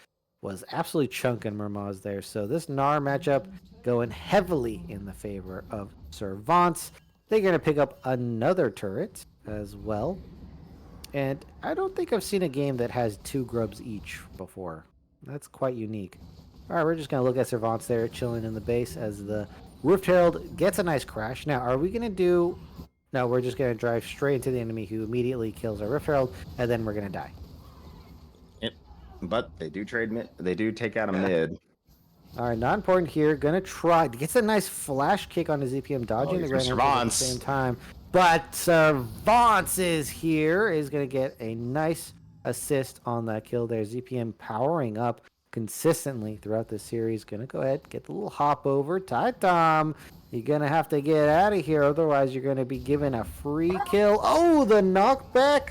was absolutely chunking Murmaz there. So this Gnar matchup going heavily in the favor of Servants. They're going to pick up another turret as well. And I don't think I've seen a game that has 2 grubs each before. That's quite unique. All right, we're just going to look at Servants there, chilling in the base as the Rift Herald gets a nice crash. Now, are we going to do... No, we're just going to drive straight into the enemy who immediately kills our Rift Herald, and then we're going to die. Yep. But they do trade mid. They do take out a mid. All right, not important here. Going to try. Gets a nice flash kick on his EPM, dodging the Grand Entrance at the same time. But Servants is here, is going to get a nice assist on that kill there. ZPM powering up consistently throughout the series. Going to go ahead, get the little hop over. Tom, you're going to have to get out of here. Otherwise, you're going to be given a free kill. Oh, the knockback.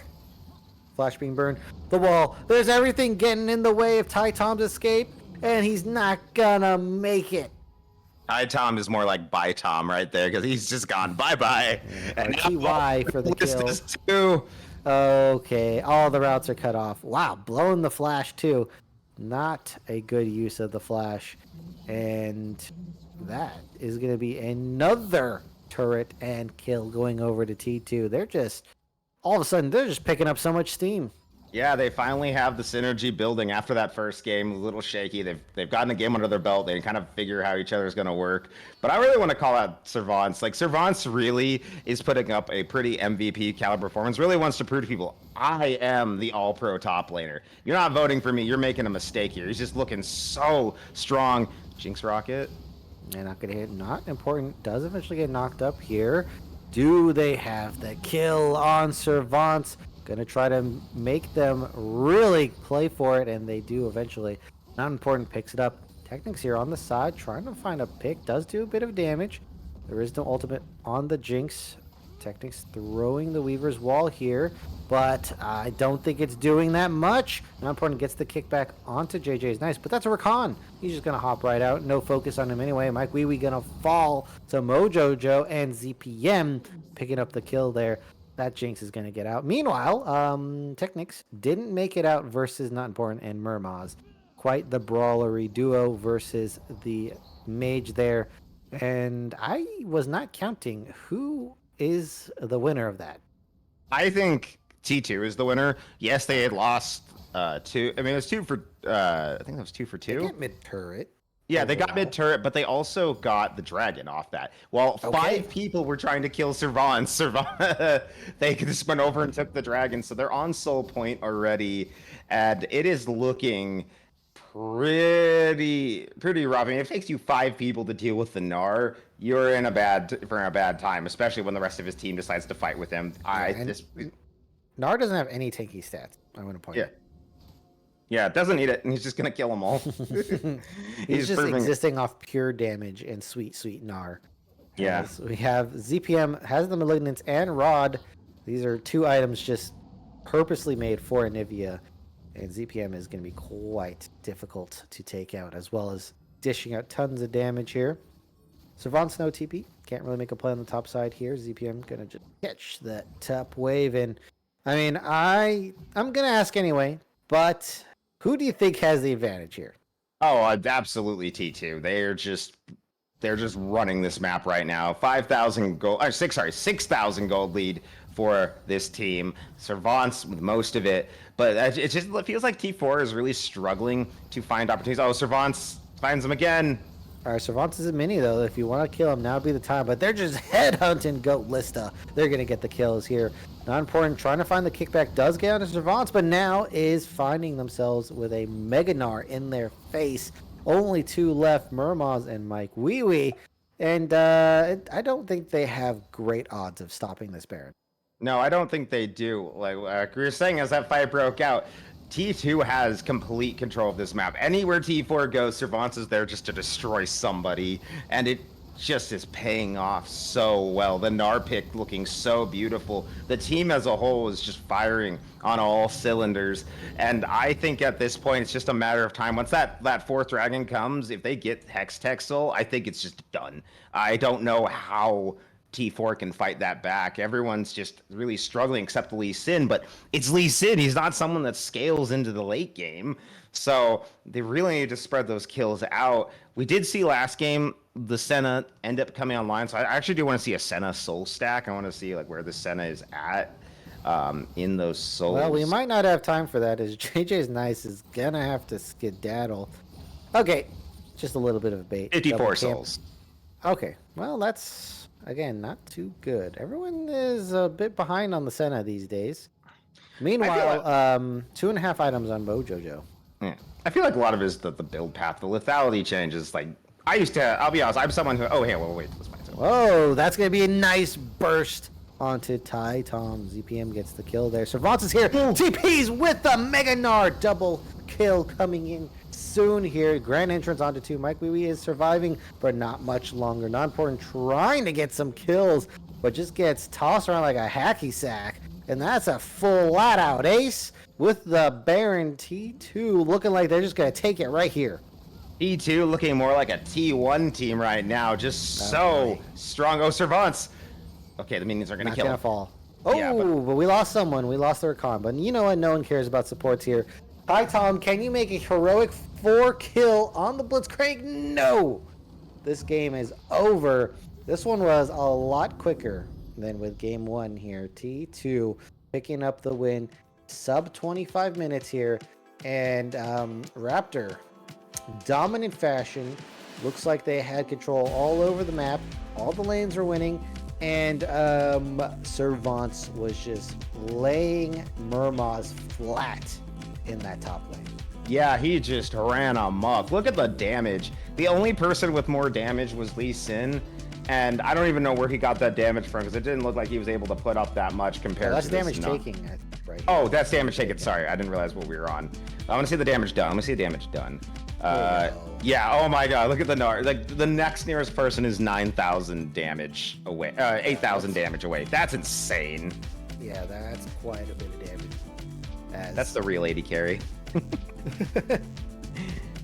Flash being burned. The wall. There's everything getting in the way of Tom's escape, and he's not going to make it. Tom is more like bye Tom right there, because he's just gone bye-bye. And TY for the kill. Too. Okay, all the routes are cut off. Wow, blowing the flash too. Not a good use of the flash. And that is going to be another turret and kill going over to T2. They're just, all of a sudden, they're just picking up so much steam. Yeah, they finally have the synergy building after that first game. A little shaky. They've gotten a game under their belt. They kind of figure how each other is going to work. But I really want to call out Servants. Like, Servants really is putting up a pretty MVP caliber performance. Really wants to prove to people, I am the all-pro top laner. You're not voting for me. You're making a mistake here. He's just looking so strong. Jinx Rocket. And not going to hit. Not important. Does eventually get knocked up here. Do they have the kill on Servants? Gonna try to make them really play for it, and they do eventually. Not important, picks it up. Technics here on the side, trying to find a pick. Does do a bit of damage. There is no ultimate on the Jinx. Technics throwing the Weaver's wall here, but I don't think it's doing that much. Not important, gets the kickback onto JJ's nice, but that's a Rakan. He's just gonna hop right out. No focus on him anyway. Mike Wee gonna fall to Mojo Joe, and ZPM picking up the kill there. That Jinx is going to get out. Meanwhile, Technics didn't make it out versus Not Important and Murmaz. Quite the brawlery duo versus the mage there. And I was not counting. Who is the winner of that? I think T2 is the winner. Yes, they had lost 2. I mean, it was 2 for... I think that was 2 for 2. They get mid-turret. Yeah, they got mid-turret, but they also got the dragon off that. While 5 people were trying to kill Servants, they just went over and took the dragon, so they're on soul point already, and it is looking pretty rough. I mean, if it takes you 5 people to deal with the Gnar, you're in a bad time, especially when the rest of his team decides to fight with him. Gnar doesn't have any tanky stats, I want to point out. Yeah, doesn't need it, and he's just gonna kill them all. he's just existing off pure damage and sweet Gnar. Yeah. We have ZPM has the Malignance and Rod. These are 2 items just purposely made for Anivia, and ZPM is going to be quite difficult to take out, as well as dishing out tons of damage here. Servants no TP, can't really make a play on the top side here. ZPM gonna just catch that top wave, and I mean I'm gonna ask anyway, but who do you think has the advantage here? Oh, absolutely T2. They're just running this map right now. 5,000 gold, 6,000 gold lead for this team. Servants with most of it, but it feels like T4 is really struggling to find opportunities. Oh, Servants finds them again. All right, Servants is a mini, though. If you want to kill him, now would be the time. But they're just headhunting Goat Lista. They're going to get the kills here. Not important. Trying to find the kickback does get onto Servants, but now is finding themselves with a Mega Gnar in their face. Only 2 left, Murmaz and Mike Wee. And I don't think they have great odds of stopping this Baron. No, I don't think they do. Like we were saying as that fight broke out, T2 has complete control of this map. Anywhere T4 goes, Servants is there just to destroy somebody, and it just is paying off so well. The Gnar pick looking so beautiful. The team as a whole is just firing on all cylinders, and I think at this point it's just a matter of time. Once that 4th dragon comes, if they get Hex Texel, I think it's just done. I don't know how T4 can fight that back. Everyone's just really struggling except Lee Sin, but it's Lee Sin. He's not someone that scales into the late game. So they really need to spread those kills out. We did see last game the Senna end up coming online. So I actually do want to see a Senna soul stack. I want to see like where the Senna is at in those souls. Well, we might not have time for that as JJ's Nice is going to have to skedaddle. Okay, just a little bit of a bait. 54 souls. Okay, well, that's, again, not too good. Everyone is a bit behind on the Senna these days. Meanwhile, 2.5 items on Mojojo. Yeah. I feel like a lot of it is the build path. The lethality changes. Like, I used to, I'll be honest, I'm someone who, oh, hey, well, wait, this might. Oh, that's going to be a nice burst onto Tai Tom. ZPM gets the kill there. Servants is here. TP's with the Mega Gnar. Double kill coming in soon here. Grand entrance onto 2. Mike Wee Wee is surviving, but not much longer. Not important, trying to get some kills, but just gets tossed around like a hacky sack. And that's a flat out ace with the Baron T2 looking like they're just going to take it right here. T2 looking more like a T1 team right now. Just so strong. Oh, Servants. Okay, the minions are going to kill him. Not going to fall. Oh, yeah, but we lost someone. We lost their con. But you know what? No one cares about supports here. Hi, Tom. Can you make a heroic 4-kill on the Blitzcrank? No. This game is over. This one was a lot quicker than with game 1 here. T2 picking up the win. Sub 25 minutes here. And Raptor, dominant fashion. Looks like they had control all over the map. All the lanes are winning. And Servants was just laying Murmaz flat in that top lane. Yeah, he just ran amok. Look at the damage. The only person with more damage was Lee Sin. And I don't even know where he got that damage from because it didn't look like he was able to put up that much compared that's to this. That's damage taking, I think, right? Oh, that's damage taken. Sorry, I didn't realize what we were on. I want to see the damage done. I want to see the damage done. Yeah, oh my god, look at the Gnar. Like, the next nearest person is 9,000 damage away. 8,000 damage away. That's insane. Yeah, that's quite a bit of damage. That's the real AD carry.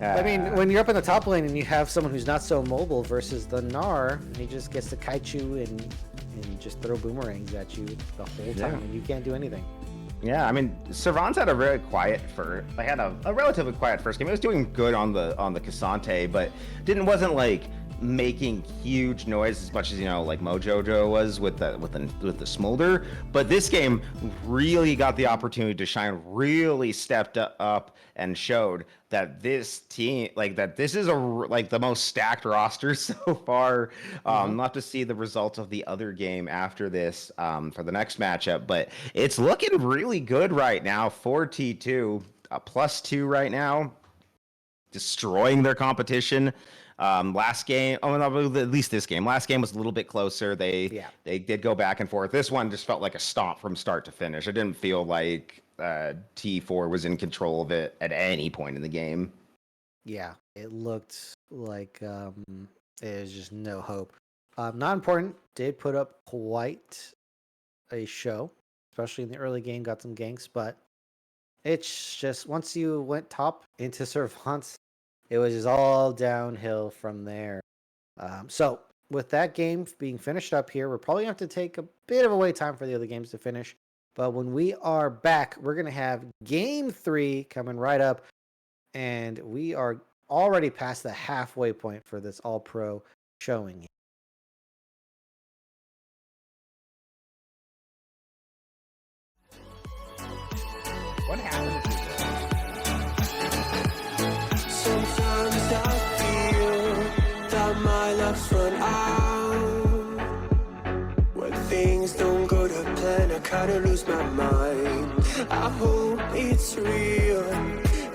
I mean, when you're up in the top lane and you have someone who's not so mobile versus the Gnar, and he just gets to kite you and just throw boomerangs at you the whole time, and you can't do anything. Yeah, I mean, Servants had a very quiet first. They had a relatively quiet first game. It was doing good on the Cassante, but wasn't like making huge noise as much as, you know, like Mojojo was with the Smolder. But this game really got the opportunity to shine, really stepped up and showed that this team, like, that this is the most stacked roster so far. We'll have to see the results of the other game after this for the next matchup, but it's looking really good right now for T2. +2 right now, destroying their competition. Last game, at least this game. Last game was a little bit closer. They did go back and forth. This one just felt like a stomp from start to finish. It didn't feel like T4 was in control of it at any point in the game. Yeah, it looked like there's just no hope. Not important. Did put up quite a show, especially in the early game. Got some ganks, but it's just once you went top into Servants, it was just all downhill from there. So with that game being finished up here, we're probably going to have to take a bit of a wait time for the other games to finish. But when we are back, we're going to have game 3 coming right up. And we are already past the halfway point for this all-pro showing. What happened? Sometimes I feel that my luck's run out. When things don't go to plan, I kinda lose my mind. I hope it's real.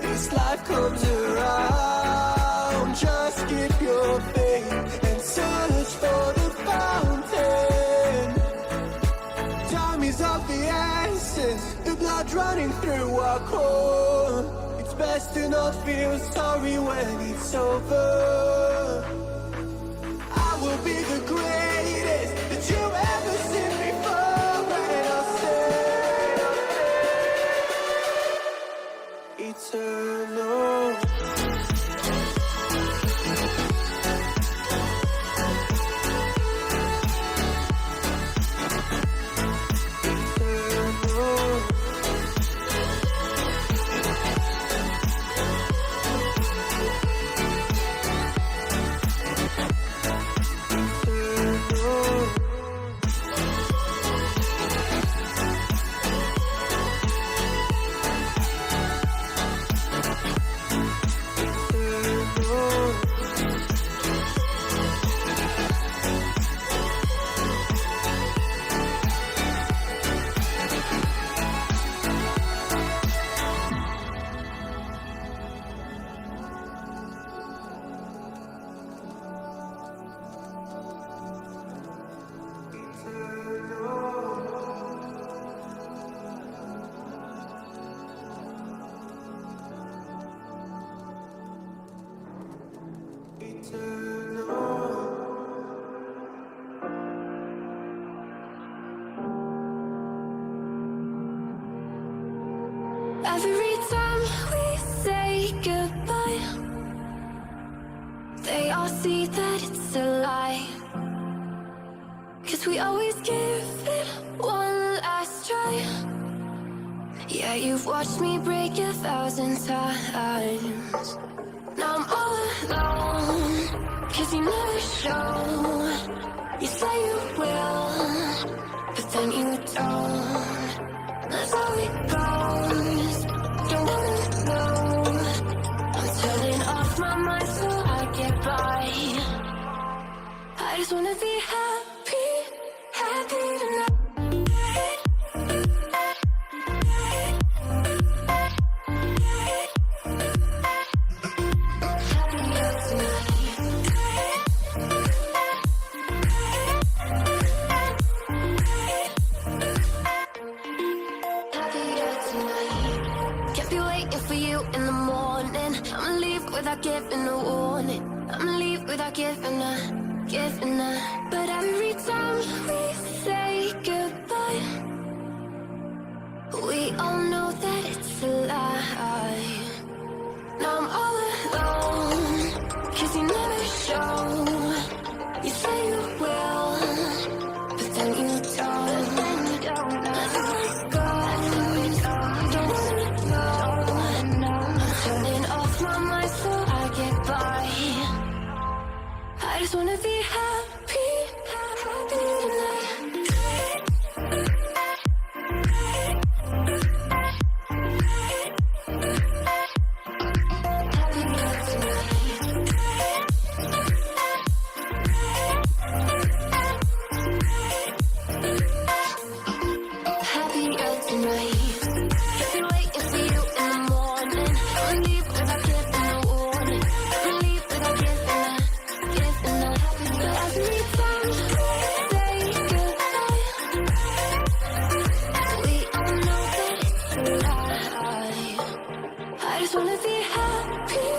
This life comes around. Just keep your faith and search for the fountain. Time is of the essence, the blood running through our core. It's best to not feel sorry when it's over. I will be the greatest that you ever seen before, and I'll say eternal. see that it's a lie. 'Cause we always give it one last try. Yeah, you've watched me break 1,000 times. Now I'm all alone, 'cause you never show. You say you will, but then you don't. That's how it goes. Don't wanna know. I'm turning off my mind so I get by. I just wanna be happy, happy tonight. Without giving a warning, I'ma leave without giving a. But every time we say goodbye, we all know that it's a lie. Now I'm all alone, 'cause you never show. You say you will, but then you don't. That's how it goes. Don't wanna know. I'm turning off my mind so I get by. I just wanna be happy, happy tonight. Happier tonight. Kept me waiting for you in the morning. I'ma leave without giving a warning. I'ma leave without giving a. But every time we say goodbye, we all know that it's a lie. I just wanna be happy.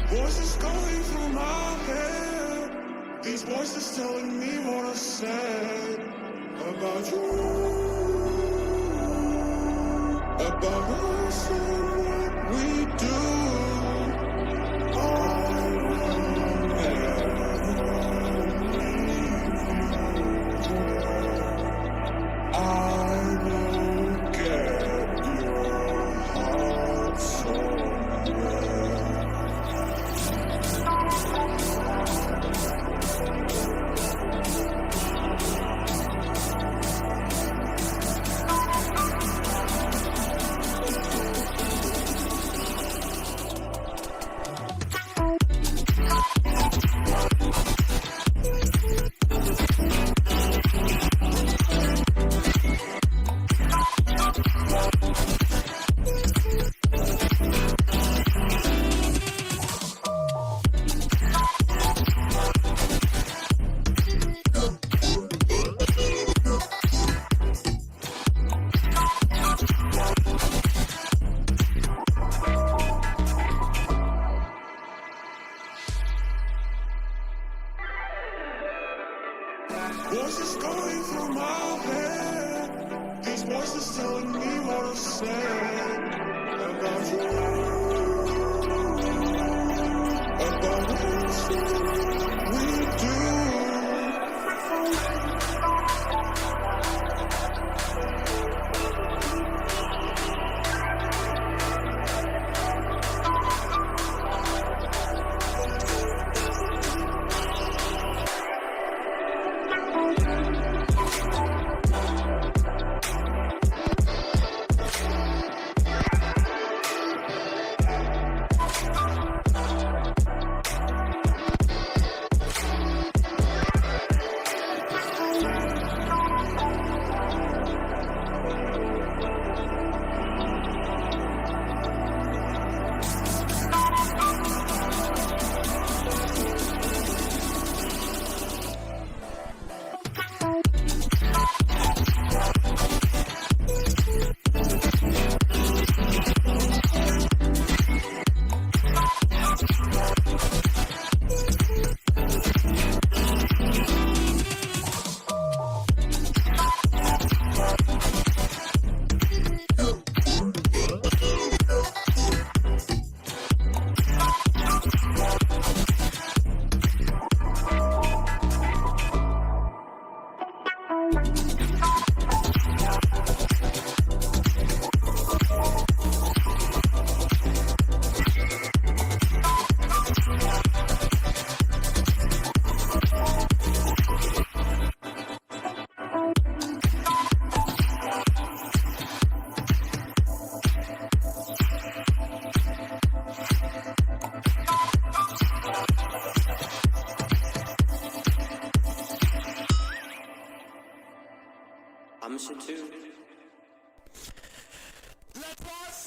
Voices going through my head. These voices telling me what I said about you, about us and what we do. I will get your heart somewhere. Voices going through my head. These voices telling me what I said about you, about us, we do.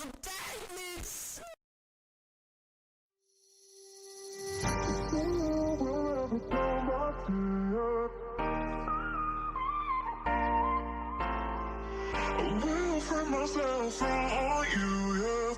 I will free myself from you, yeah.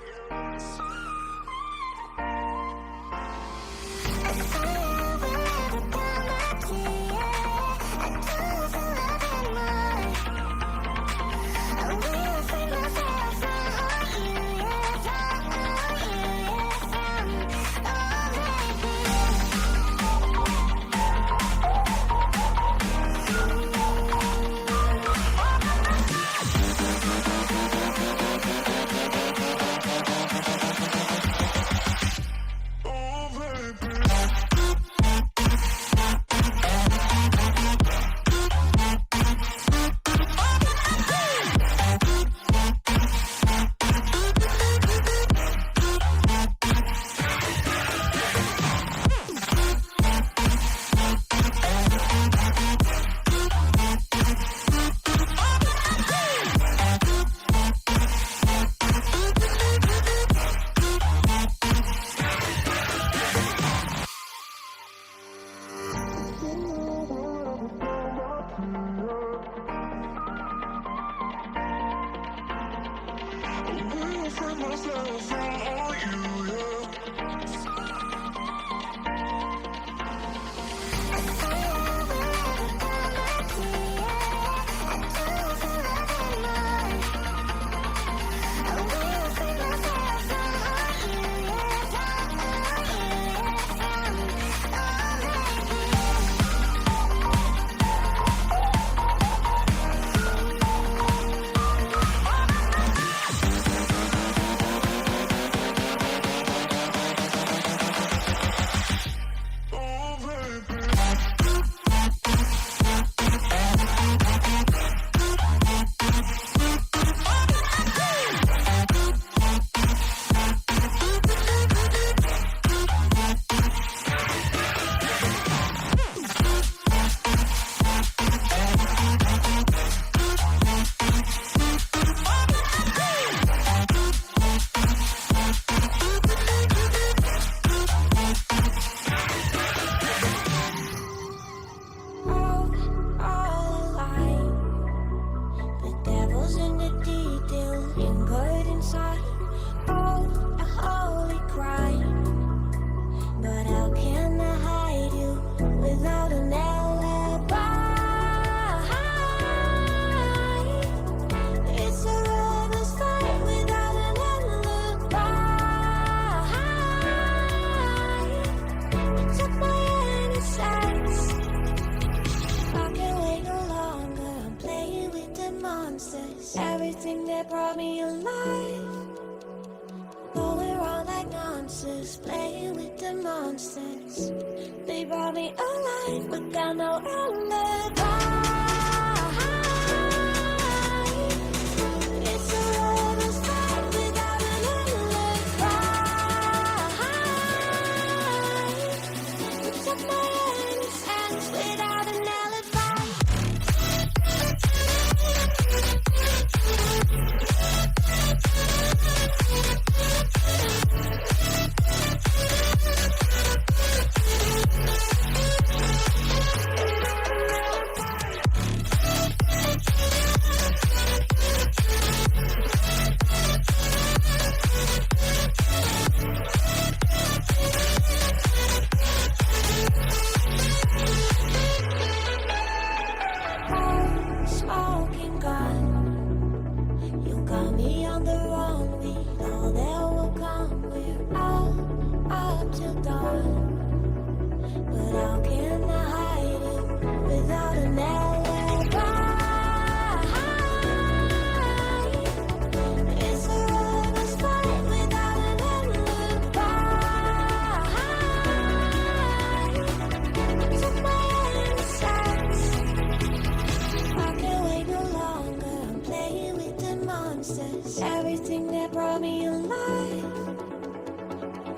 Everything that brought me alive. Though we're all like monsters, playing with the monsters. They brought me alive, but got no alibi. It's a lover's fight without an alibi. It's up my innocence without an alibi. Smoking gun, you got me on the wrong. We know that will come. We're out up till dawn, but how can I hide it without an alibi? It's a lover's fight without an alibi. Took my innocence. I can't wait no longer. I'm playing with the monsters. Everything that brought me alive.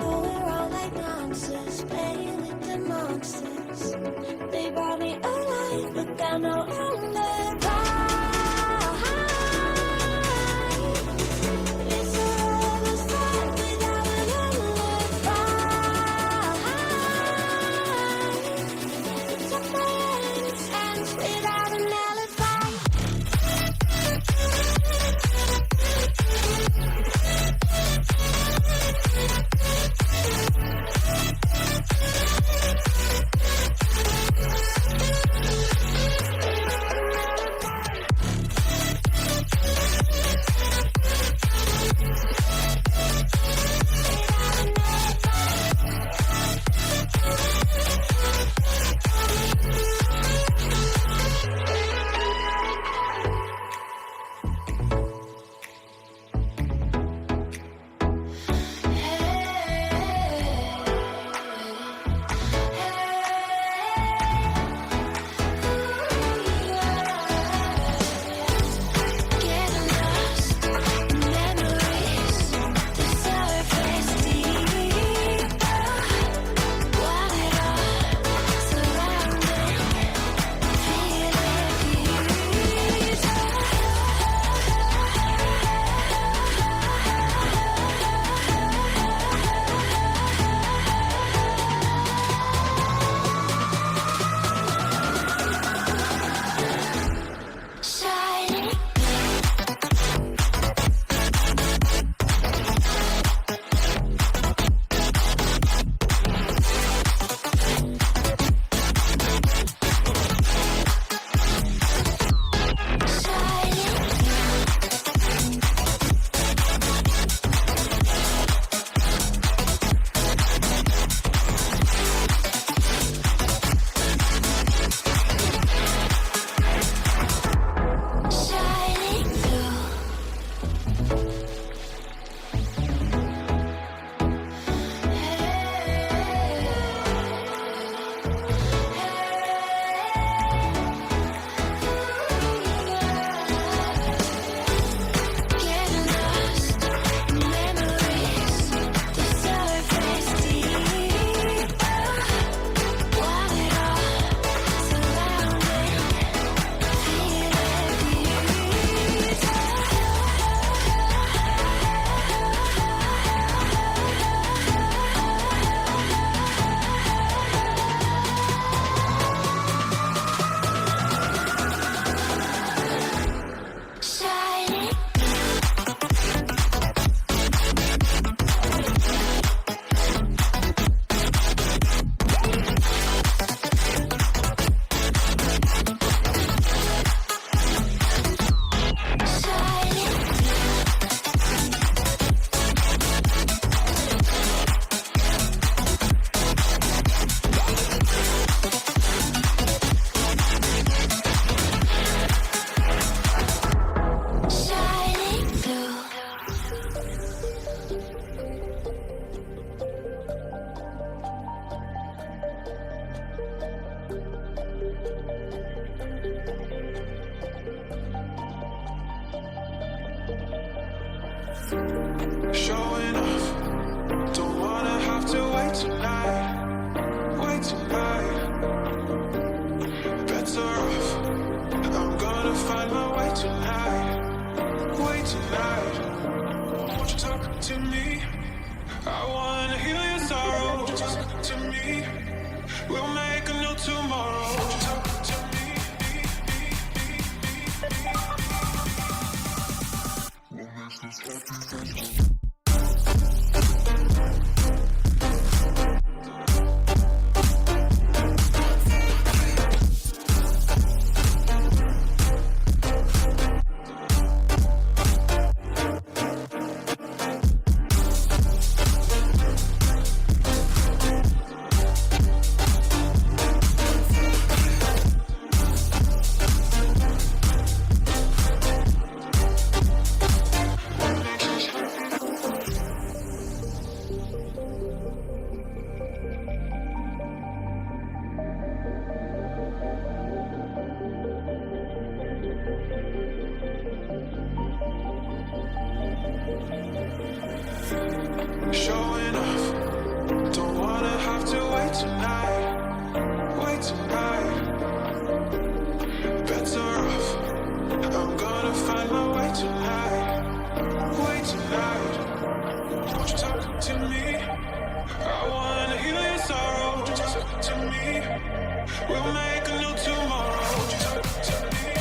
Oh, we're all like monsters, playing with the monsters. They brought me alive, but got no alibi. It's a Showing off. Don't wanna have to wait tonight. Wait tonight. Better off. I'm gonna find my way tonight. Wait tonight. Won't you talk to me? I wanna heal your sorrow. Won't you talk to me? We'll make a new tomorrow. Won't you talk to me? Showing off. Don't wanna have to wait tonight. Wait tonight. Better off. I'm gonna find my way tonight. Wait tonight. Won't you talk to me? I wanna heal your sorrow. Won't you talk to me? We'll make a new tomorrow. Won't you talk to me?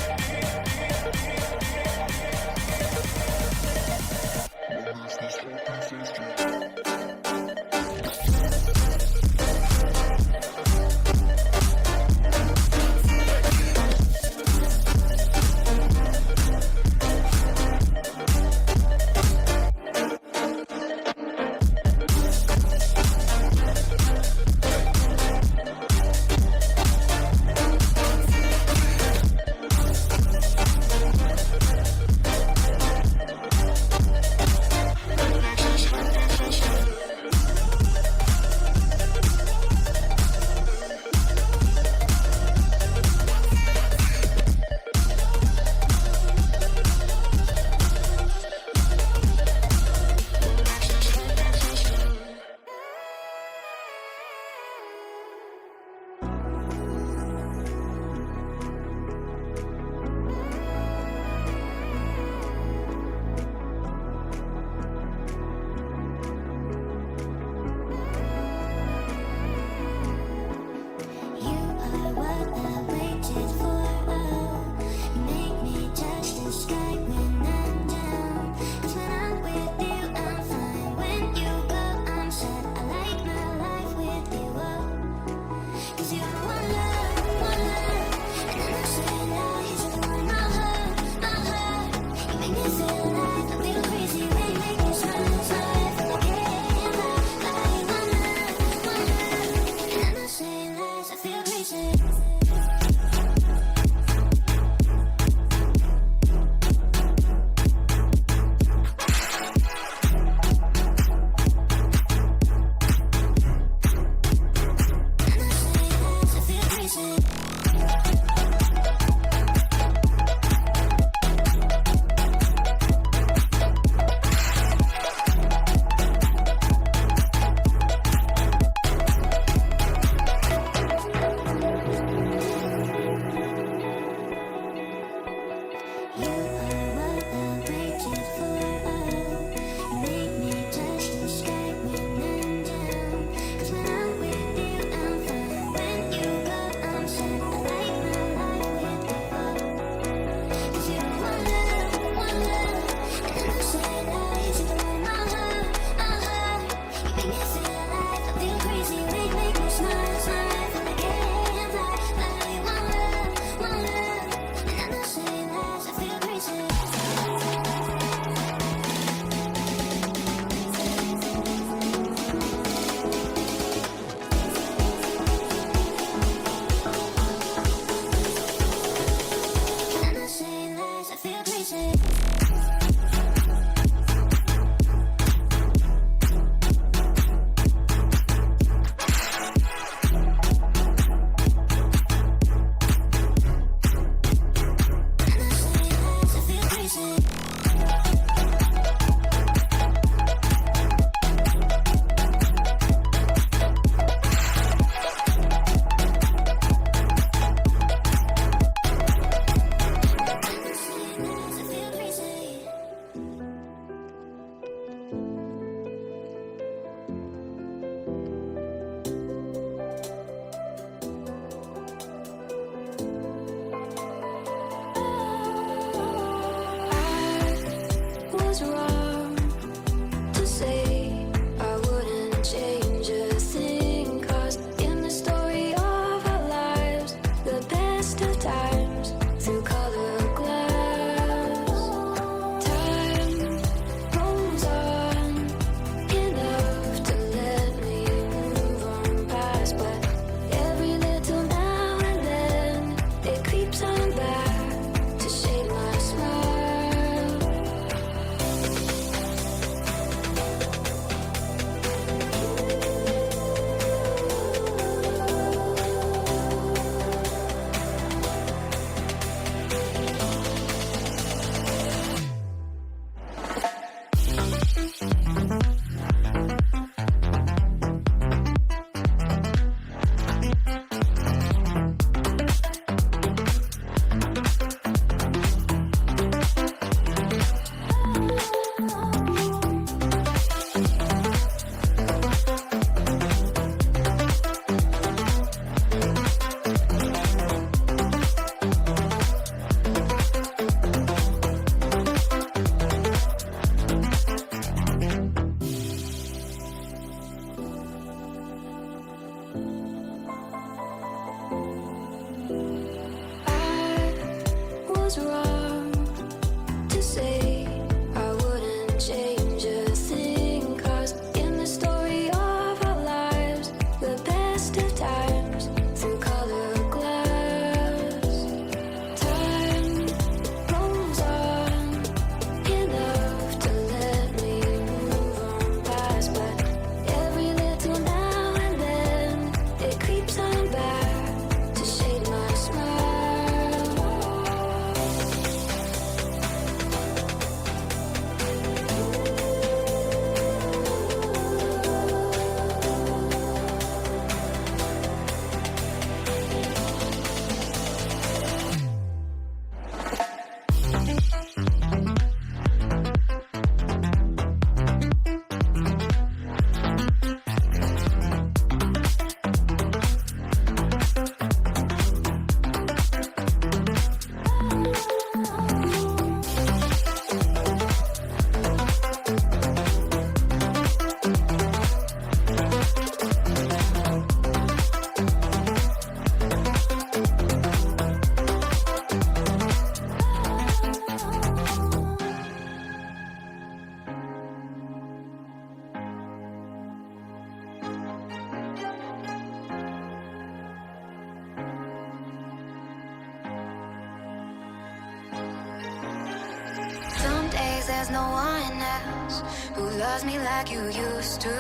no one else who loves me like you used to.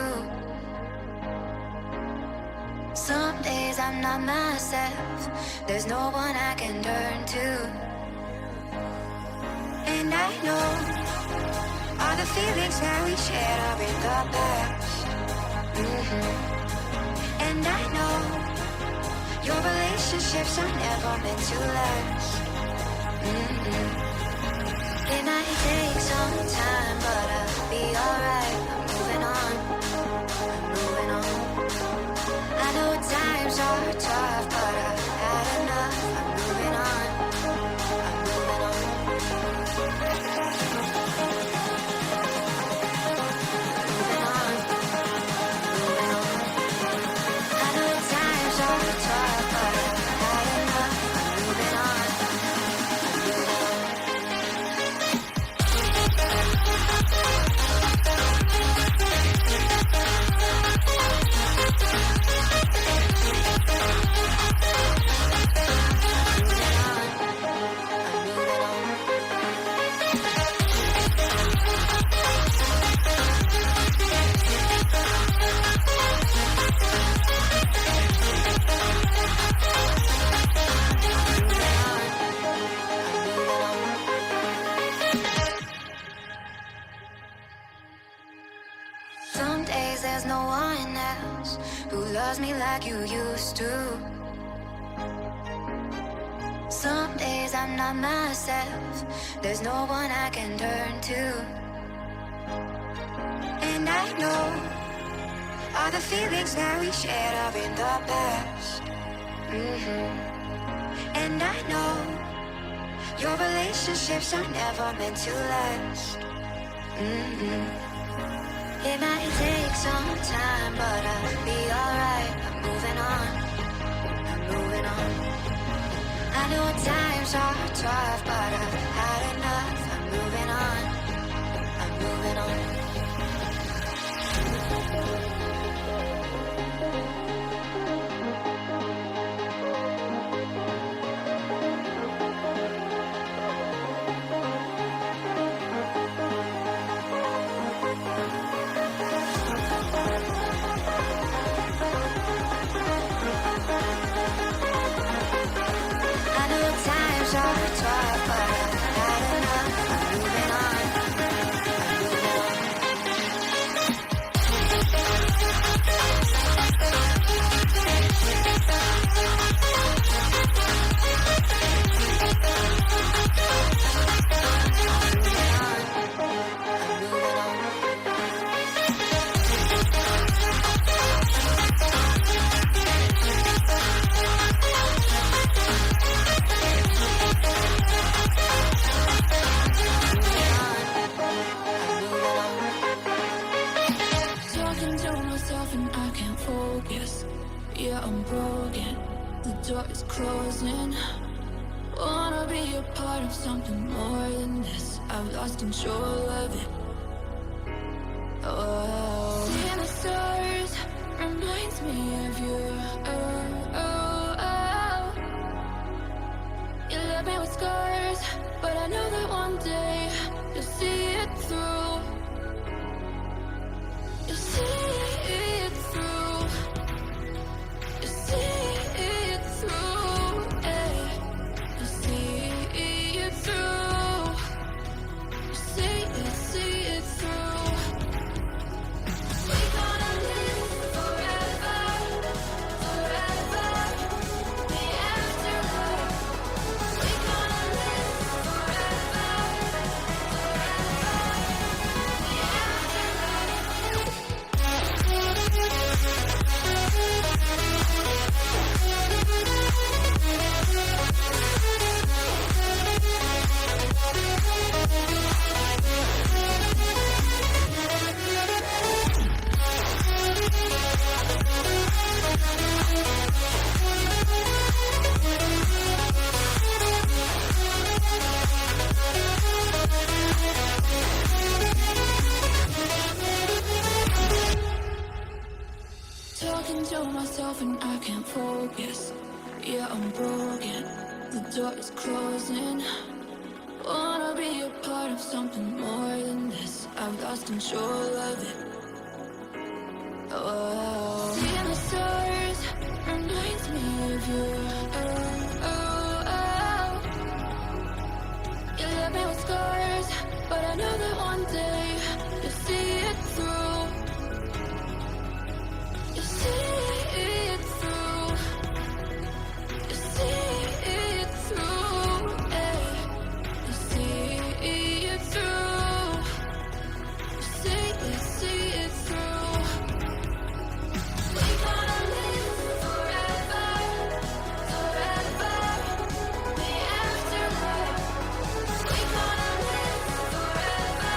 Some days I'm not myself, there's no one I can turn to. And I know all the feelings that we shared are in the past. And I know your relationships are never meant to last. It might take some time, but I'll be alright. I'm moving on, I'm moving on. I know times are tough, but I've had enough. I'm moving on, I'm moving on. Moving on, moving on. I know times are tough, but I've had enough. I'm moving on, I'm moving on. Some days there's no one else who loves me like you used to. Some days I'm not myself, there's no one I can turn to. And I know all the feelings that we shared are in the past. And I know your relationships are never meant to last. It might take some time, but I'll be alright. I'm moving on, I'm moving on. I know times are tough, but I've had enough. I'm moving on, I'm moving on. I know times are tough, but I've had enough. I'm moving on, I'm moving on. I'm moving on. Talking to myself and I can't focus. Yeah, I'm broken. The door is closing. Wanna be a part of something more than this. I've lost control of it. Oh, seeing the stars reminds me of you. Oh, oh, oh. You left me with scars, but I know that one day you'll see it through. You see it through. You see it through. Eh. You see it through. You see it through. We gonna live forever, forever. The afterlife. We gonna live forever, forever. The afterlife. Talking to myself and I can't focus. Yeah, I'm broken. The door is closing. Wanna wanna be a part of something more than this. I've lost control of it. Oh, seeing the stars reminds me of you. Oh, oh, oh. You left me with scars, but I know that one day you'll see it through. You'll see it through. You'll see it through. Yeah. You'll see it through. You'll see it through. We gonna live forever, forever. The afterlife. We gonna live forever,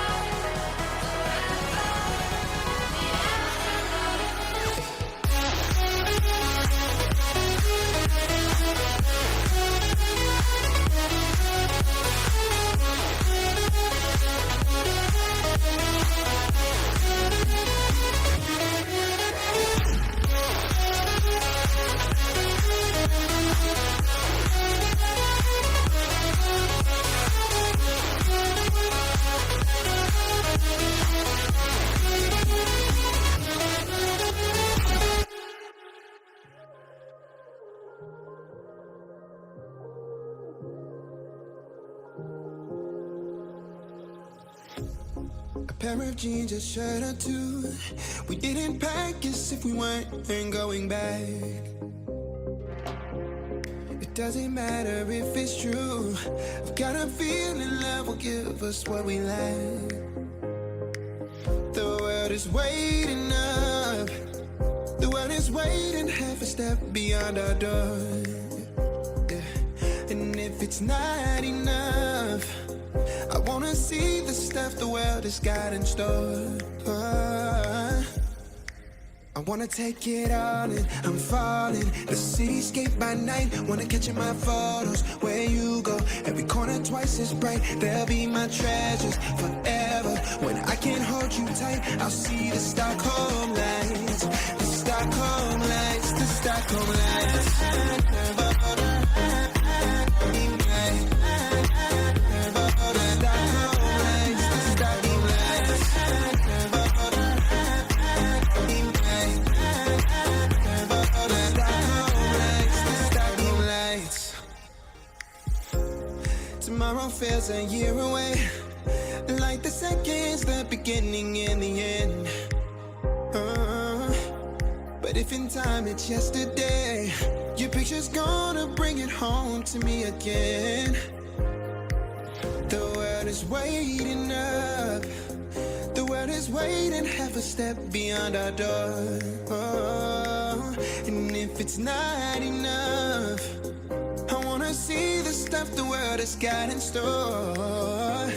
A pair of jeans, a shirt or two. We didn't pack as if we weren't going back. It doesn't matter if it's true. I've got a feeling love will give us what we lack. The world is waiting up. The world is waiting half a step beyond our door. Yeah. And if it's not enough, I wanna see the stuff the world has got in store. I wanna take it all in, I'm falling. The cityscape by night, wanna catch in my photos. Where you go, every corner twice as bright. They'll be my treasures forever. When I can't hold you tight, I'll see the Stockholm lights. The Stockholm lights, the Stockholm lights. Tomorrow feels a year away, like the seconds, the beginning and the end. But if in time it's yesterday, your picture's gonna bring it home to me again. The world is waiting up. The world is waiting half a step beyond our door. And if it's not enough, I wanna see the stuff the world has got in store.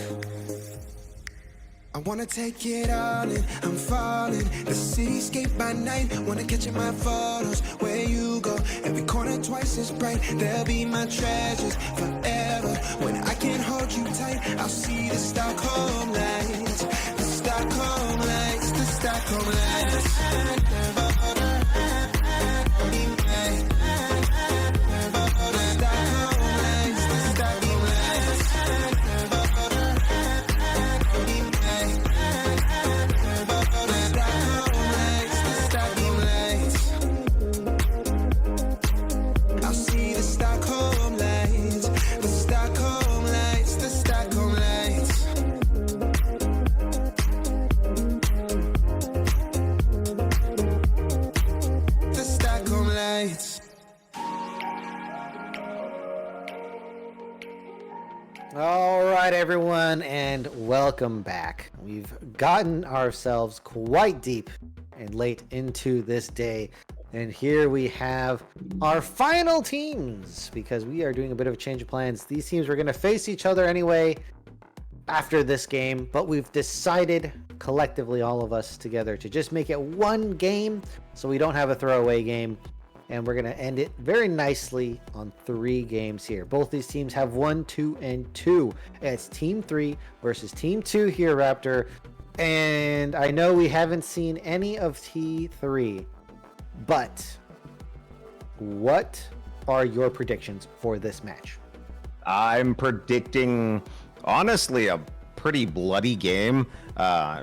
I wanna take it all in, I'm falling. The cityscape by night, wanna catch in my photos. Where you go, every corner twice as bright. They'll be my treasures forever. When I can't hold you tight, I'll see the Stockholm lights. The Stockholm lights, the Stockholm lights. All right, everyone, and welcome back. We've gotten ourselves quite deep and late into this day, and here we have our final teams, because we are doing a bit of a change of plans. These teams were going to face each other anyway after this game, but we've decided collectively, all of us together, to just make it one game so we don't have a throwaway game. And we're going to end it very nicely on 3 games here. Both these teams have 1, 2, and 2. It's Team 3 versus Team 2 here, Raptor. And I know we haven't seen any of T3, but what are your predictions for this match? I'm predicting Honestly, a pretty bloody game,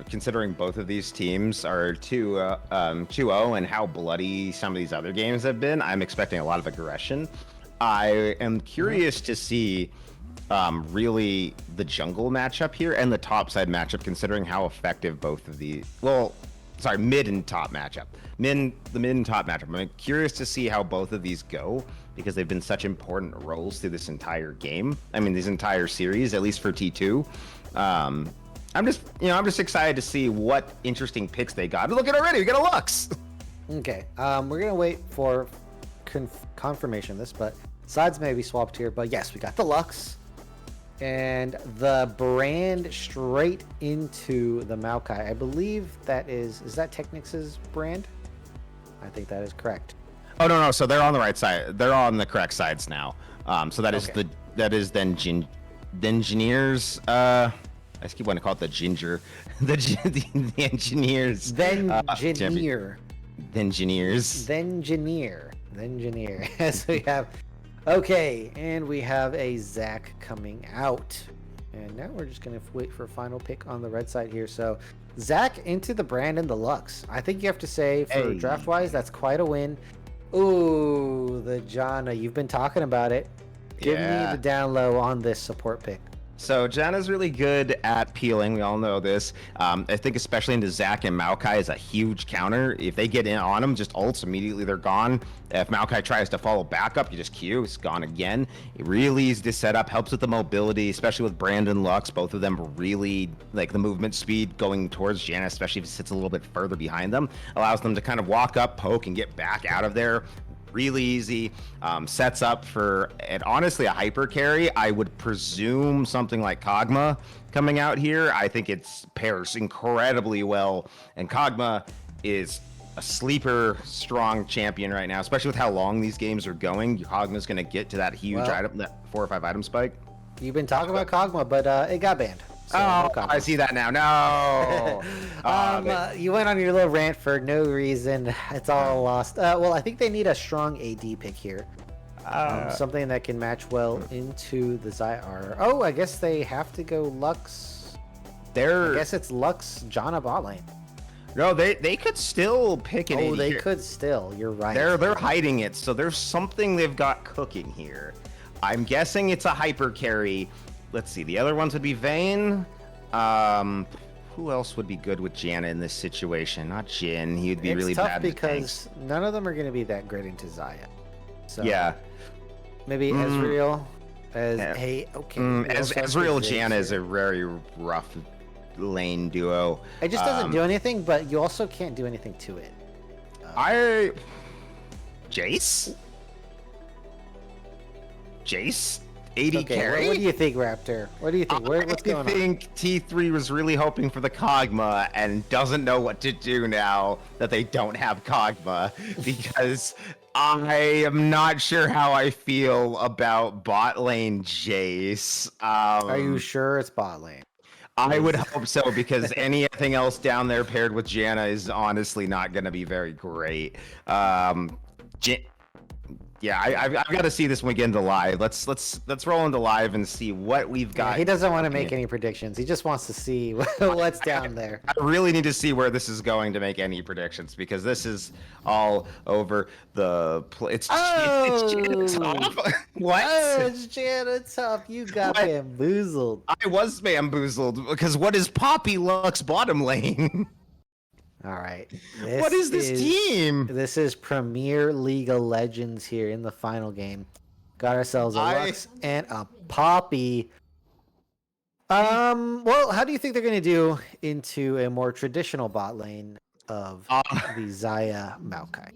considering both of these teams are 2-0 and how bloody some of these other games have been. I'm expecting a lot of aggression. I am curious to see really the jungle matchup here and the top side matchup, considering how effective both of the mid and top matchup. The mid and top matchup. I'm curious to see how both of these go because they've been such important roles through this entire game. I mean, this entire series, at least for T2. I'm just excited to see what interesting picks they got. Look at already, we got a Lux. Okay, we're gonna wait for confirmation of this, but sides may be swapped here. But yes, we got the Lux and the brand straight into the Maokai. I believe that is that Technics' brand? I think that is correct. Oh no, so they're on the right side. They're on the correct sides now. So that is Okay. the engineers. I just keep wanting to call it the ginger. The engineers. Engineer. Engineers. Engineer. So we have, okay, and we have a Zach coming out. And now we're just going to wait for a final pick on the red side here. So Zach into the Brandon Deluxe. I think you have to say for draft wise, that's quite a win. Ooh, the Jana. You've been talking about it. Give me the down low on this support pick. So Jana's really good at peeling. We all know this. I think especially into Zac and Maokai is a huge counter. If they get in on them, just ults immediately, they're gone. If Maokai tries to follow back up, you just Q, it's gone again. It really easy to set up, helps with the mobility, especially with Brandon Lux. Both of them really like the movement speed going towards Jana, especially if it sits a little bit further behind them. Allows them to kind of walk up, poke, and get back out of there. Really easy, sets up for, and honestly, a hyper carry. I would presume something like Kog'Maw coming out here. I think it pairs incredibly well, and Kog'Maw is a sleeper strong champion right now, especially with how long these games are going. Kog'Maw's going to get to that huge item, that 4 or 5 item spike. You've been talking about Kog'Maw, but it got banned. So Oh, no I see that now. No. You went on your little rant for no reason. It's all lost. Well, I think they need a strong AD pick here. Something that can match well into the Zyar. Oh, I guess they have to go Lux. I guess it's Lux, Jana bot lane. No, they could still pick an AD. Oh, they here. could still. You're right. They're hiding it, so there's something they've got cooking here. I'm guessing it's a hyper carry. Let's see. The other ones would be Vayne. Who else would be good with Jana in this situation? Not Jhin. He would be really tough bad because none of them are going to be that great into Zaya. So yeah. maybe Ezreal as okay. Ezreal Jana is a very rough lane duo. It just doesn't do anything, but you also can't do anything to it. Jace? 80 carry? What do you think, Raptor? What do you think? What's going on? I think T3 was really hoping for the Kog'Maw and doesn't know what to do now that they don't have Kog'Maw because I am not sure how I feel about bot lane Jace. Are you sure it's bot lane? I would hope so because anything else down there paired with Jana is honestly not going to be very great. Yeah, I've got to see this one get into live. Let's roll into live and see what we've got. Yeah, he doesn't want to make any predictions. He just wants to see what's down there. I really need to see where this is going to make any predictions because this is all over the place. It's Jana top. What? Oh, it's Jana top. You got bamboozled. I was bamboozled because what is Poppy Lux bottom lane? All right. What is this team? This is Premier League of Legends here in the final game. Got ourselves a Lux and a Poppy. Well, how do you think they're going to do into a more traditional bot lane of the Zaya Maokai?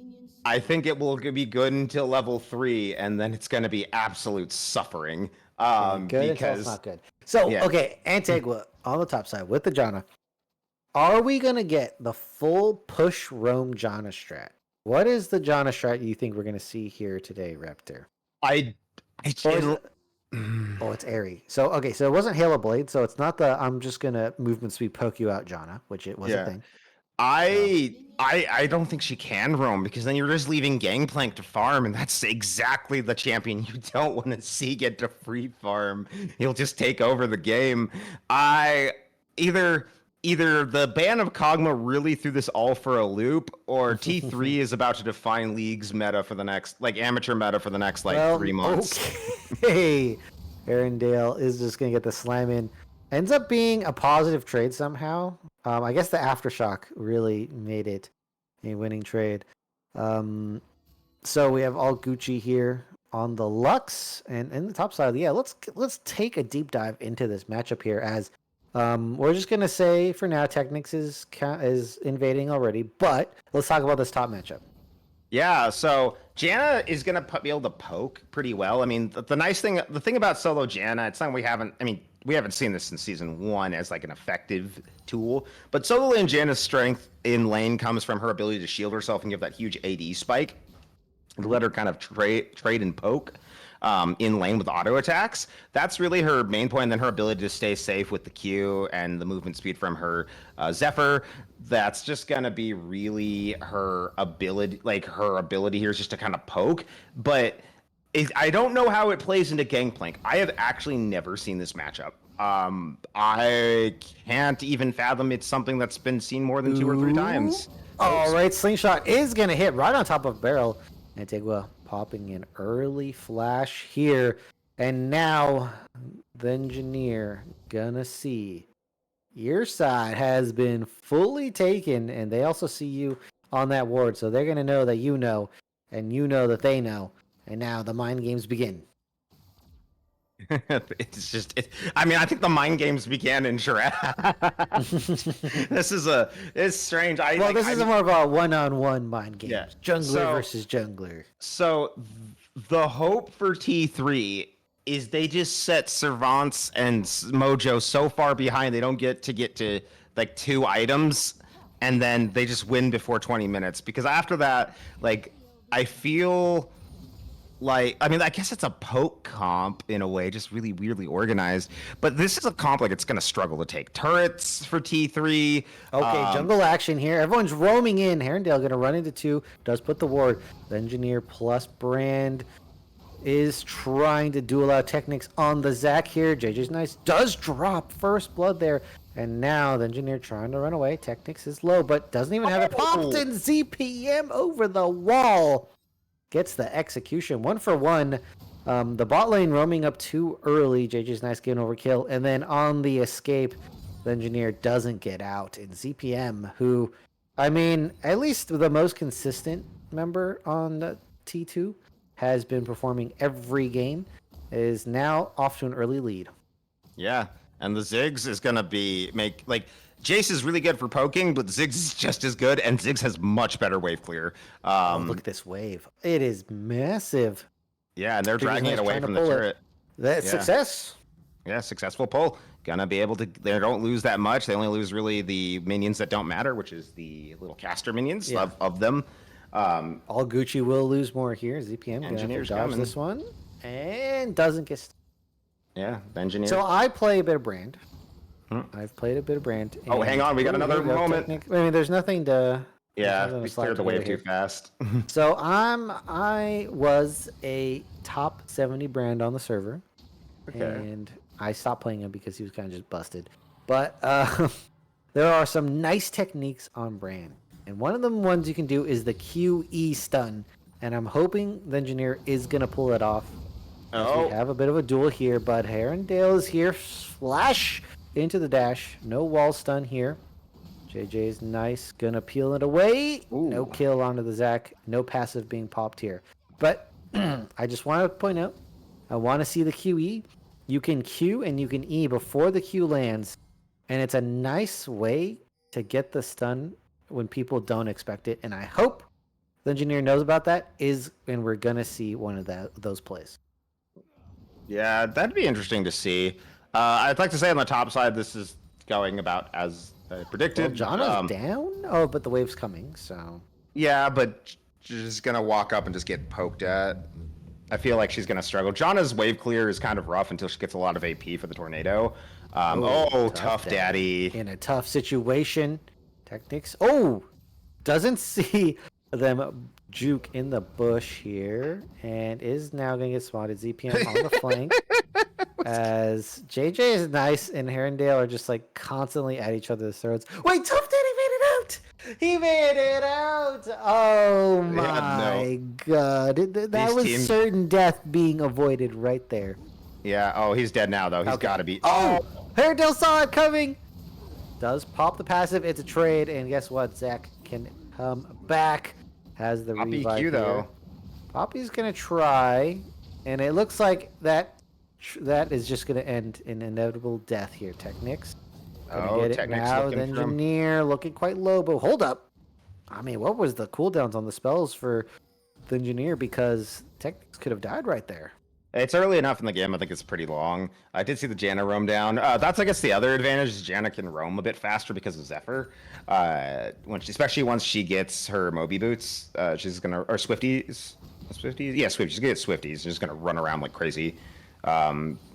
I think it will be good until level 3, and then it's going to be absolute suffering. Good because until it's not good. So, okay, Antigua on the top side with the Jana. Are we going to get the full push roam Jana strat? What is the Jana strat you think we're going to see here today, Raptor? Oh, it's airy. So, okay, so it wasn't Halo Blade, so it's not the I'm just going to movement speed poke you out Jana, which it was a thing. I don't think she can roam because then you're just leaving Gangplank to farm, and that's exactly the champion you don't want to see get to free farm. He'll just take over the game. I either the ban of Kog'Maw really threw this all for a loop, or T3 is about to define League's meta for the next, like amateur meta for the next like 3 months. Okay. Arendelle is just gonna get the slam in. Ends up being a positive trade somehow. I guess the aftershock really made it a winning trade. So we have all Gucci here on the Lux and in the top side. Yeah, let's take a deep dive into this matchup here. As we're just gonna say for now, Technics is invading already, but let's talk about this top matchup. Yeah, so Janna is gonna be able to poke pretty well. I mean, the thing about solo Janna, it's something we haven't. I mean, we haven't seen this in season 1 as like an effective tool, but solo lane Janna's strength in lane comes from her ability to shield herself and give that huge AD spike, and let her kind of trade and poke in lane with auto attacks. That's really her main point. And then her ability to stay safe with the Q and the movement speed from her Zephyr. That's just gonna be really her ability. Like her ability here is just to kind of poke. But I don't know how it plays into Gangplank. I have actually never seen this matchup. I can't even fathom it's something that's been seen more than 2 or 3 times. All right, Slingshot is gonna hit right on top of Barrel. Antigua popping an early flash here, and now the Engineer gonna see your side has been fully taken, and they also see you on that ward, so they're gonna know that you know, and you know that they know, and now the mind games begin. It's just, I mean, I think the mind games began in Shrek. It's strange. This is more of a one-on-one mind game. Yeah. Jungler versus jungler. So the hope for T3 is they just set Servants and Mojo so far behind they don't get to like 2 items, and then they just win before 20 minutes. Because after that, like, I feel like, I mean, I guess it's a poke comp in a way, just really weirdly organized. But this is a comp like it's going to struggle to take turrets for T3. Okay, jungle action here. Everyone's roaming in. Herondale going to run into 2. Does put the ward. The Engineer plus Brand is trying to do a lot of techniques on the Zac here. JJ's nice. Does drop first blood there. And now the Engineer trying to run away. Technics is low, but doesn't even have it popped. And ZPM over the wall. Gets the execution. 1 for 1. The bot lane roaming up too early. JJ's nice getting overkill. And then on the escape, the Engineer doesn't get out. And ZPM, who, I mean, at least the most consistent member on the T2, has been performing every game, is now off to an early lead. Yeah, and the Ziggs is going to Jace is really good for poking, but Ziggs is just as good, and Ziggs has much better wave clear. Look at this wave. It is massive. Yeah, and they're dragging it away from the turret. That's success. Yeah, successful pull. Gonna be able to, they don't lose that much. They only lose really the minions that don't matter, which is the little caster minions of them. All Gucci will lose more here. ZPM gonna have to dodge this one. And doesn't get... Yeah, the Engineer. So I play a bit of Brand. I've played a bit of Brand. Oh, hang on. We got another moment. I mean, there's nothing to... Yeah, we cleared the wave too fast. So I was a top 70 Brand on the server. Okay. And I stopped playing him because he was kind of just busted. But there are some nice techniques on Brand. And one of the ones you can do is the QE stun. And I'm hoping the Engineer is going to pull it off. We have a bit of a duel here, but Herondale is here. Flash into the dash. No wall stun here. JJ's nice. Gonna peel it away. Ooh. No kill onto the Zac. No passive being popped here. But I just want to point out, I want to see the QE. You can Q and you can E before the Q lands. And it's a nice way to get the stun when people don't expect it. And I hope the Engineer knows about that, and we're going to see one of those plays. Yeah, that'd be interesting to see. I'd like to say on the top side, this is going about as predicted. Well, Janna's down? Oh, but the wave's coming, so... Yeah, but she's just going to walk up and just get poked at. I feel like she's going to struggle. Janna's wave clear is kind of rough until she gets a lot of AP for the tornado. Tough daddy. In a tough situation. Technics. Oh, doesn't see them juke in the bush here, and is now going to get spotted. ZPM on the flank. As JJ is nice and Herondale are just like constantly at each other's throats. Wait, Tough Daddy made it out! He made it out! Oh my god. That These was teams- certain death being avoided right there. Yeah. Oh, he's dead now though. He's Okay. got to be. Oh! Herondale saw it coming! Does pop the passive. It's a trade, and guess what? Zach can come back. Has the Poppy revive Q here. though. Poppy's gonna try, and it looks like that is just gonna end in inevitable death here. Technics. Gonna Oh, get it Technics now. looking The for him. engineer looking quite low, but hold up. I mean, what was the cooldowns on the spells for the engineer? Because Technics could have died right there. It's early enough in the game. I think it's pretty long. I did see the Janna roam down. That's, I guess, the other advantage is Janna can roam a bit faster because of Zephyr. Especially once she gets her Moby boots, she's gonna or Swifties. Yeah, Swifties. She's gonna get Swifties. She's just gonna run around like crazy.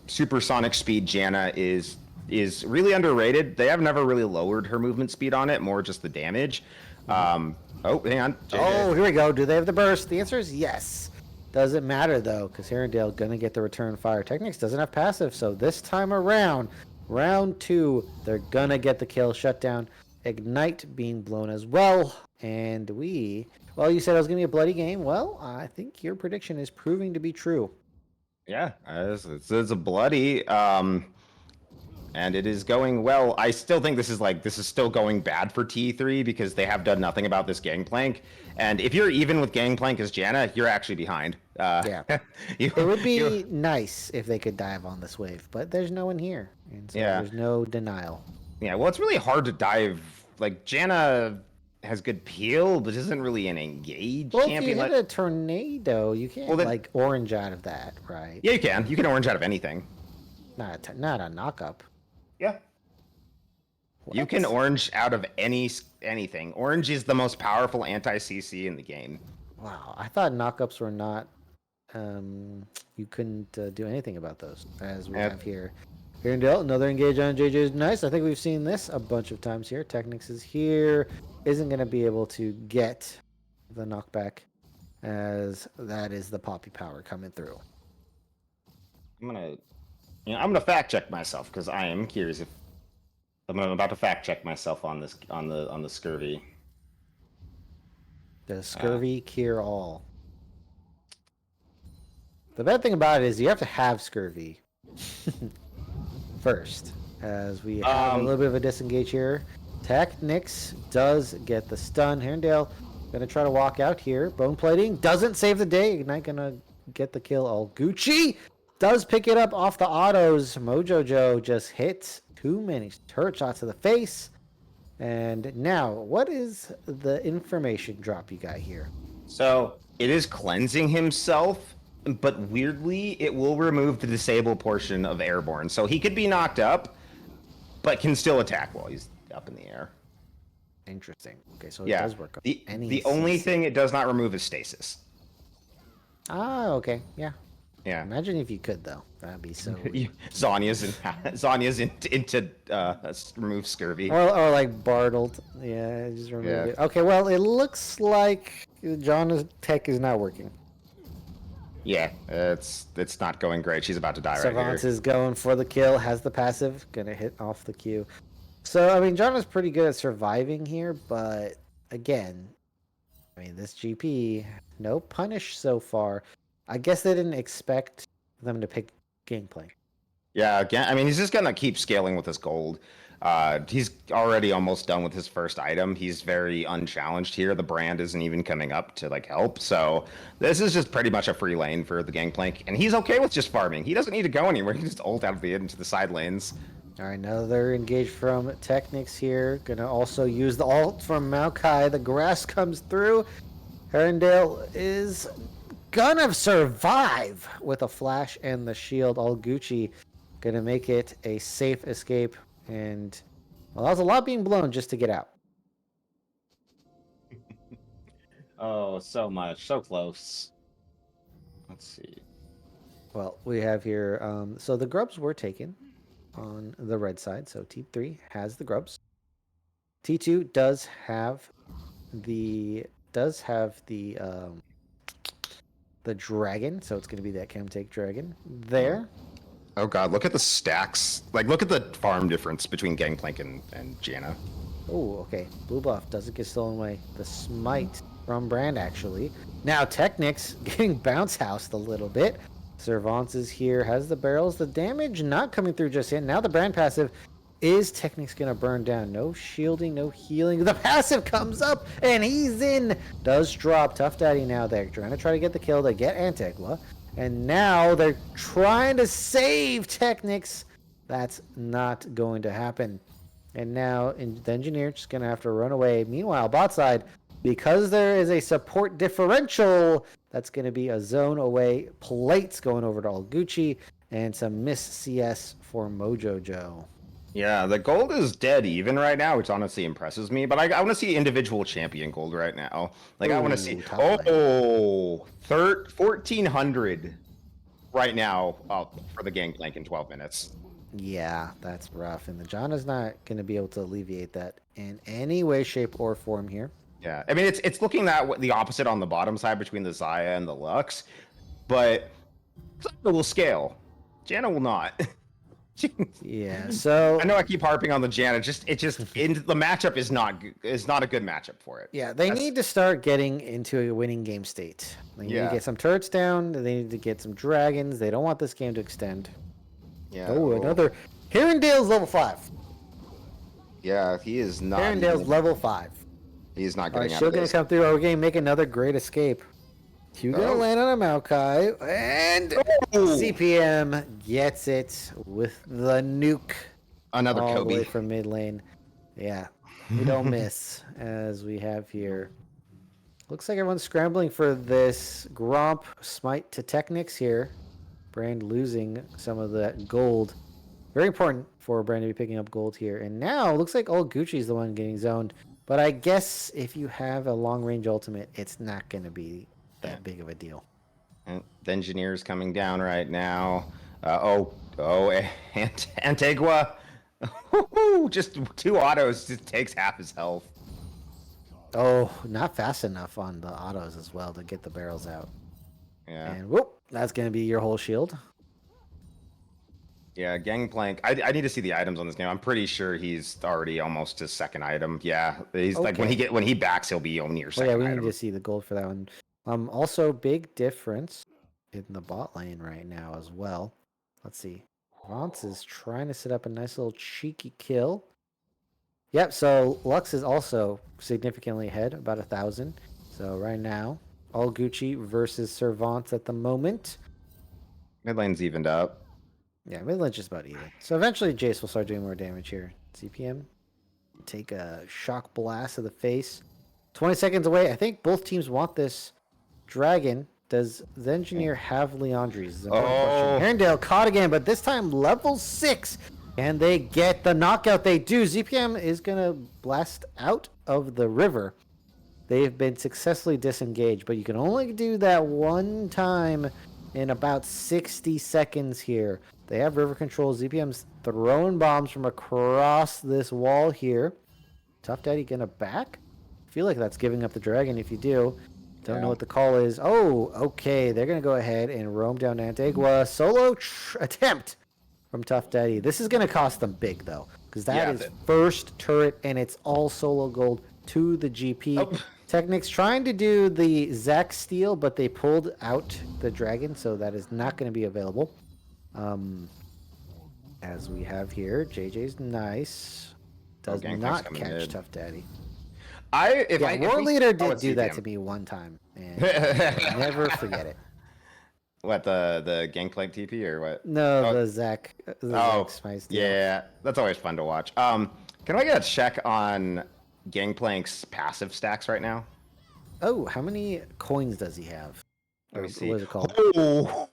Supersonic speed Janna is really underrated. They have never really lowered her movement speed on it. More just the damage. Oh, hang on. JJ. Oh, here we go. Do they have the burst? The answer is yes. Doesn't matter though, because Herondale gonna get the return fire. Technics doesn't have passive, so this time around, round 2, they're gonna get the kill. Shutdown, ignite being blown as well, and well, you said it was gonna be a bloody game. Well, I think your prediction is proving to be true. Yeah, it's a bloody, and it is going well. I still think this is still going bad for T3 because they have done nothing about this Gangplank. And if you're even with Gangplank as Janna, you're actually behind. Yeah. It would be nice if they could dive on this wave, but there's no one here, and so Yeah. there's no denial. Yeah, well, it's really hard to dive. Like Janna has good peel, but isn't really an engaged Well, if you champion. hit a tornado, you can't Well, then- like orange out of that, right? Yeah, you can. You can orange out of anything. Not a knock up. Yeah. You can orange out of anything. Orange is the most powerful anti-CC in the game. Wow, I thought knockups were not. You couldn't do anything about those, as we Yep. have here. Herondale, another engage on JJ is nice. I think we've seen this a bunch of times here. Technics is here, isn't going to be able to get the knockback, as that is the Poppy power coming through. I'm gonna fact check myself because I am curious if I'm about to fact check myself on this on the scurvy. Does scurvy cure all? The bad thing about it is you have to have scurvy first, as we have a little bit of a disengage here. Technics does get the stun. Herondale gonna try to walk out here. Bone plating doesn't save the day. Ignite gonna get the kill. All Gucci does pick it up off the autos. Mojo Joe just hits too many turret shots to the face. And now, what is the information drop you got here? So it is cleansing himself, but weirdly, it will remove the disable portion of airborne. So he could be knocked up, but can still attack while he's up in the air. Interesting. Okay, so it Yeah. does work. The only thing it does not remove is stasis. Ah, okay, yeah. Yeah. Imagine if you could, though. That'd be so. Weird. Zonya's into remove scurvy. Or like Bartled. Yeah, just remove Yeah. it. Okay, well, it looks like John's tech is not working. Yeah, it's not going great. She's about to die right Savance here. is going for the kill, has the passive, gonna hit off the Q. So, I mean, John is pretty good at surviving here, but again, I mean, this GP, no punish so far. I guess they didn't expect them to pick Gangplank. Yeah, again, I mean, he's just gonna keep scaling with his gold. He's already almost done with his first item. He's very unchallenged here. The brand isn't even coming up to like help. So this is just pretty much a free lane for the Gangplank, and he's okay with just farming. He doesn't need to go anywhere. He can just ult out of into the side lanes. All right, another engage from Technics here. Gonna also use the ult from Maokai. The grass comes through. Herondale is gonna survive with a flash and the shield. All Gucci gonna make it a safe escape. And, well, that was a lot being blown just to get out. Oh, so much, so close. Let's see. Well, we have here, so the grubs were taken on the red side. So Team 3 has the grubs. T2 does have the dragon, so it's going to be that Chemtake dragon there. Oh god, look at the stacks. Like, look at the farm difference between Gangplank and Janna. Oh, okay. Blue buff doesn't get stolen away. The smite from Brand, actually. Now, Technics getting bounce housed a little bit. Servance is here, has the barrels. The damage not coming through just yet. Now the Brand passive. Is Technics going to burn down? No shielding, no healing. The passive comes up, and he's in. Does drop. Tough Daddy now. They're trying to get the kill. They get Antigua. And now they're trying to save Technics. That's not going to happen. And now the Engineer just going to have to run away. Meanwhile, bot side, because there is a support differential, that's going to be a zone away. Plates going over to Gucci and some miss CS for Mojo Joe. Yeah, the gold is dead even right now, which honestly impresses me. But I want to see individual champion gold right now. Like, I want to see. Oh, 1,400 right now for the Gangplank in 12 minutes. Yeah, that's rough. And the Janna's not going to be able to alleviate that in any way, shape, or form here. Yeah, I mean, it's looking at the opposite on the bottom side between the Xayah and the Lux. But Xayah will scale. Janna will not. Yeah, so I know I keep harping on the Janna. The matchup is not a good matchup for it. Yeah, they need to start getting into a winning game state. They need to get some turrets down. They need to get some dragons. They don't want this game to extend. Yeah. Oh, another Herondale's level 5. Yeah, he is not. Herondale's level 5. He's not All right, getting out she'll of gonna this. come through. Are we gonna make another great escape? Q gonna land on a Maokai, and CPM gets it with the nuke. Another all Kobe. the way from mid lane. Yeah, we don't miss as we have here. Looks like everyone's scrambling for this Gromp smite to Technics here. Brand losing some of that gold. Very important for Brand to be picking up gold here. And now it looks like Gucci's the one getting zoned. But I guess if you have a long range ultimate, it's not going to be that big of a deal. And the Engineer's coming down right now. Antigua. Just 2 autos, just takes half his health. Oh, not fast enough on the autos as well to get the barrels out. Yeah. And whoop, that's going to be your whole shield. Yeah, Gangplank. I need to see the items on this game. I'm pretty sure he's already almost his second item. Yeah, he's like when he backs, he'll be on your second yeah, we item. need to see the gold for that one. Also big difference in the bot lane right now as well. Let's see. Vance is trying to set up a nice little cheeky kill. Yep, so Lux is also significantly ahead, about 1,000. So right now, all Gucci versus Servance at the moment. Mid lane's evened up. Yeah, mid lane's just about even. So eventually Jace will start doing more damage here. CPM, take a shock blast to the face. 20 seconds away. I think both teams want this dragon. Does the Engineer have Leandri's? Herondale caught again, but this time level 6. And they get the knockout. They do. ZPM is going to blast out of the river. They've been successfully disengaged, but you can only do that one time in about 60 seconds here. They have river control. ZPM's throwing bombs from across this wall here. Tough Daddy going to back? I feel like that's giving up the dragon if you do. Don't know what the call is. Oh, okay. They're going to go ahead and roam down Antigua. Solo attempt from Tough Daddy. This is going to cost them big, though, because that is first turret, and it's all solo gold to the GP. Technics trying to do the Zac steal, but they pulled out the dragon, so that is not going to be available. As we have here, JJ's nice. Does not catch Tough Daddy. War Leader did do that to me one time, and I'll never forget it. What, the Gangplank TP or what? No, the Zac. Zac Spice deal. Yeah, that's always fun to watch. Can I get a check on Gangplank's passive stacks right now? Oh, how many coins does he have? Let me see. What is it called? Oh.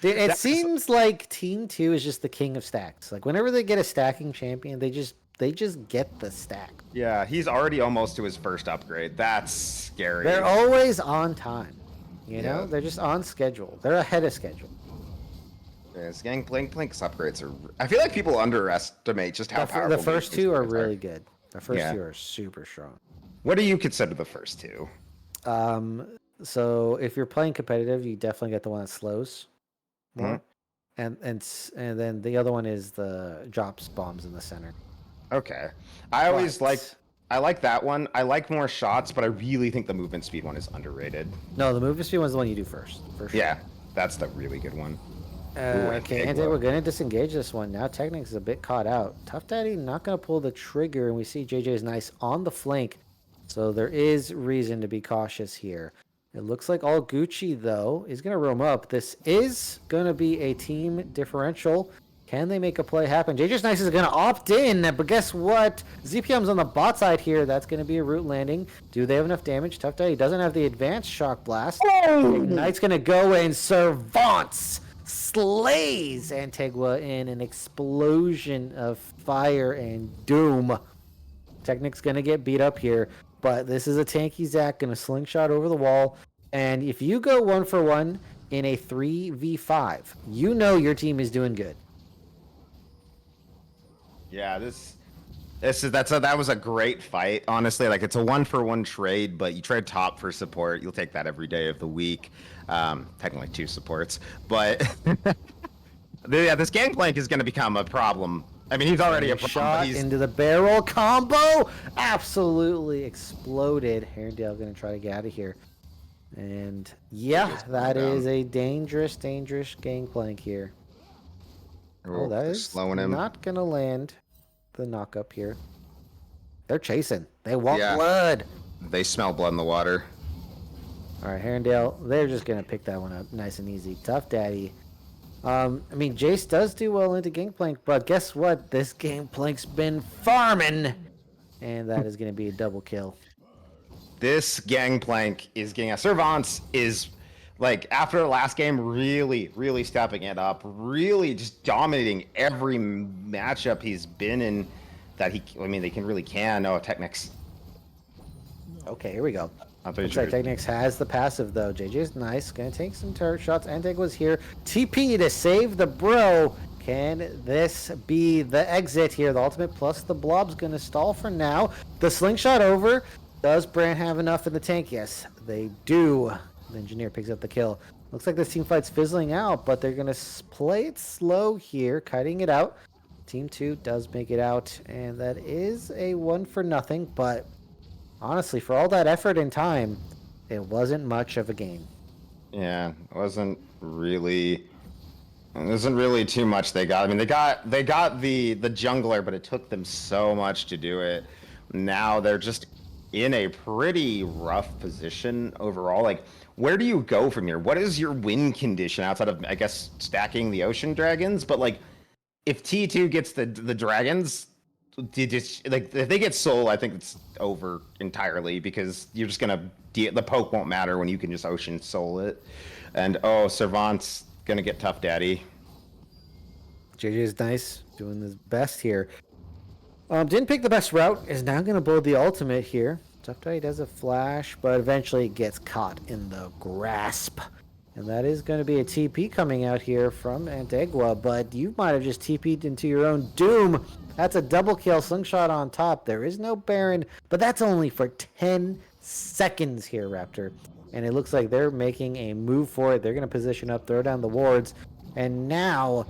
Dude, it seems like Team 2 is just the king of stacks. Like whenever they get a stacking champion, they just get the stack. Yeah, he's already almost to his first upgrade. That's scary. They're always on time. You know, they're just on schedule. They're ahead of schedule. Yes, Gangplank's upgrades are. I feel like people underestimate just how powerful The these first two are upgrades really good. The first Yeah. two are super strong. What do you consider the first two? So if you're playing competitive, you definitely get the one that slows more, and then the other one is the drops bombs in the center. Okay. I always But I like that one. I like more shots, but I really think the movement speed one is underrated. no, the movement speed one's the one you do first, for sure. Yeah, that's the really good one. Ooh, and Okay, Big and we're Low. gonna disengage this one now. Technics is a bit caught out. Tough Daddy not gonna pull the trigger, and we see JJ's nice on the flank, so there is reason to be cautious here. It looks like all Gucci though is gonna roam up. This is gonna be a team differential. Can they make a play happen? JJ's nice is gonna opt in, but guess what? ZPM's on the bot side here. That's gonna be a root landing. Do they have enough damage? Tough Daddy doesn't have the advanced shock blast. Ignite's gonna go in. Servants slays Antigua in an explosion of fire and doom. Technic's gonna get beat up here, but this is a tanky Zac gonna slingshot over the wall. And if you go 1-for-1 in a 3v5, you know your team is doing good. Yeah, that was a great fight. Honestly, like it's a 1-for-1 trade, but you trade top for support. You'll take that every day of the week. Technically 2 supports, but yeah, this Gangplank is going to become a problem. I mean, he's already a problem. Shot into the barrel combo, absolutely exploded. Herondale gonna try to get out of here, and yeah, that is a dangerous Gangplank here. Oh, that is slowing him. not gonna land the knock up here. They're chasing. They want Yeah. blood. They smell blood in the water. All right, Herondale, they're just gonna pick that one up nice and easy. Tough Daddy. I mean, Jace does do well into Gangplank, but guess what? This Gangplank's been farming, and that is gonna be a double kill. This Gangplank is getting a Servants is like after the last game really stepping it up, really just dominating every matchup he's been in that they can. Oh, Technics. Okay, here we go. I thought Looks you like were- Technics has the passive though. JJ's nice, gonna take some turret shots. Antigua's here. TP to save the bro. Can this be the exit here? The ultimate plus the blob's gonna stall for now. The slingshot over. Does Brand have enough in the tank? Yes, they do. The engineer picks up the kill. Looks like this team fight's fizzling out, but they're gonna play it slow here, kiting it out. Team 2 does make it out, and that is a 1-for-0, but honestly, for all that effort and time, it wasn't much of a game. Yeah, it wasn't really too much they got. I mean, they got the jungler, but it took them so much to do it. Now they're just in a pretty rough position overall. Like, where do you go from here? What is your win condition outside of, I guess, stacking the ocean dragons? But like, if T2 gets the dragons, if they get soul, I think it's over entirely because you're just gonna the poke won't matter when you can just ocean soul it. And Servant's gonna get Tough Daddy. JJ's nice, doing his best here. Didn't pick the best route, is now going to blow the ultimate here. Tough Daddy does a flash, but eventually gets caught in the grasp. And that is going to be a TP coming out here from Antigua, but you might have just TP'd into your own doom. That's a double kill, slingshot on top. There is no Baron, but that's only for 10 seconds here, Raptor. And it looks like they're making a move for it. They're going to position up, throw down the wards. And now,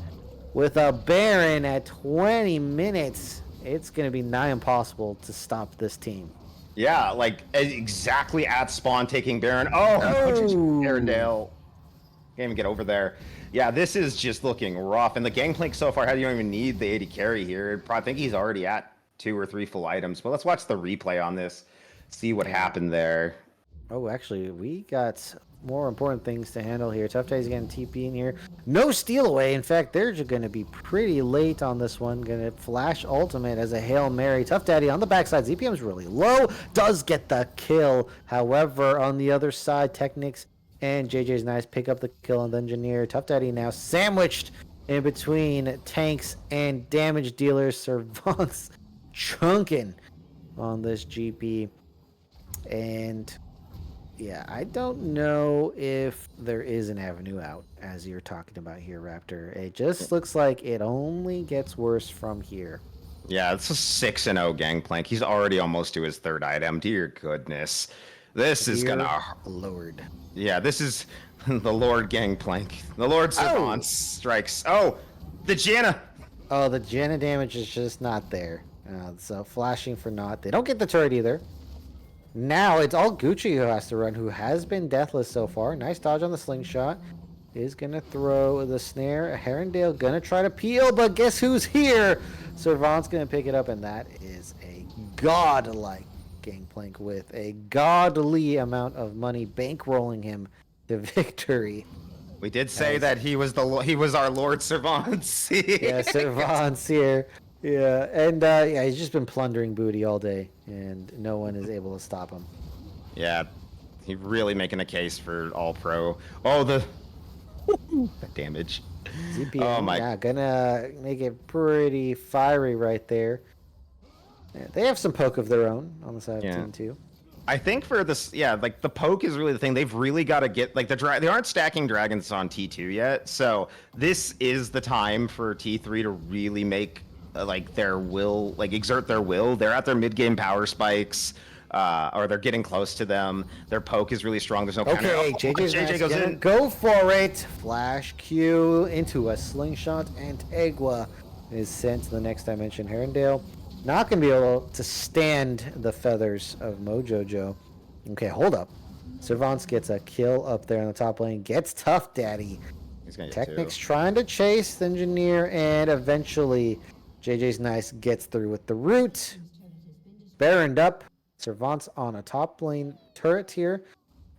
with a Baron at 20 minutes, it's going to be nigh impossible to stop this team. Yeah, like exactly at spawn taking Baron. Arendelle can't even get over there. Yeah, this is just looking rough. And the Gangplank so far, how do you even need the AD carry here? I think he's already at 2 or 3 full items. But let's watch the replay on this, see what happened there. Oh, actually, we got more important things to handle here. Tough Daddy's getting TP in here. No steal away. In fact, they're just going to be pretty late on this one. Going to flash ultimate as a Hail Mary. Tough Daddy on the backside. ZPM's really low. Does get the kill. However, on the other side, Technics and JJ's nice pick up the kill on the engineer. Tough Daddy now sandwiched in between tanks and damage dealers. Yeah, I don't know if there is an avenue out, as you're talking about here, Raptor. It just looks like it only gets worse from here. Yeah, it's a 6-0 Gangplank. He's already almost to his third item. Dear goodness. This is Dear gonna. Lord. Yeah, this is the Lord Gangplank. The Lord Servant Oh! strikes. Oh, the Janna. Oh, the Janna damage is just not there. So flashing for naught. They don't get the turret either. Now it's all Gucci who has to run, who has been deathless so far. Nice dodge on the slingshot. Is gonna throw the snare. Herondale gonna try to peel, but guess who's here? Servant's gonna pick it up, and that is a godlike Gangplank with a godly amount of money bankrolling him to victory. We did say that he was our Lord Servant. Yeah, Servant's here. Yeah, and yeah, he's just been plundering booty all day, and no one is able to stop him. Yeah, he really making a case for all pro. Oh, the damage. ZPM, Oh my. yeah, gonna make it pretty fiery right there. Yeah, they have some poke of their own on the side Yeah. of Team 2. I think for this, yeah, like the poke is really the thing. They've really got to get like they aren't stacking dragons on T2 yet, so this is the time for T3 to really make like their will, like exert their will. They're at their mid game power spikes, or they're getting close to them. Their poke is really strong. There's no Okay, counter. JJ's JJ goes gonna in. go for it. Flash Q into a slingshot, and Egwa is sent to the next dimension. Herondale not gonna be able to stand the feathers of Mojojo. Okay, hold up. Servants gets a kill up there in the top lane. Gets Tough Daddy. He's gonna get Technics two. trying to chase the engineer, and eventually JJ's Nice gets through with the root. Baroned up. Servants on a top lane turret here.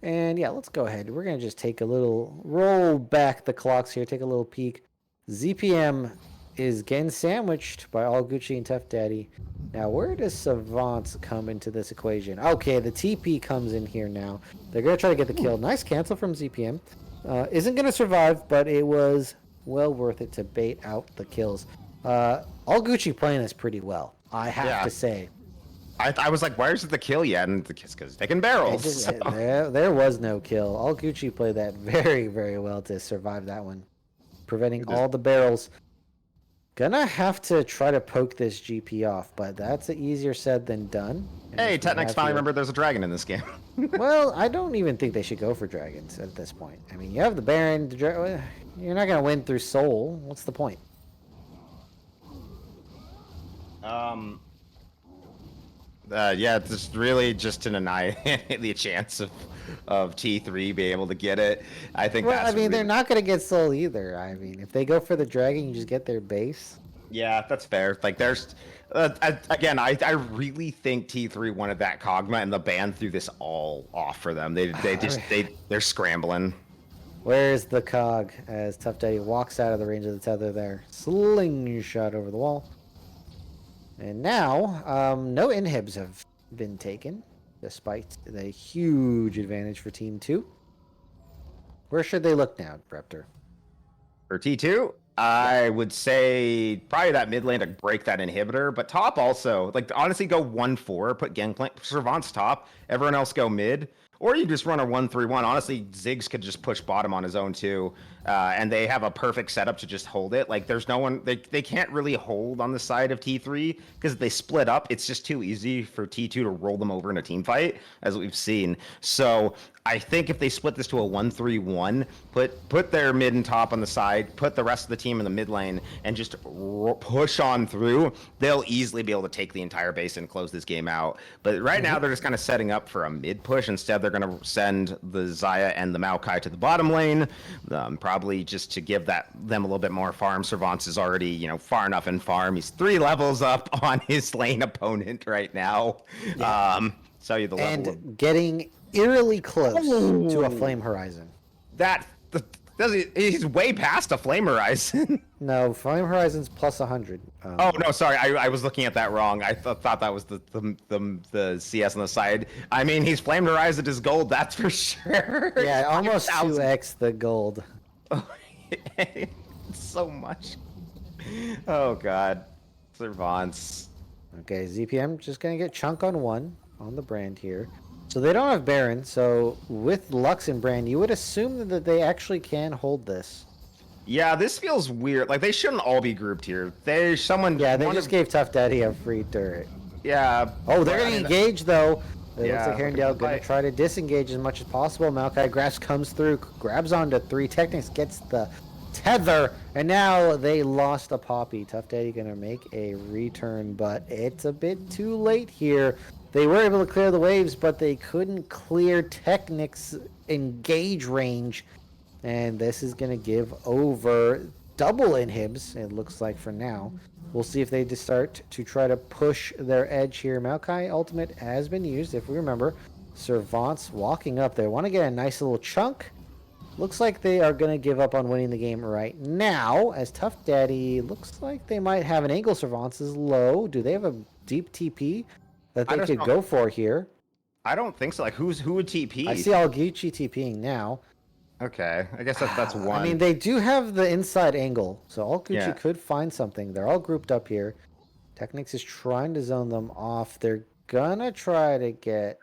And yeah, let's go ahead. We're going to just take a little roll back the clocks here, take a little peek. ZPM is getting sandwiched by All Gucci and Tough Daddy. Now, where does Savants come into this equation? Okay, the TP comes in here now. They're going to try to get the kill. Nice cancel from ZPM. Isn't going to survive, but it was well worth it to bait out the kills. All Gucci playing this pretty well, I have to say. I was like, where's the kill yet? And it's because taking barrels. Just, there was no kill. All Gucci played that very, very well to survive that one. Preventing all the barrels. Gonna have to try to poke this GP off, but that's easier said than done. And Hey, if we Technics have finally here- remembered there's a dragon in this game. Well, I don't even think they should go for dragons at this point. I mean, you have the Baron. You're not gonna win through Soul. What's the point? Yeah, it's really just to deny the chance of T3 being able to get it. I think Well, that's I mean, they're really- not gonna get Soul either. I mean, if they go for the dragon, you just get their base. Yeah, that's fair. Like, there's again, I really think T3 wanted that Kog'Maw, and the ban threw this all off for them. They're scrambling. Where's the cog as Tough Daddy walks out of the range of the tether there? Slingshot over the wall. And now, no inhibs have been taken, despite the huge advantage for Team 2. Where should they look now, Raptor? For T2, I would say probably that mid lane to break that inhibitor, but top also, like, honestly, go 1-4, put Gangplank, Servant's top, everyone else go mid, or you just run a 1-3-1. Honestly, Ziggs could just push bottom on his own too, and they have a perfect setup to just hold it. Like, there's no one, they can't really hold on the side of T3 because if they split up, it's just too easy for T2 to roll them over in a team fight, as we've seen. So I think if they split this to a 1-3-1, put their mid and top on the side, put the rest of the team in the mid lane, and just push on through, they'll easily be able to take the entire base and close this game out. But right now, they're just kind of setting up for a mid push. Instead, they're going to send the Xayah and the Maokai to the bottom lane, probably just to give them a little bit more farm. Servants is already, far enough in farm. He's 3 levels up on his lane opponent right now. Yeah. So you the level And getting eerily close to a Flame Horizon. he's way past a Flame Horizon. No, Flame Horizon's plus 100. Oh no, sorry, I was looking at that wrong. I thought that was the CS on the side. I mean, he's Flame Horizon his gold, that's for sure. Yeah, almost 5,000. 2x the gold. So much. Oh god, Servants. Okay, ZPM just gonna get chunk on one on the brand here. So they don't have Baron. So with Lux and Brand, you would assume that they actually can hold this. Yeah, this feels weird. Like, they shouldn't all be grouped here. Someone. Yeah, they one just of- gave Tough Daddy a free turret. Yeah. Oh, they're but, I going to mean, engage, though. It Yeah, looks like looking Herondale for going fight. to try to disengage as much as possible. Maokai Grass comes through, grabs onto 3. Technics gets the tether, and now they lost a Poppy. Tough Daddy going to make a return, but it's a bit too late here. They were able to clear the waves, but they couldn't clear Technic's engage range. And this is going to give over double inhibs, it looks like, for now. We'll see if they just start to try to push their edge here. Maokai ultimate has been used, if we remember. Servants walking up there. Want to get a nice little chunk. Looks like they are going to give up on winning the game right now, as Tough Daddy looks like they might have an angle. Servants is low. Do they have a deep TP that I they just could don't- go for here? I don't think so. Like, who would TP? I see Alguchi TPing now. Okay, I guess that's one. I mean, they do have the inside angle, so all Gucci Yeah. could find something. They're all grouped up here. Technics is trying to zone them off. They're gonna try to get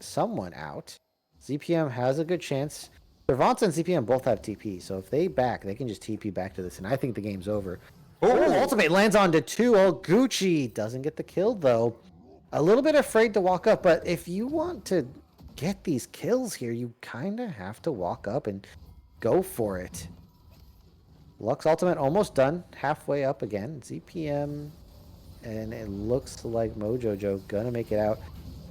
someone out. ZPM has a good chance. Servants and ZPM both have TP, so if they back, they can just TP back to this, and I think the game's over. Oh, ultimate lands onto 2. All Gucci doesn't get the kill, though. A little bit afraid to walk up, but if you want to get these kills here, you kind of have to walk up and go for it. Lux ultimate almost done, halfway up again. ZPM, and it looks like Mojo Joe gonna make it out.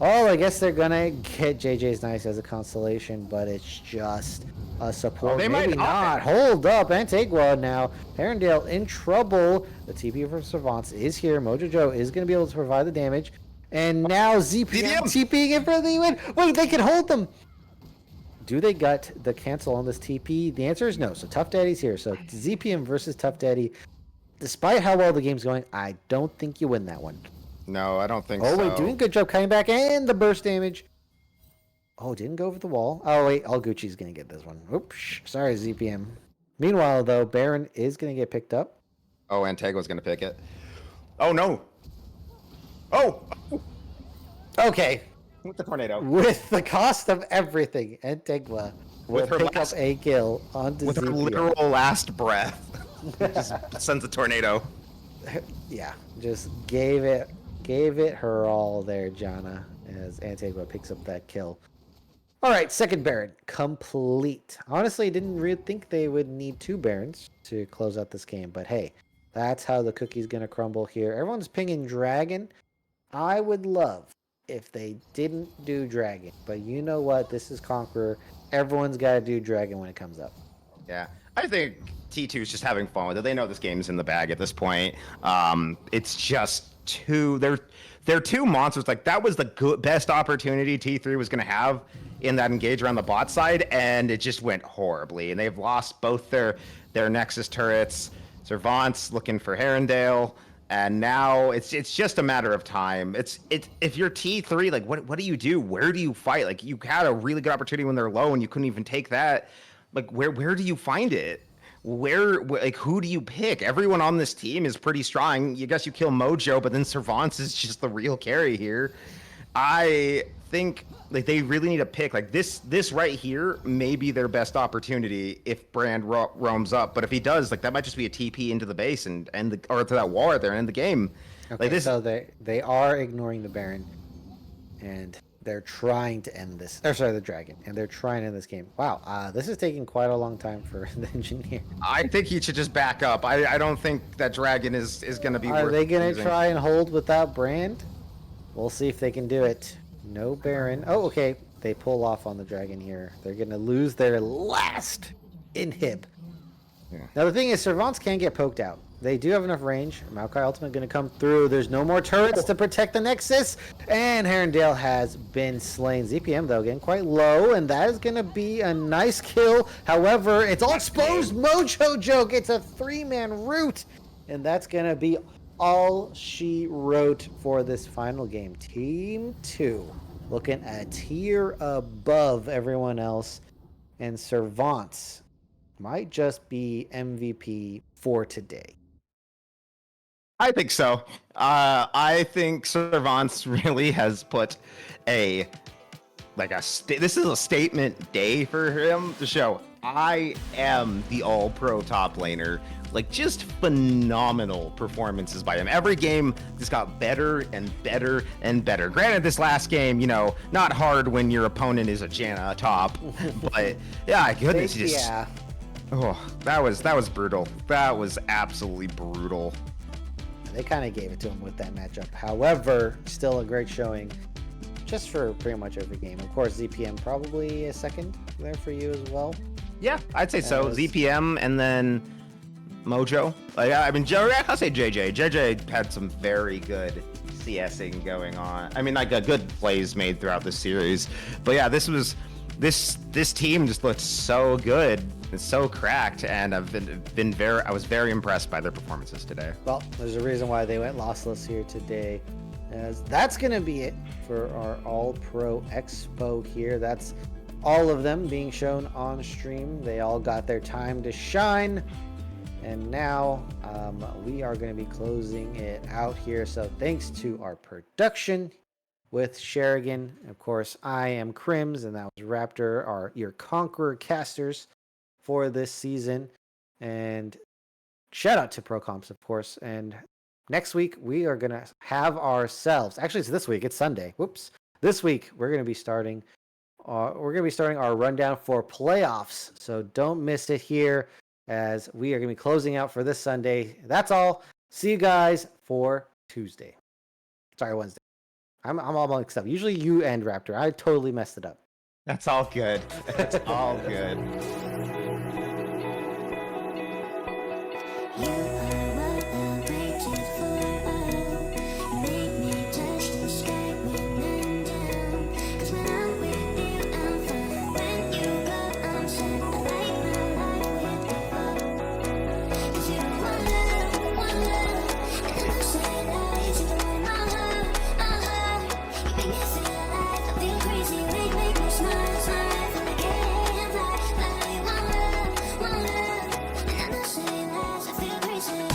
Oh, I guess they're gonna get JJ's Nice as a constellation, but it's just a support. Oh, they might Maybe not. not. Hold up, Antigua now. Herondale in trouble. The TP for Servants is here. Mojo Joe is gonna be able to provide the damage. And now ZPM TPing in for the win. Wait, they can hold them. Do they gut the cancel on this TP? The answer is no. So Tough Daddy's here. So ZPM versus Tough Daddy. Despite how well the game's going, I don't think you win that one. No, I don't think Oh, so. wait, doing a good job coming back. And the burst damage. Oh, didn't go over the wall. Oh, wait, All Gucci's going to get this one. Oops. Sorry, ZPM. Meanwhile, though, Baron is going to get picked up. Oh, Antigua's gonna pick it. Oh no. Oh, Okay. with the tornado. With the cost of everything, Antigua will With her pick last- up a kill onto With her ZPM. literal last breath, just sends a tornado. Yeah, just gave it her all there, Jana, as Antigua picks up that kill. All right, second Baron complete. Honestly, didn't really think they would need 2 Barons to close out this game, but hey, that's how the cookie's gonna crumble here. Everyone's pinging Dragon. I would love if they didn't do Dragon, but you know what? This is Conqueror. Everyone's got to do Dragon when it comes up. Yeah, I think T2 is just having fun with it. They know this game's in the bag at this point. It's just they're 2 monsters. Like, that was the best opportunity T3 was going to have in that engage around the bot side, and it just went horribly. And they've lost both their Nexus turrets. Servants looking for Herondale. And now it's just a matter of time. It's if you're T3, like, what do you do? Where do you fight? Like, you had a really good opportunity when they're low and you couldn't even take that. Like, where do you find it? Like, who do you pick? Everyone on this team is pretty strong. You guess you kill Mojo, but then Servants is just the real carry here. I think, like, they really need to pick, like, this right here may be their best opportunity if Brand roams up. But if he does, like, that might just be a TP into the base or to that wall right there and end the game. Okay, Like, this, so they are ignoring the Baron, and they're trying to end this. Or sorry, the Dragon, and they're trying to end this game. Wow, this is taking quite a long time for the engineer. I think he should just back up. I don't think that Dragon is going to be Are worth they gonna using. try and hold without Brand? We'll see if they can do it. No Baron. Oh, okay. They pull off on the Dragon here. They're gonna lose their last inhib. Yeah. Now the thing is, Servants can get poked out. They do have enough range. Maokai Ultimate gonna come through. There's no more turrets to protect the Nexus. And Herondale has been slain. ZPM, though, getting quite low. And that is gonna be a nice kill. However, it's all exposed. Mojo Joke. It's a 3-man route. And that's gonna be all she wrote for this final game. Team 2 looking a tier above everyone else, and Servants might just be MVP for today. I think so. I think Servants really has put a this is a statement day for him to show I am the all-pro top laner. Like, just phenomenal performances by him. Every game just got better and better and better. Granted, this last game, you know, not hard when your opponent is a Janna top, but yeah, goodness, Yeah. Oh, that was brutal. That was absolutely brutal. They kind of gave it to him with that matchup. However, still a great showing just for pretty much every game. Of course, ZPM probably a second there for you as well. Yeah, I'd say so. ZPM and then Mojo. I mean, I'll say JJ. JJ had some very good CSing going on. I mean, like, good plays made throughout the series. But yeah, this team just looked so good. It's so cracked, and I was very impressed by their performances today. Well, there's a reason why they went lossless here today. As that's going to be it for our All-Pro Expo here. That's all of them being shown on stream. They all got their time to shine. And now we are going to be closing it out here. So thanks to our production with Sherigan. Of course, I am Crims, and that was Raptor, your Conqueror casters for this season. And shout out to ProComps, of course. And next week, we are going to have ourselves, actually, it's this week, it's Sunday. Whoops. This week, we're going to be starting our rundown for playoffs. So don't miss it here, as we are going to be closing out for this Sunday. That's all. See you guys for Tuesday. Sorry, Wednesday. I'm all mixed up. Usually you and Raptor. I totally messed it up. That's all good. That's all good. You are what I waited for. You make me touch the sky when I'm down. 'Cause when I'm with you, I'm fine. When you go, I'm sad. I like my life with you. 'Cause you're one love. And I'm not saying lies. You're the one my heart. You make me feel alive. I feel crazy. Make me smile. Feel like I can't fly. Like one love. And I'm not saying lies. I feel crazy.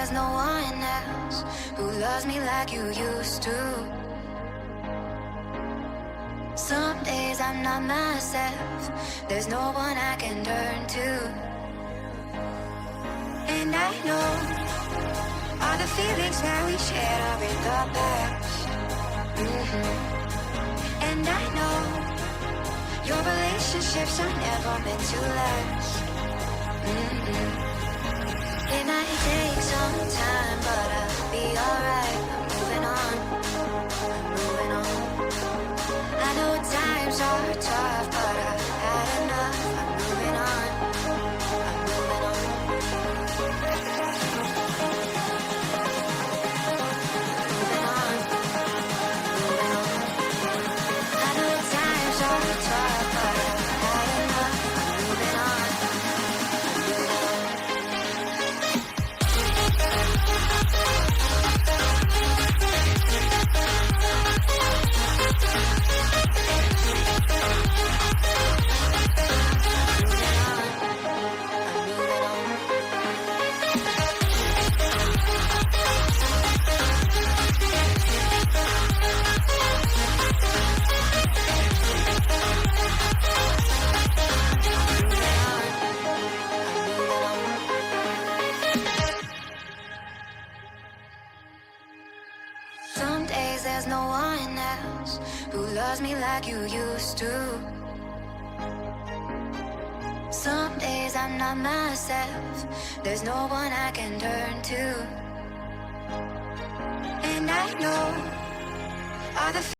there's no one else who loves me like you used to. Some days I'm not myself, there's no one I can turn to. And I know all the feelings that we shared are in the past. And I know your relationships are never meant to last. It might take some time, but I'll be alright. I'm moving on, I'm moving on. I know times are tough, but I've had enough. I'm moving on, I'm moving on. Moving on, moving on. I know times are tough, but I've had enough. I'm moving on, I'm moving on. Some days there's no one else who loves me like you used to. Some days I'm not myself, there's no one I can turn to. And I know all the